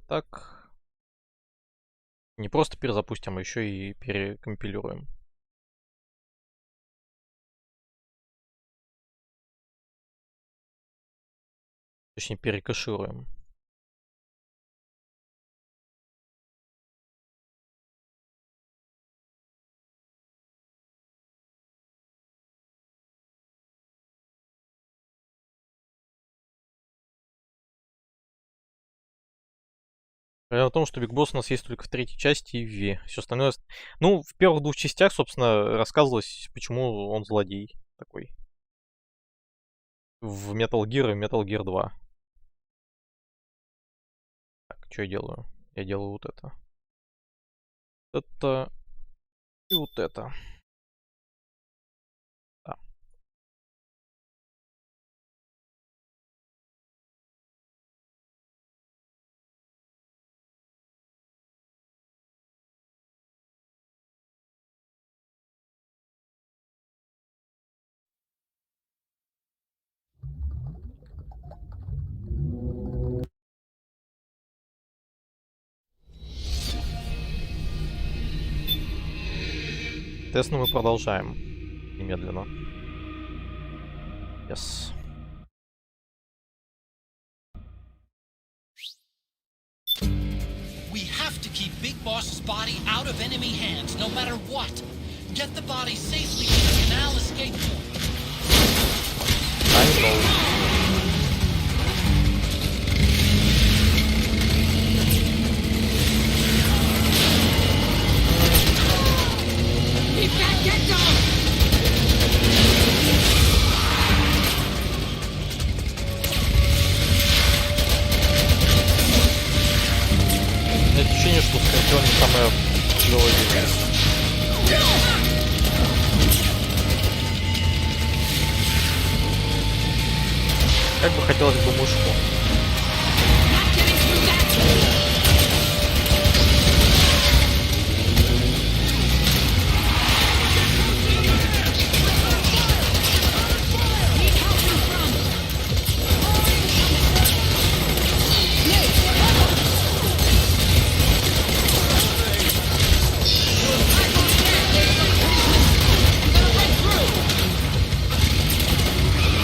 Так. Не просто перезапустим, а еще и перекомпилируем. Точнее, перекэшируем. Проблема в том, что Биг Босс у нас есть только в третьей части и в Ви. Все остальное... Ну, в первых двух частях, собственно, рассказывалось, почему он злодей такой. В Metal Gear и Metal Gear 2. Так, что я делаю? Я делаю вот это. Это... И вот это. Да. Тест мы продолжаем. Немедленно. Yes. We have to keep Big Boss's body out of enemy hands, no matter what. Get the body safely to the canal escape point. I know. Ощущение, что скорпион самое клевое здесь. Как бы хотелось бы мышку.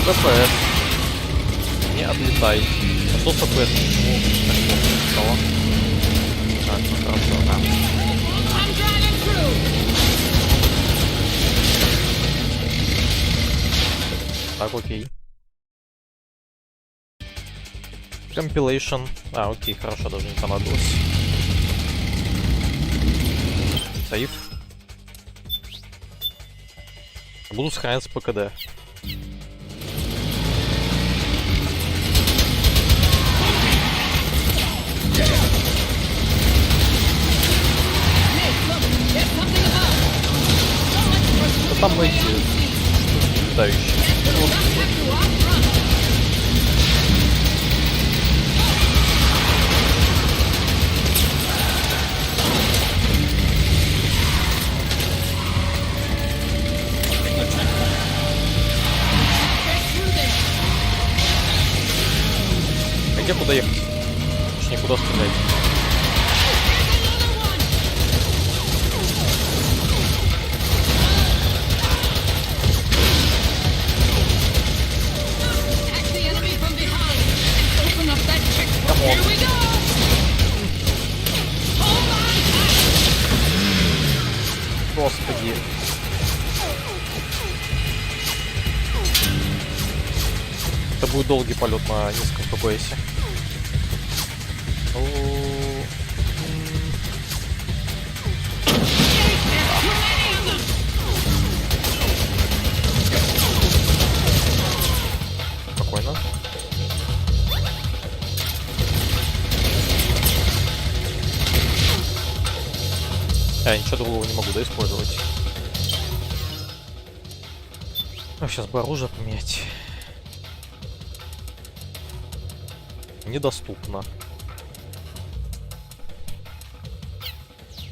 ФПС. Не отлетай. А что с ФПС? Почему так плохо стало? Так, ну хорошо, да. Так, окей. Compilation. А, окей, хорошо, даже не понадобилось. Сейф. Буду сохраняться по КД. Что там эти летающие? А где куда ехать? Точнее, куда стрелять? Господи. Это будет долгий полет на низком ФПСе. Спокойно. Я ничего другого не могу, да, использовать. А сейчас бы оружие поменять. Недоступно.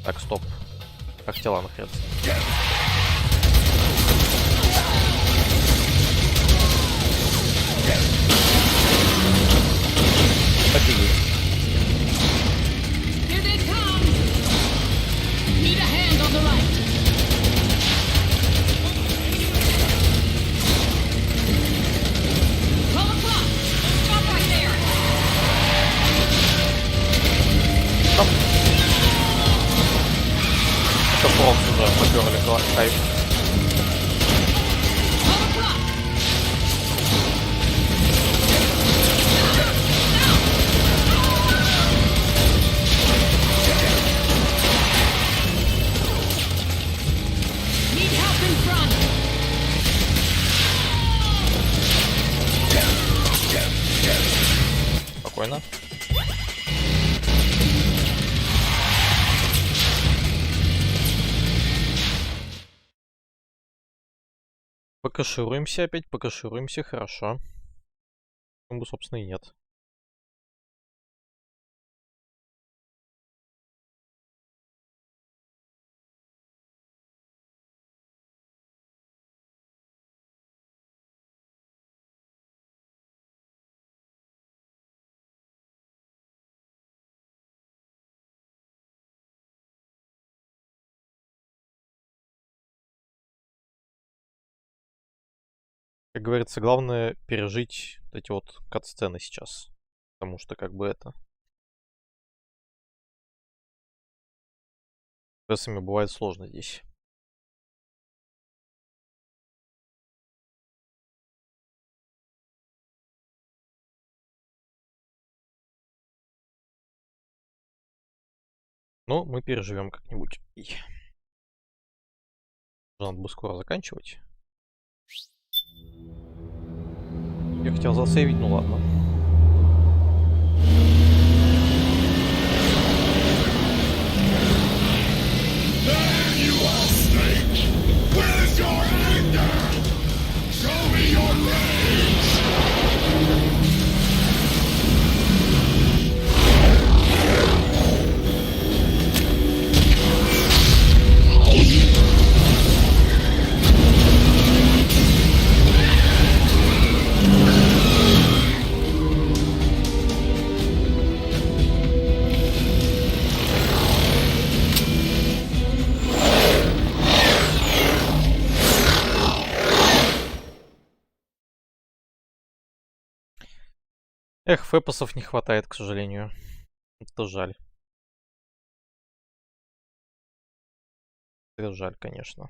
Так, стоп. Как тела находятся? Так и есть. Stop right there! поперли, кайф. Спокойно. Покашируемся опять, покашируемся, хорошо. Почему бы, собственно, и нет. Как говорится, главное пережить вот эти вот кат-сцены сейчас. Потому что как бы это... С эсами бывает сложно здесь. Но мы переживем как-нибудь. Надо бы скоро заканчивать. Я хотел засейвить, ну ладно. Эх, фэпосов не хватает, к сожалению. Это жаль. Это жаль, конечно.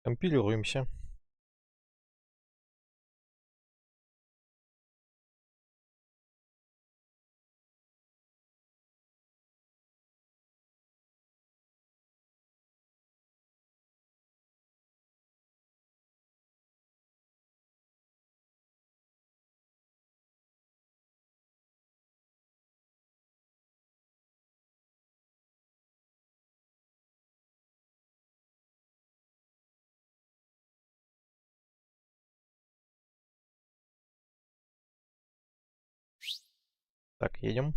Компилируемся. Так, едем.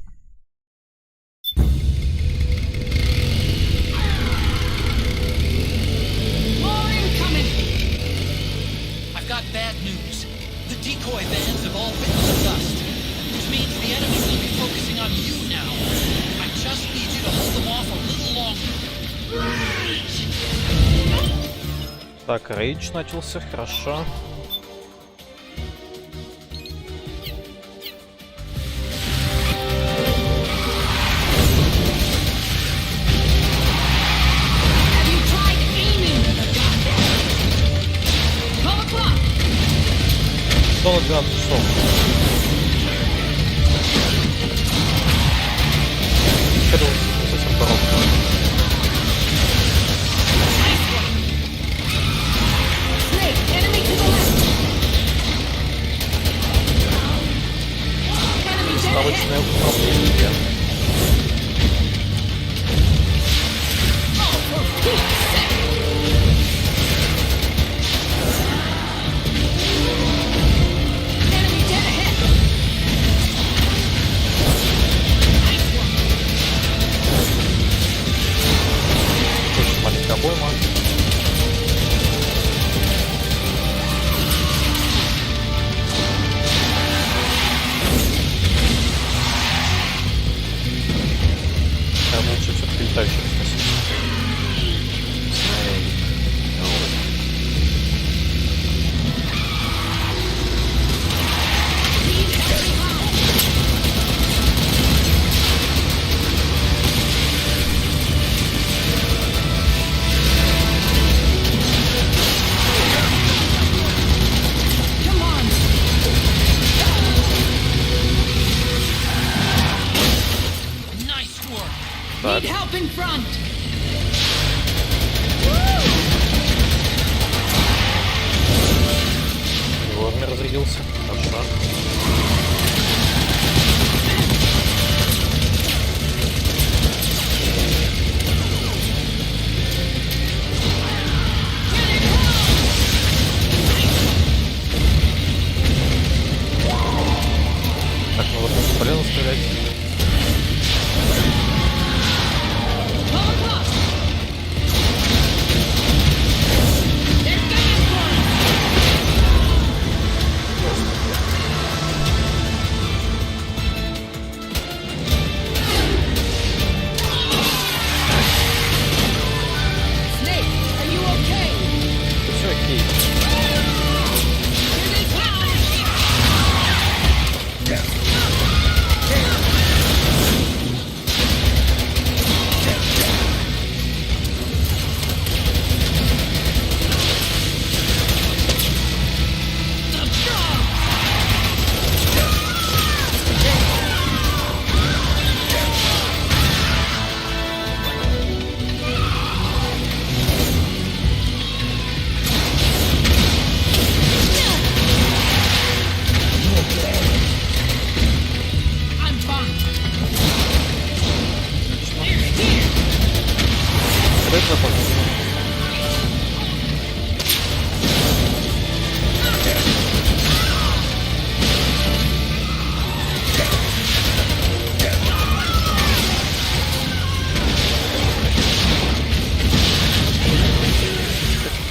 I've got bad news. The decoy bands have all bitten the dust, which means the enemy will be focusing on you now. I just need you to hold them off a little longer. Так, рейдж начался, хорошо. Что на 12 часов? Это совсем короткое. Научное управление. Маленькая обойма.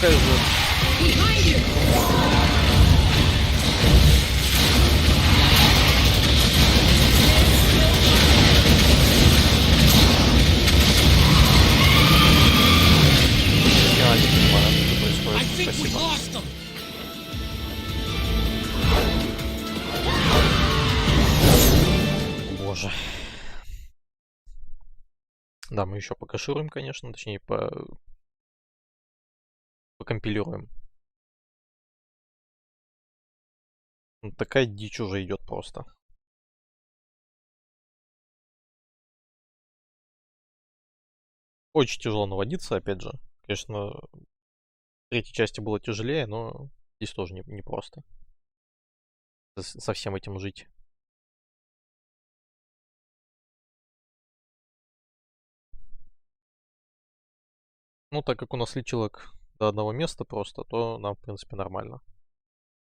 какая же... Я не понимаю, что происходит. Спасибо. Боже. Да, мы еще покашируем, конечно, точнее, покомпилируем. Ну, такая дичь уже идет просто. Очень тяжело наводиться, опять же. Конечно, в третьей части было тяжелее, но здесь тоже не просто со всем этим жить. Ну, так как у нас лечилок до одного места просто, то нам, в принципе, нормально.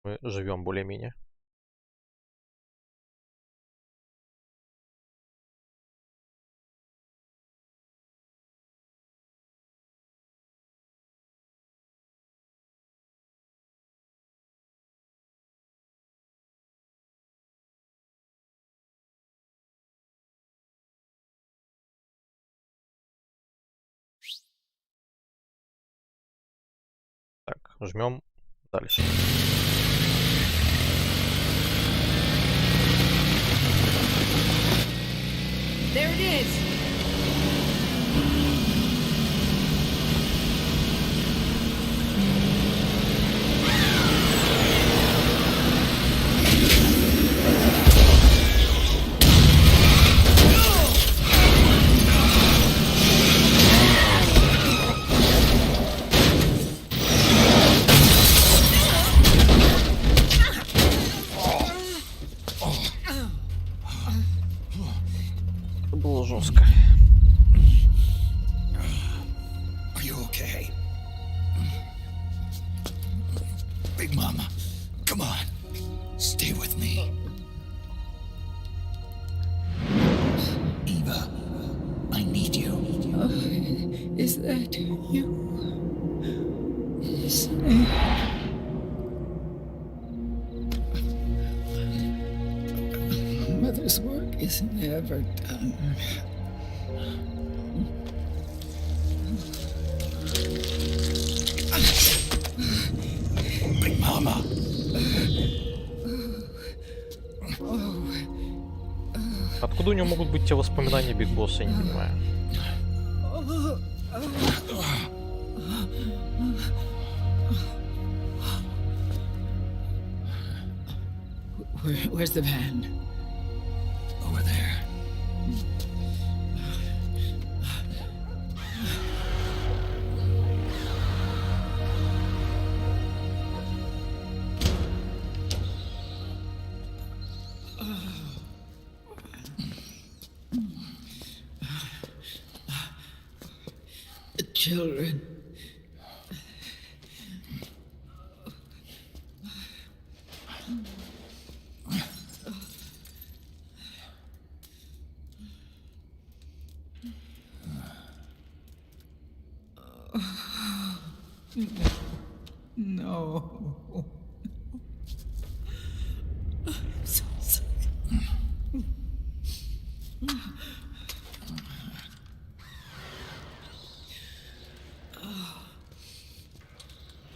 Мы живем более-менее. Так, жмем дальше. There it is. Это было жестко. Are you okay? Big Mama, come on. Stay with me. Eva, I need you. Is that you? Snake. Mother's work is never done. Big Mama. Откуда у него могут быть те воспоминания Биг Босса, я не понимаю. Where's the van? Over there. The children. No. I'm so sorry.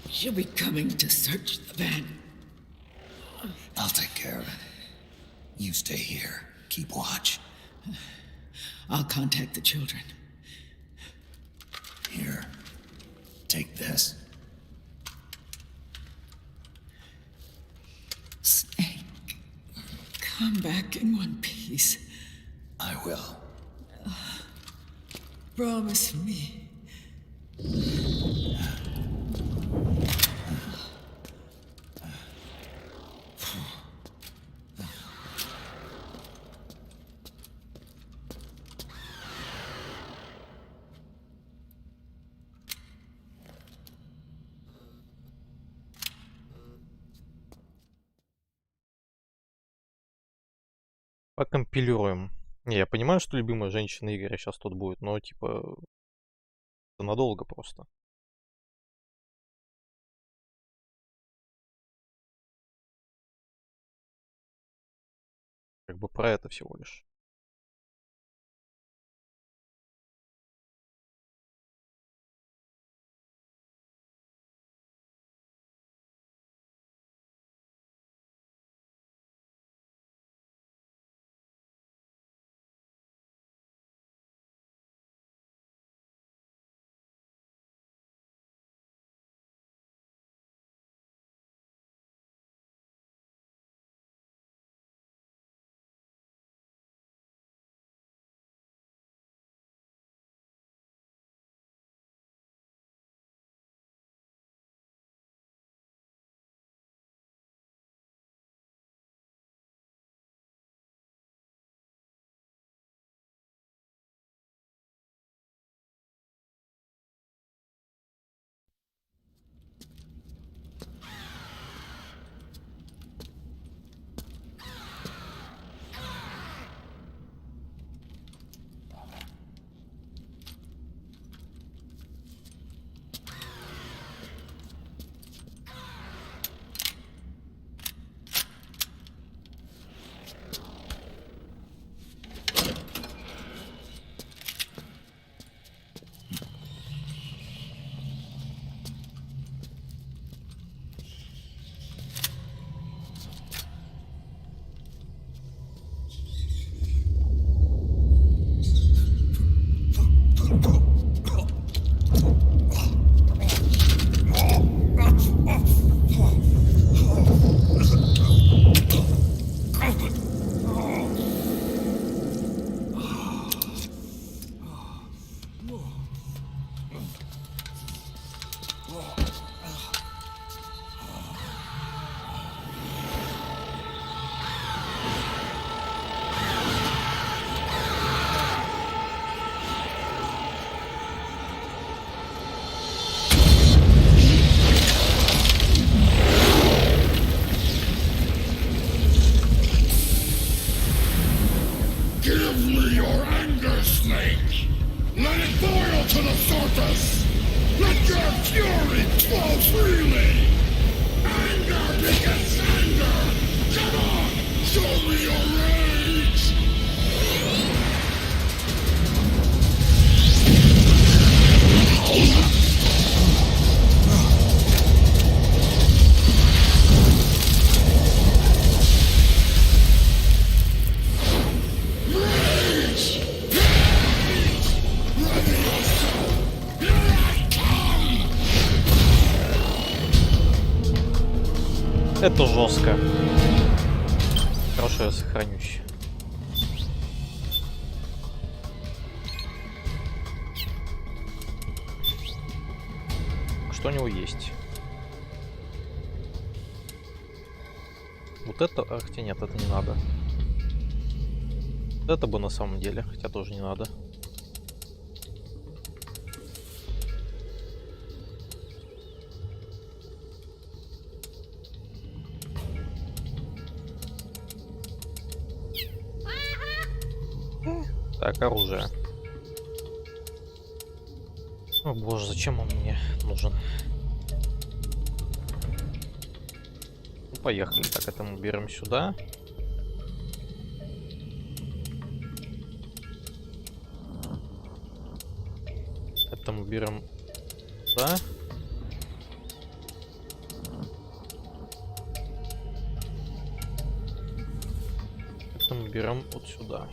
She'll be coming to search the van. I'll take care of it. You stay here. Keep watch. I'll contact the children. Here. Take this. Snake, come back in one piece. I will. Promise me. Покомпилируем. Не, я понимаю, что любимая женщина Игоря сейчас тут будет, но типа это надолго просто. бы про это всего лишь. Это жестко. Хорошо, я сохранюсь. Что у него есть? Вот это... А, хотя нет, это не надо. Это бы на самом деле, хотя тоже не надо. Так, оружие. О боже, зачем он мне нужен? Ну, поехали. Так, это мы берем сюда. Это мы берем сюда. Это мы берем вот сюда.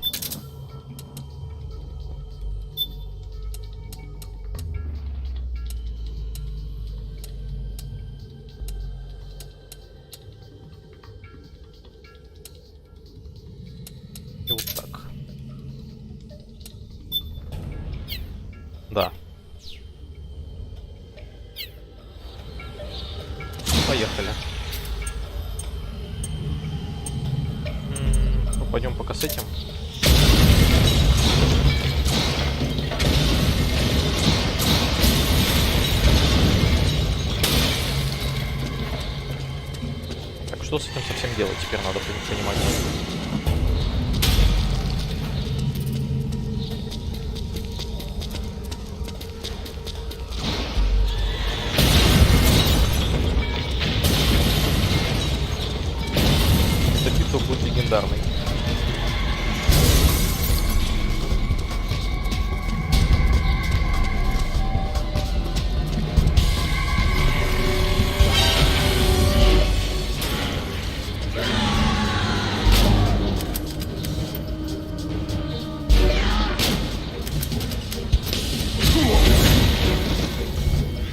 Да. Поехали. Ну, пойдем пока с этим. Так, что с этим совсем делать теперь надо понимать. Будет легендарный.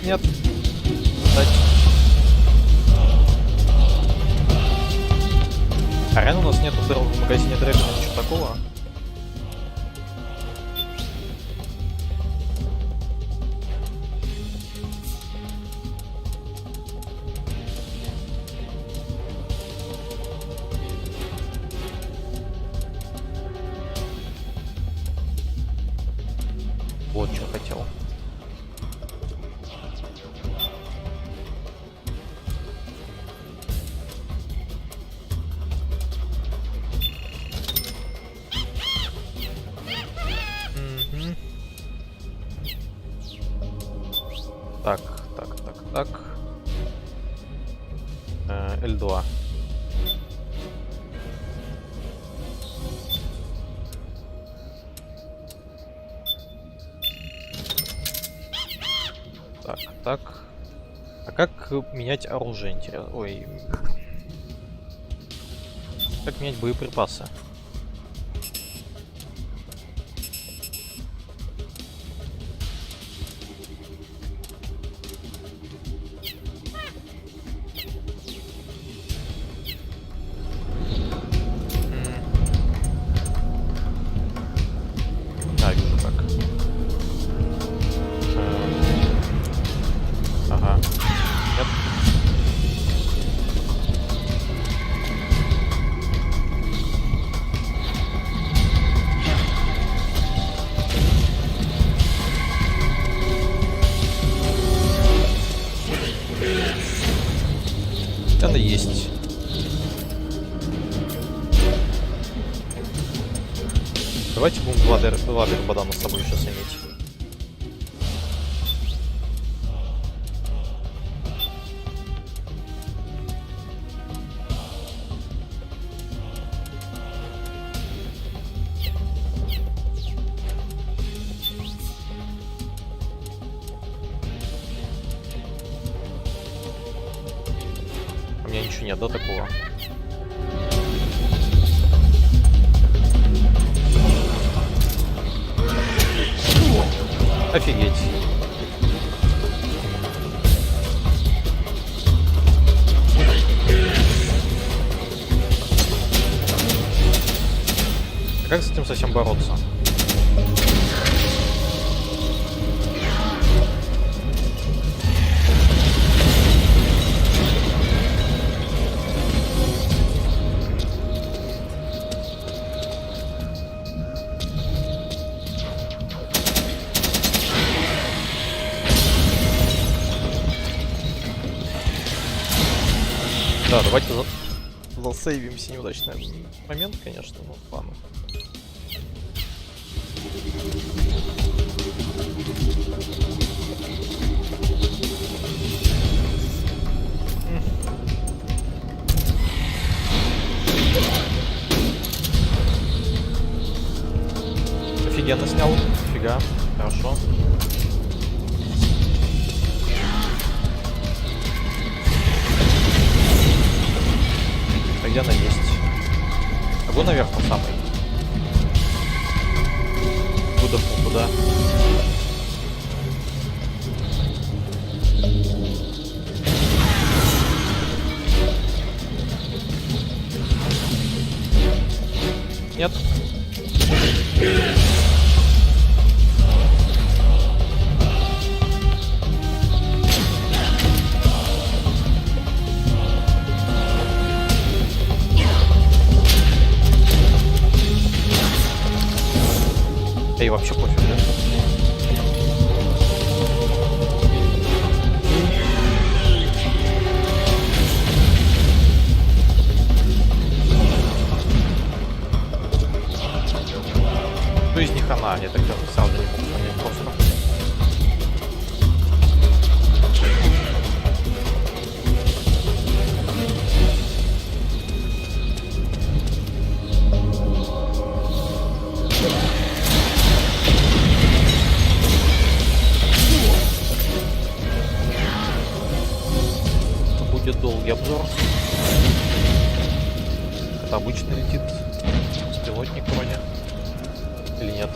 Нет. Кстати. А реально у нас нету дырок в магазине Дрэгона, ничего такого? Вот что хотел. Так. L2. Так. А как менять оружие, интересно? Ой. Как менять боеприпасы? Вижу как. Ага. Нет. Она есть. Давайте будем два дербадана с собой сейчас иметь. У меня ничего нет, да, такого? Офигеть. А как с этим совсем бороться? Да, давайте засейвимся. Неудачный момент, конечно, но ладно. Офигенно снял. Фига. Хорошо. Где она есть? Могу наверх по самой. Выдохнул туда. Нет. И вообще пофиг, да? Кто из них она? Я так сразу не могу понять просто. Будет долгий обзор. Это обычно летит беспилотник вроде. Или нет?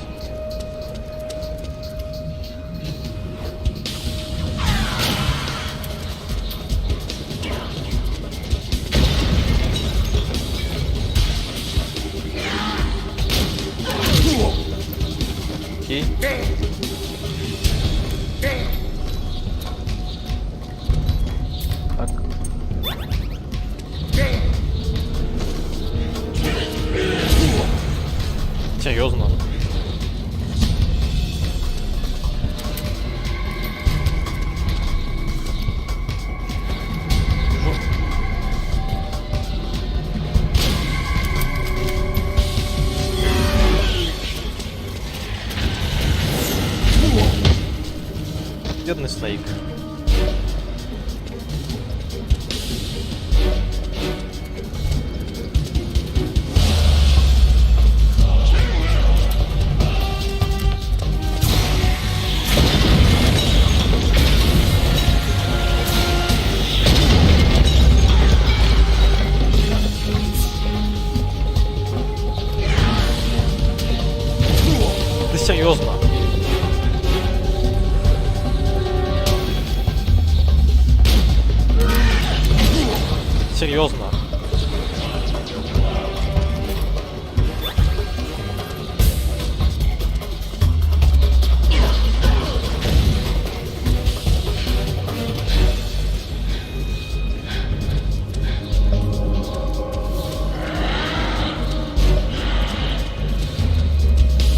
Снейк. Да серьезно? Серьезно?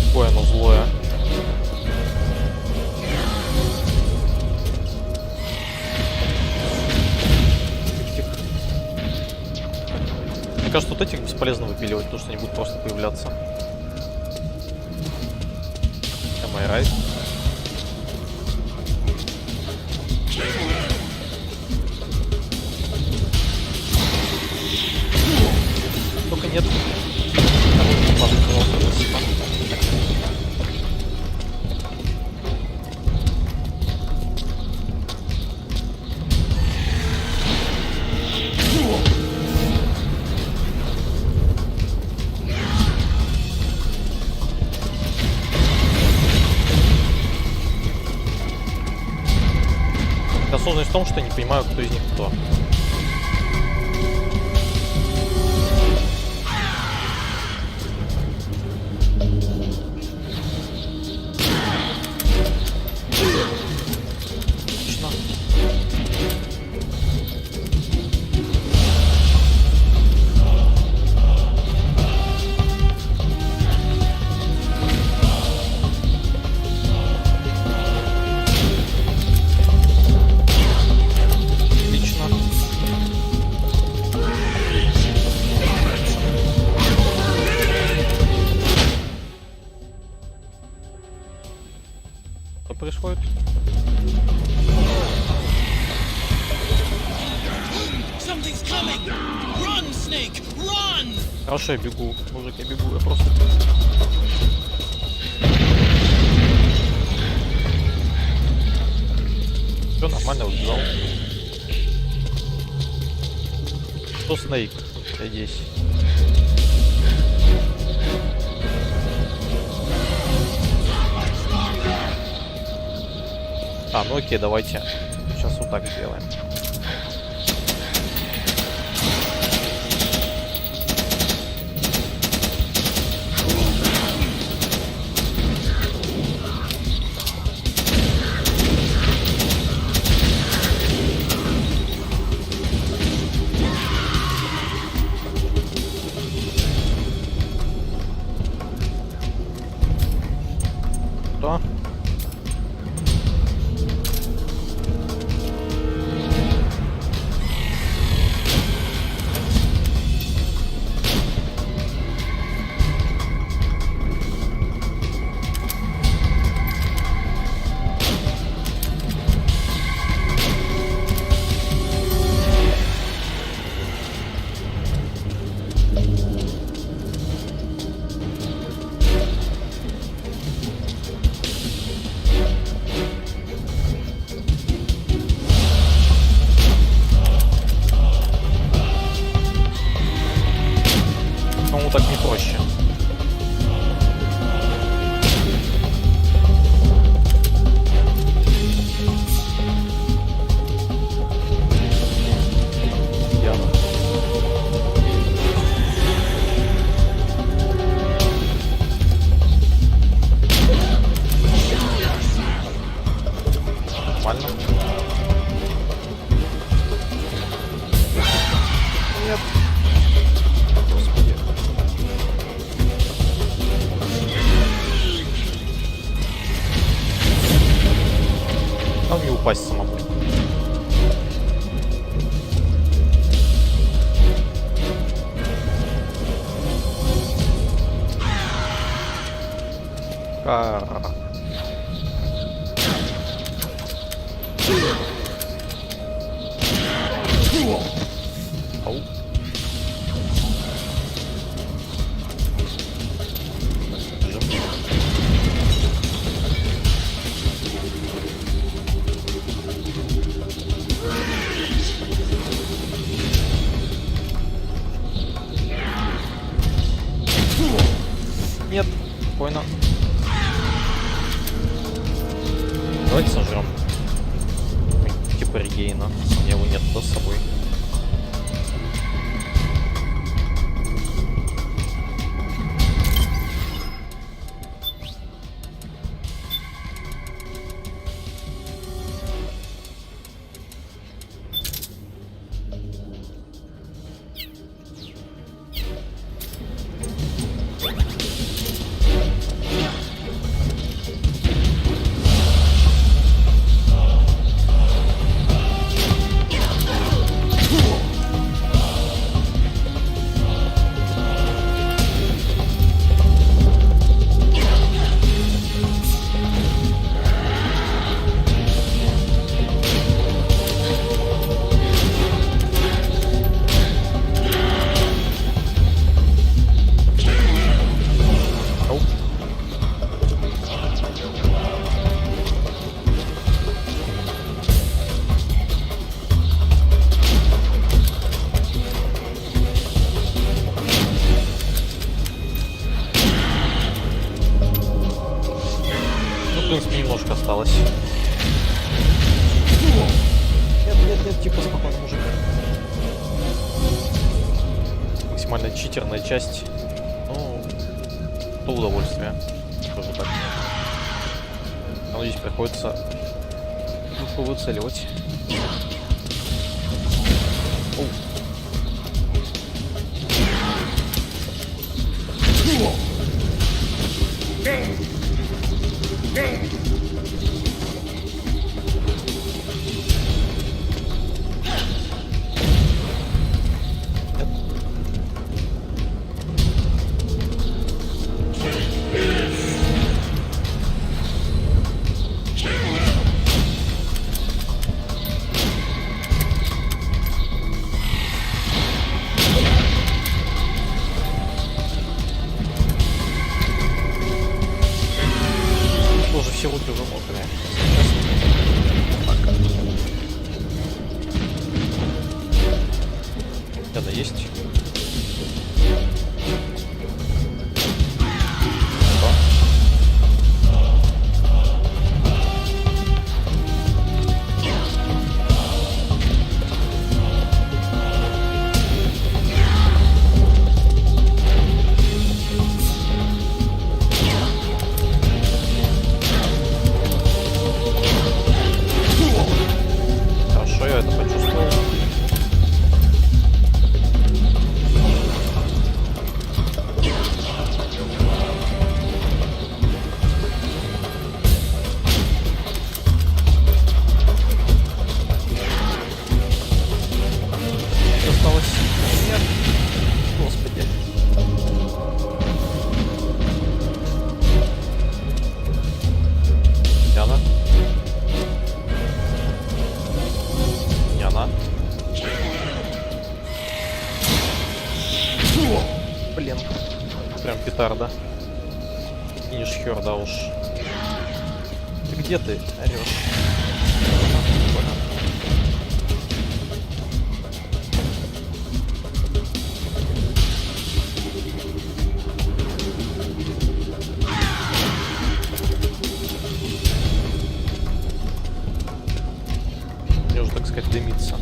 Какое оно злое. Мне кажется, вот этих бесполезно выпиливать, потому что они будут просто появляться. Am I right? Только нет. Сложность в том, что я не понимаю, кто из них кто. Отлично. Что происходит? Something's coming! Run, Snake! Run! Хорошо, я бегу. Мужик, я бегу, я просто... Все нормально, убежал. Что Снейк? Я здесь. А, ну окей, давайте. Сейчас вот так сделаем. Что? Регейна. У меня его нет с собой. Осталось. Нет, типа спокойно, мужик. Максимально читерная часть. Ну, то удовольствие. Тоже так. Но здесь приходится выцеливать. Все руки уже мокрые. Это есть. Блин, прям петарда. Финиш-хер, да уж. Ты где ты орешь? Мне уже, так сказать, дымится.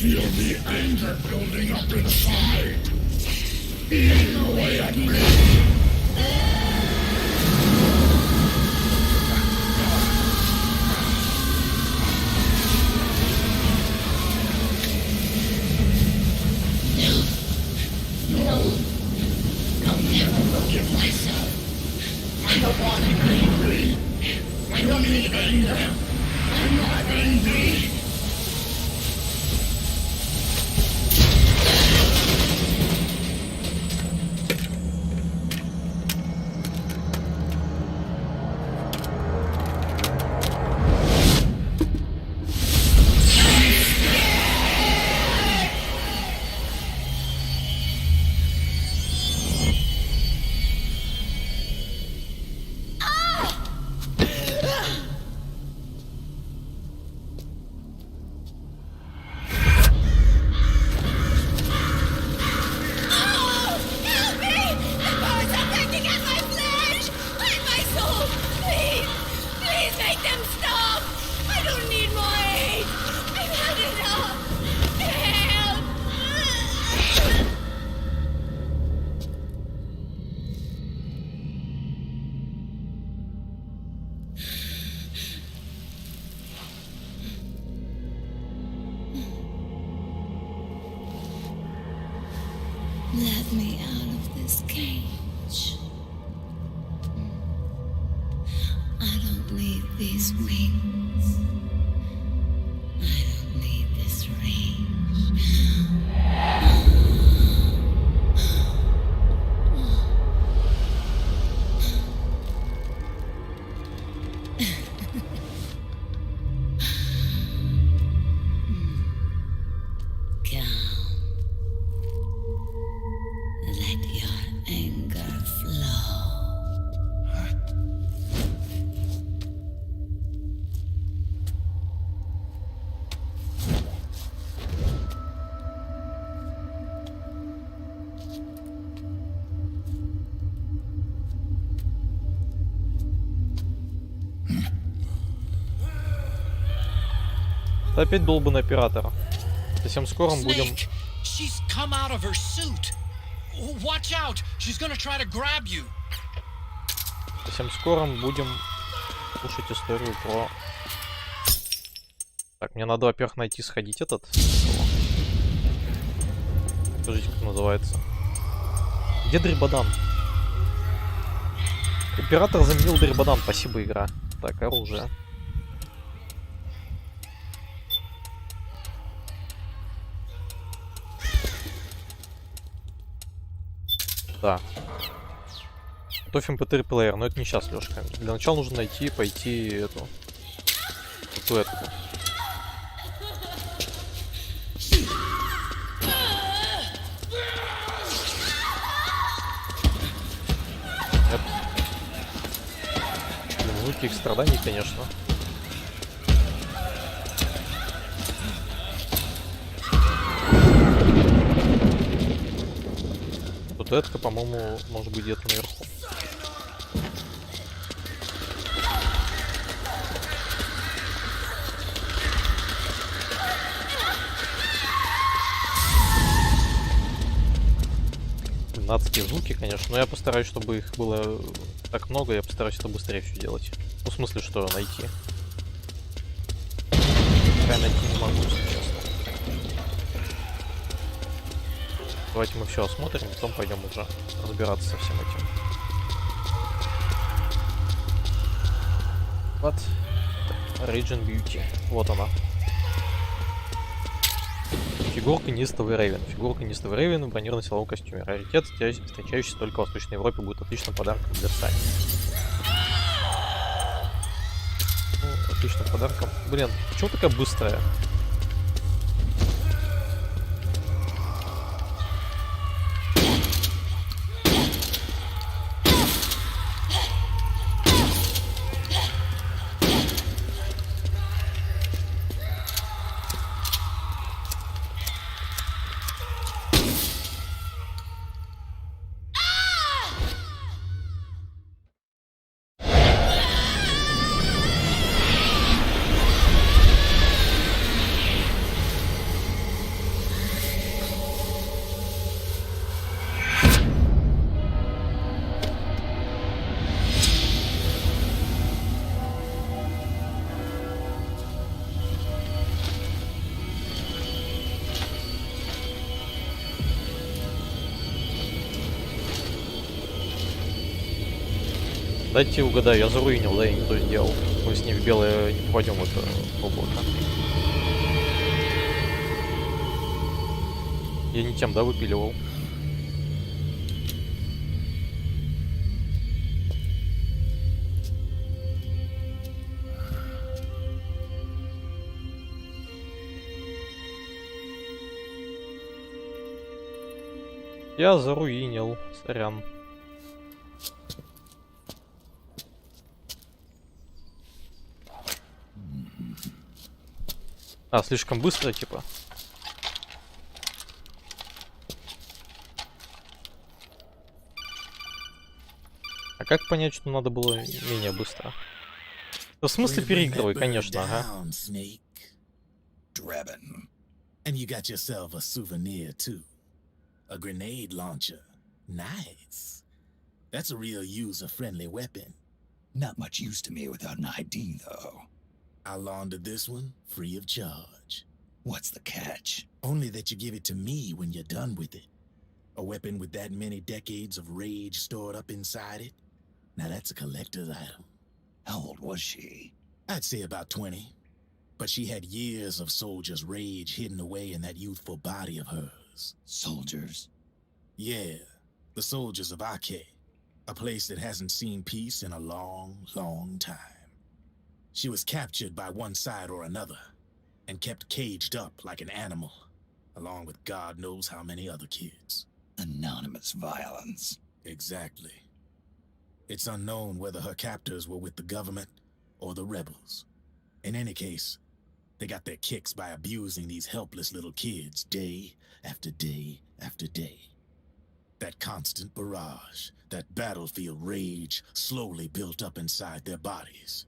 Feel the anger building up inside. Eating away at me. No. I'll never forgive myself. I don't want to be angry. I don't need anger. I'm not angry. Let me out of this cage. I don't need these wings. I don't need this range. Опять долбанный оператор. Совсем скоро мы будем... She's come out of her suit. Watch out. She's gonna try to grab you. Совсем скоро мы будем слушать историю про... Так, мне надо, во-первых, найти, сходить этот. Скажите, как называется. Где Дрибадан? Оператор заменил Дрибадан. Спасибо, игра. Так, оружие. Да. Готовь MP3 плеер, но это не сейчас, Лёшка. Для начала нужно найти, пойти эту статуэтку. Звуки их страданий, конечно. Статуэтка, по-моему, может быть где-то наверху. Адские звуки, конечно, но я постараюсь, чтобы их было так много, я постараюсь это быстрее все делать. Ну, в смысле, что найти. Я найти не могу, если честно. Давайте мы все осмотрим, потом пойдем уже разбираться со всем этим. Вот. Region Beauty. Вот она. Фигурка неистовый Рейвен. Фигурка неистовый Рейвен в бронированном силовом костюме. Раритет, встречающийся только в Восточной Европе, будет отличным подарком для Сани. Ну, отличным подарком. Блин, почему такая быстрая? Дайте угадаю, я заруинил, да, я не то сделал. Мы с ней в белое не пойдем, это облако. Я не тем, да, выпиливал? Я заруинил, сорян. А, слишком быстро, типа. А как понять, что надо было менее быстро? В смысле переигрывай, конечно, ага. Drebin. And you got yourself a souvenir too. A grenade launcher. Nice. That's a real user-friendly weapon. Not much use to me without an ID, though. I'll launder this one free of charge. What's the catch? Only that you give it to me when you're done with it. A weapon with that many decades of rage stored up inside it? Now that's a collector's item. How old was she? I'd say about 20. But she had years of soldiers' rage hidden away in that youthful body of hers. Soldiers? Yeah, the soldiers of Ake. A place that hasn't seen peace in a long, long time. She was captured by one side or another, and kept caged up like an animal, along with God knows how many other kids. Anonymous violence. Exactly. It's unknown whether her captors were with the government or the rebels. In any case, they got their kicks by abusing these helpless little kids day after day after day. That constant barrage, that battlefield rage slowly built up inside their bodies,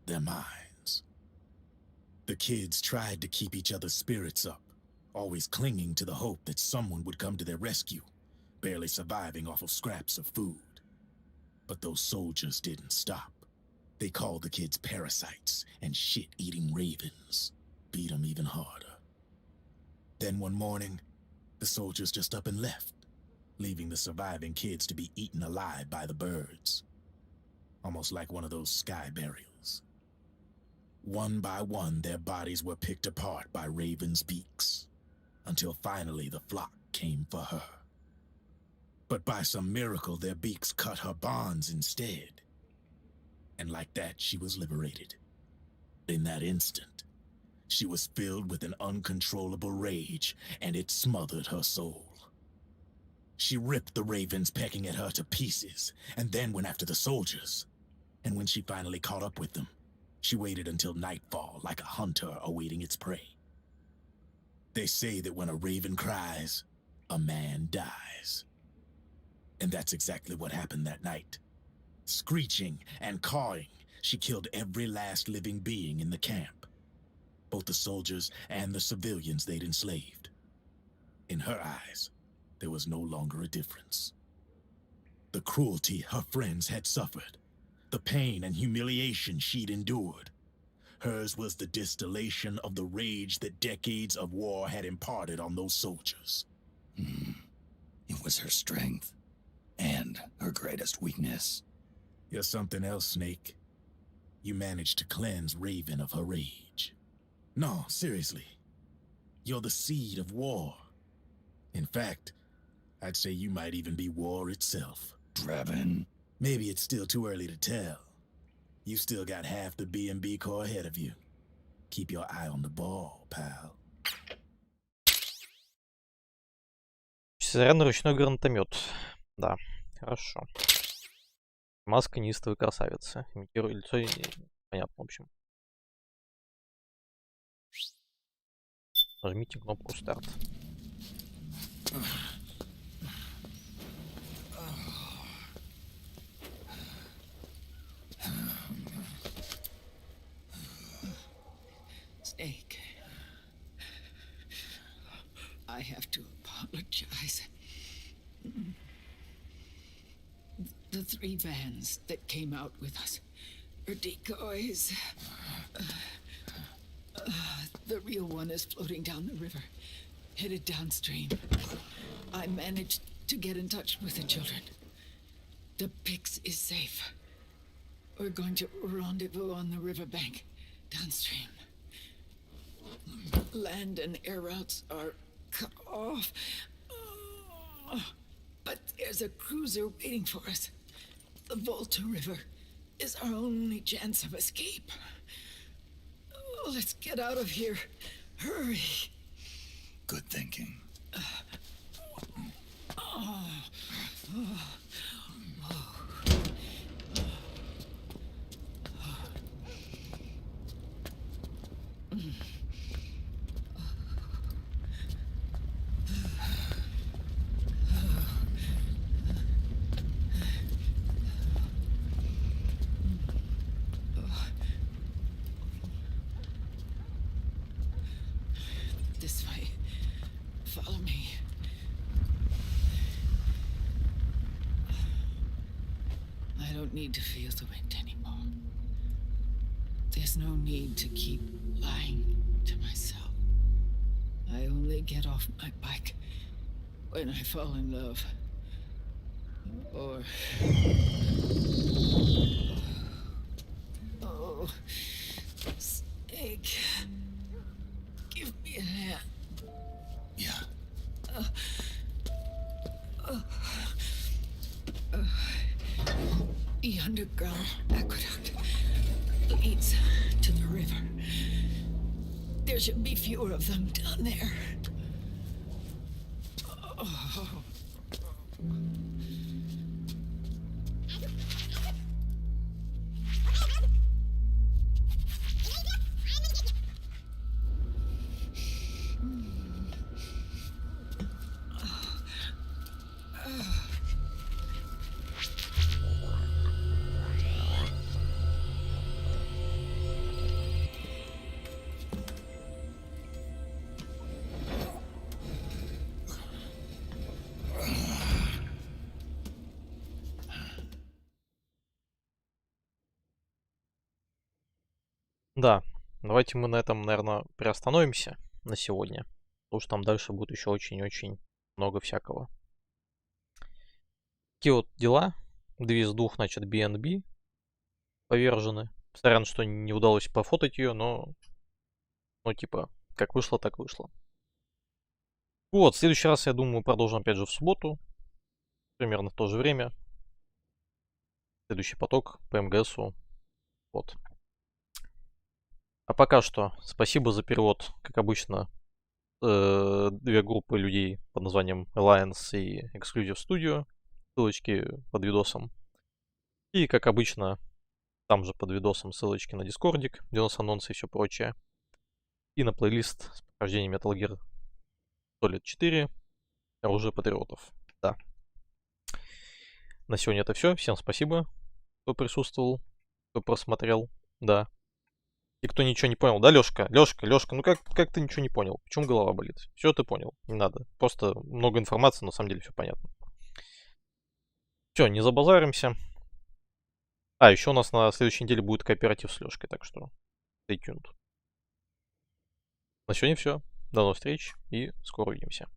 their minds. The kids tried to keep each other's spirits up, always clinging to the hope that someone would come to their rescue, barely surviving off of scraps of food. But those soldiers didn't stop. They called the kids parasites and shit-eating ravens, beat them even harder. Then one morning, the soldiers just up and left, leaving the surviving kids to be eaten alive by the birds. Almost like one of those sky burials. One by one, their bodies were picked apart by ravens' beaks, until finally the flock came for her. But by some miracle, their beaks cut her bonds instead. And like that, she was liberated. In that instant, she was filled with an uncontrollable rage, and it smothered her soul. She ripped the ravens pecking at her to pieces, and then went after the soldiers. And when she finally caught up with them, she waited until nightfall like a hunter awaiting its prey. They say that when a raven cries, a man dies. And that's exactly what happened that night. Screeching and cawing, she killed every last living being in the camp. Both the soldiers and the civilians they'd enslaved. In her eyes, there was no longer a difference. The cruelty her friends had suffered, the pain and humiliation she'd endured. Hers was the distillation of the rage that decades of war had imparted on those soldiers. It was her strength, and her greatest weakness. You're something else, Snake. You managed to cleanse Raven of her rage. No, seriously. You're the seed of war. In fact, I'd say you might even be war itself. Drebin. Maybe it's still too early to tell. You still got half the B&B Corps ahead of you. Keep your eye on the ball, pal. Зарядный ручной гранатомет. Да, хорошо. Маска неистовой красавицы. Имитирует лицо. Понятно, в общем. Нажмите кнопку старт. Snake, I have to apologize. The 3 vans that came out with us are decoys. The real one is floating down the river, headed downstream. I managed to get in touch with the children. The Pix is safe. We're going to rendezvous on the riverbank, downstream. Land and air routes are cut off. But there's a cruiser waiting for us. The Volta River is our only chance of escape. Let's get out of here. Hurry. Good thinking. This way. Follow me. I don't need to feel the wind anymore. There's no need to keep lying to myself. I only get off my bike when I fall in love. Or... Oh, Snake. Give me a hand. Yeah. The underground aqueduct leads to the river. There should be fewer of them down there. Oh. Да, давайте мы на этом, наверное, приостановимся на сегодня. Потому что там дальше будет еще очень-очень много всякого. Такие вот дела. 2 из 2, значит, BNB повержены. Сорян, что не удалось пофотать ее, но... Ну, типа, как вышло, так вышло. Вот, в следующий раз, я думаю, продолжим опять же в субботу. Примерно в то же время. Следующий поток по МГСу. Вот. А пока что, спасибо за перевод, как обычно, 2 группы людей под названием Alliance и Exclusive Studio. Ссылочки под видосом. И, как обычно, там же под видосом ссылочки на Дискордик, где у нас анонсы и все прочее. И на плейлист с прохождением Metal Gear Solid 4 оружие патриотов. Да. На сегодня это все. Всем спасибо, кто присутствовал, кто просмотрел. Да. И кто ничего не понял, да, Лёшка? Лёшка, ну как ты ничего не понял? Почему голова болит? Все ты понял, не надо. Просто много информации, на самом деле все понятно. Все, не забазаримся. А, еще у нас на следующей неделе будет кооператив с Лёшкой, так что stay tuned. На сегодня все. До новых встреч и скоро увидимся.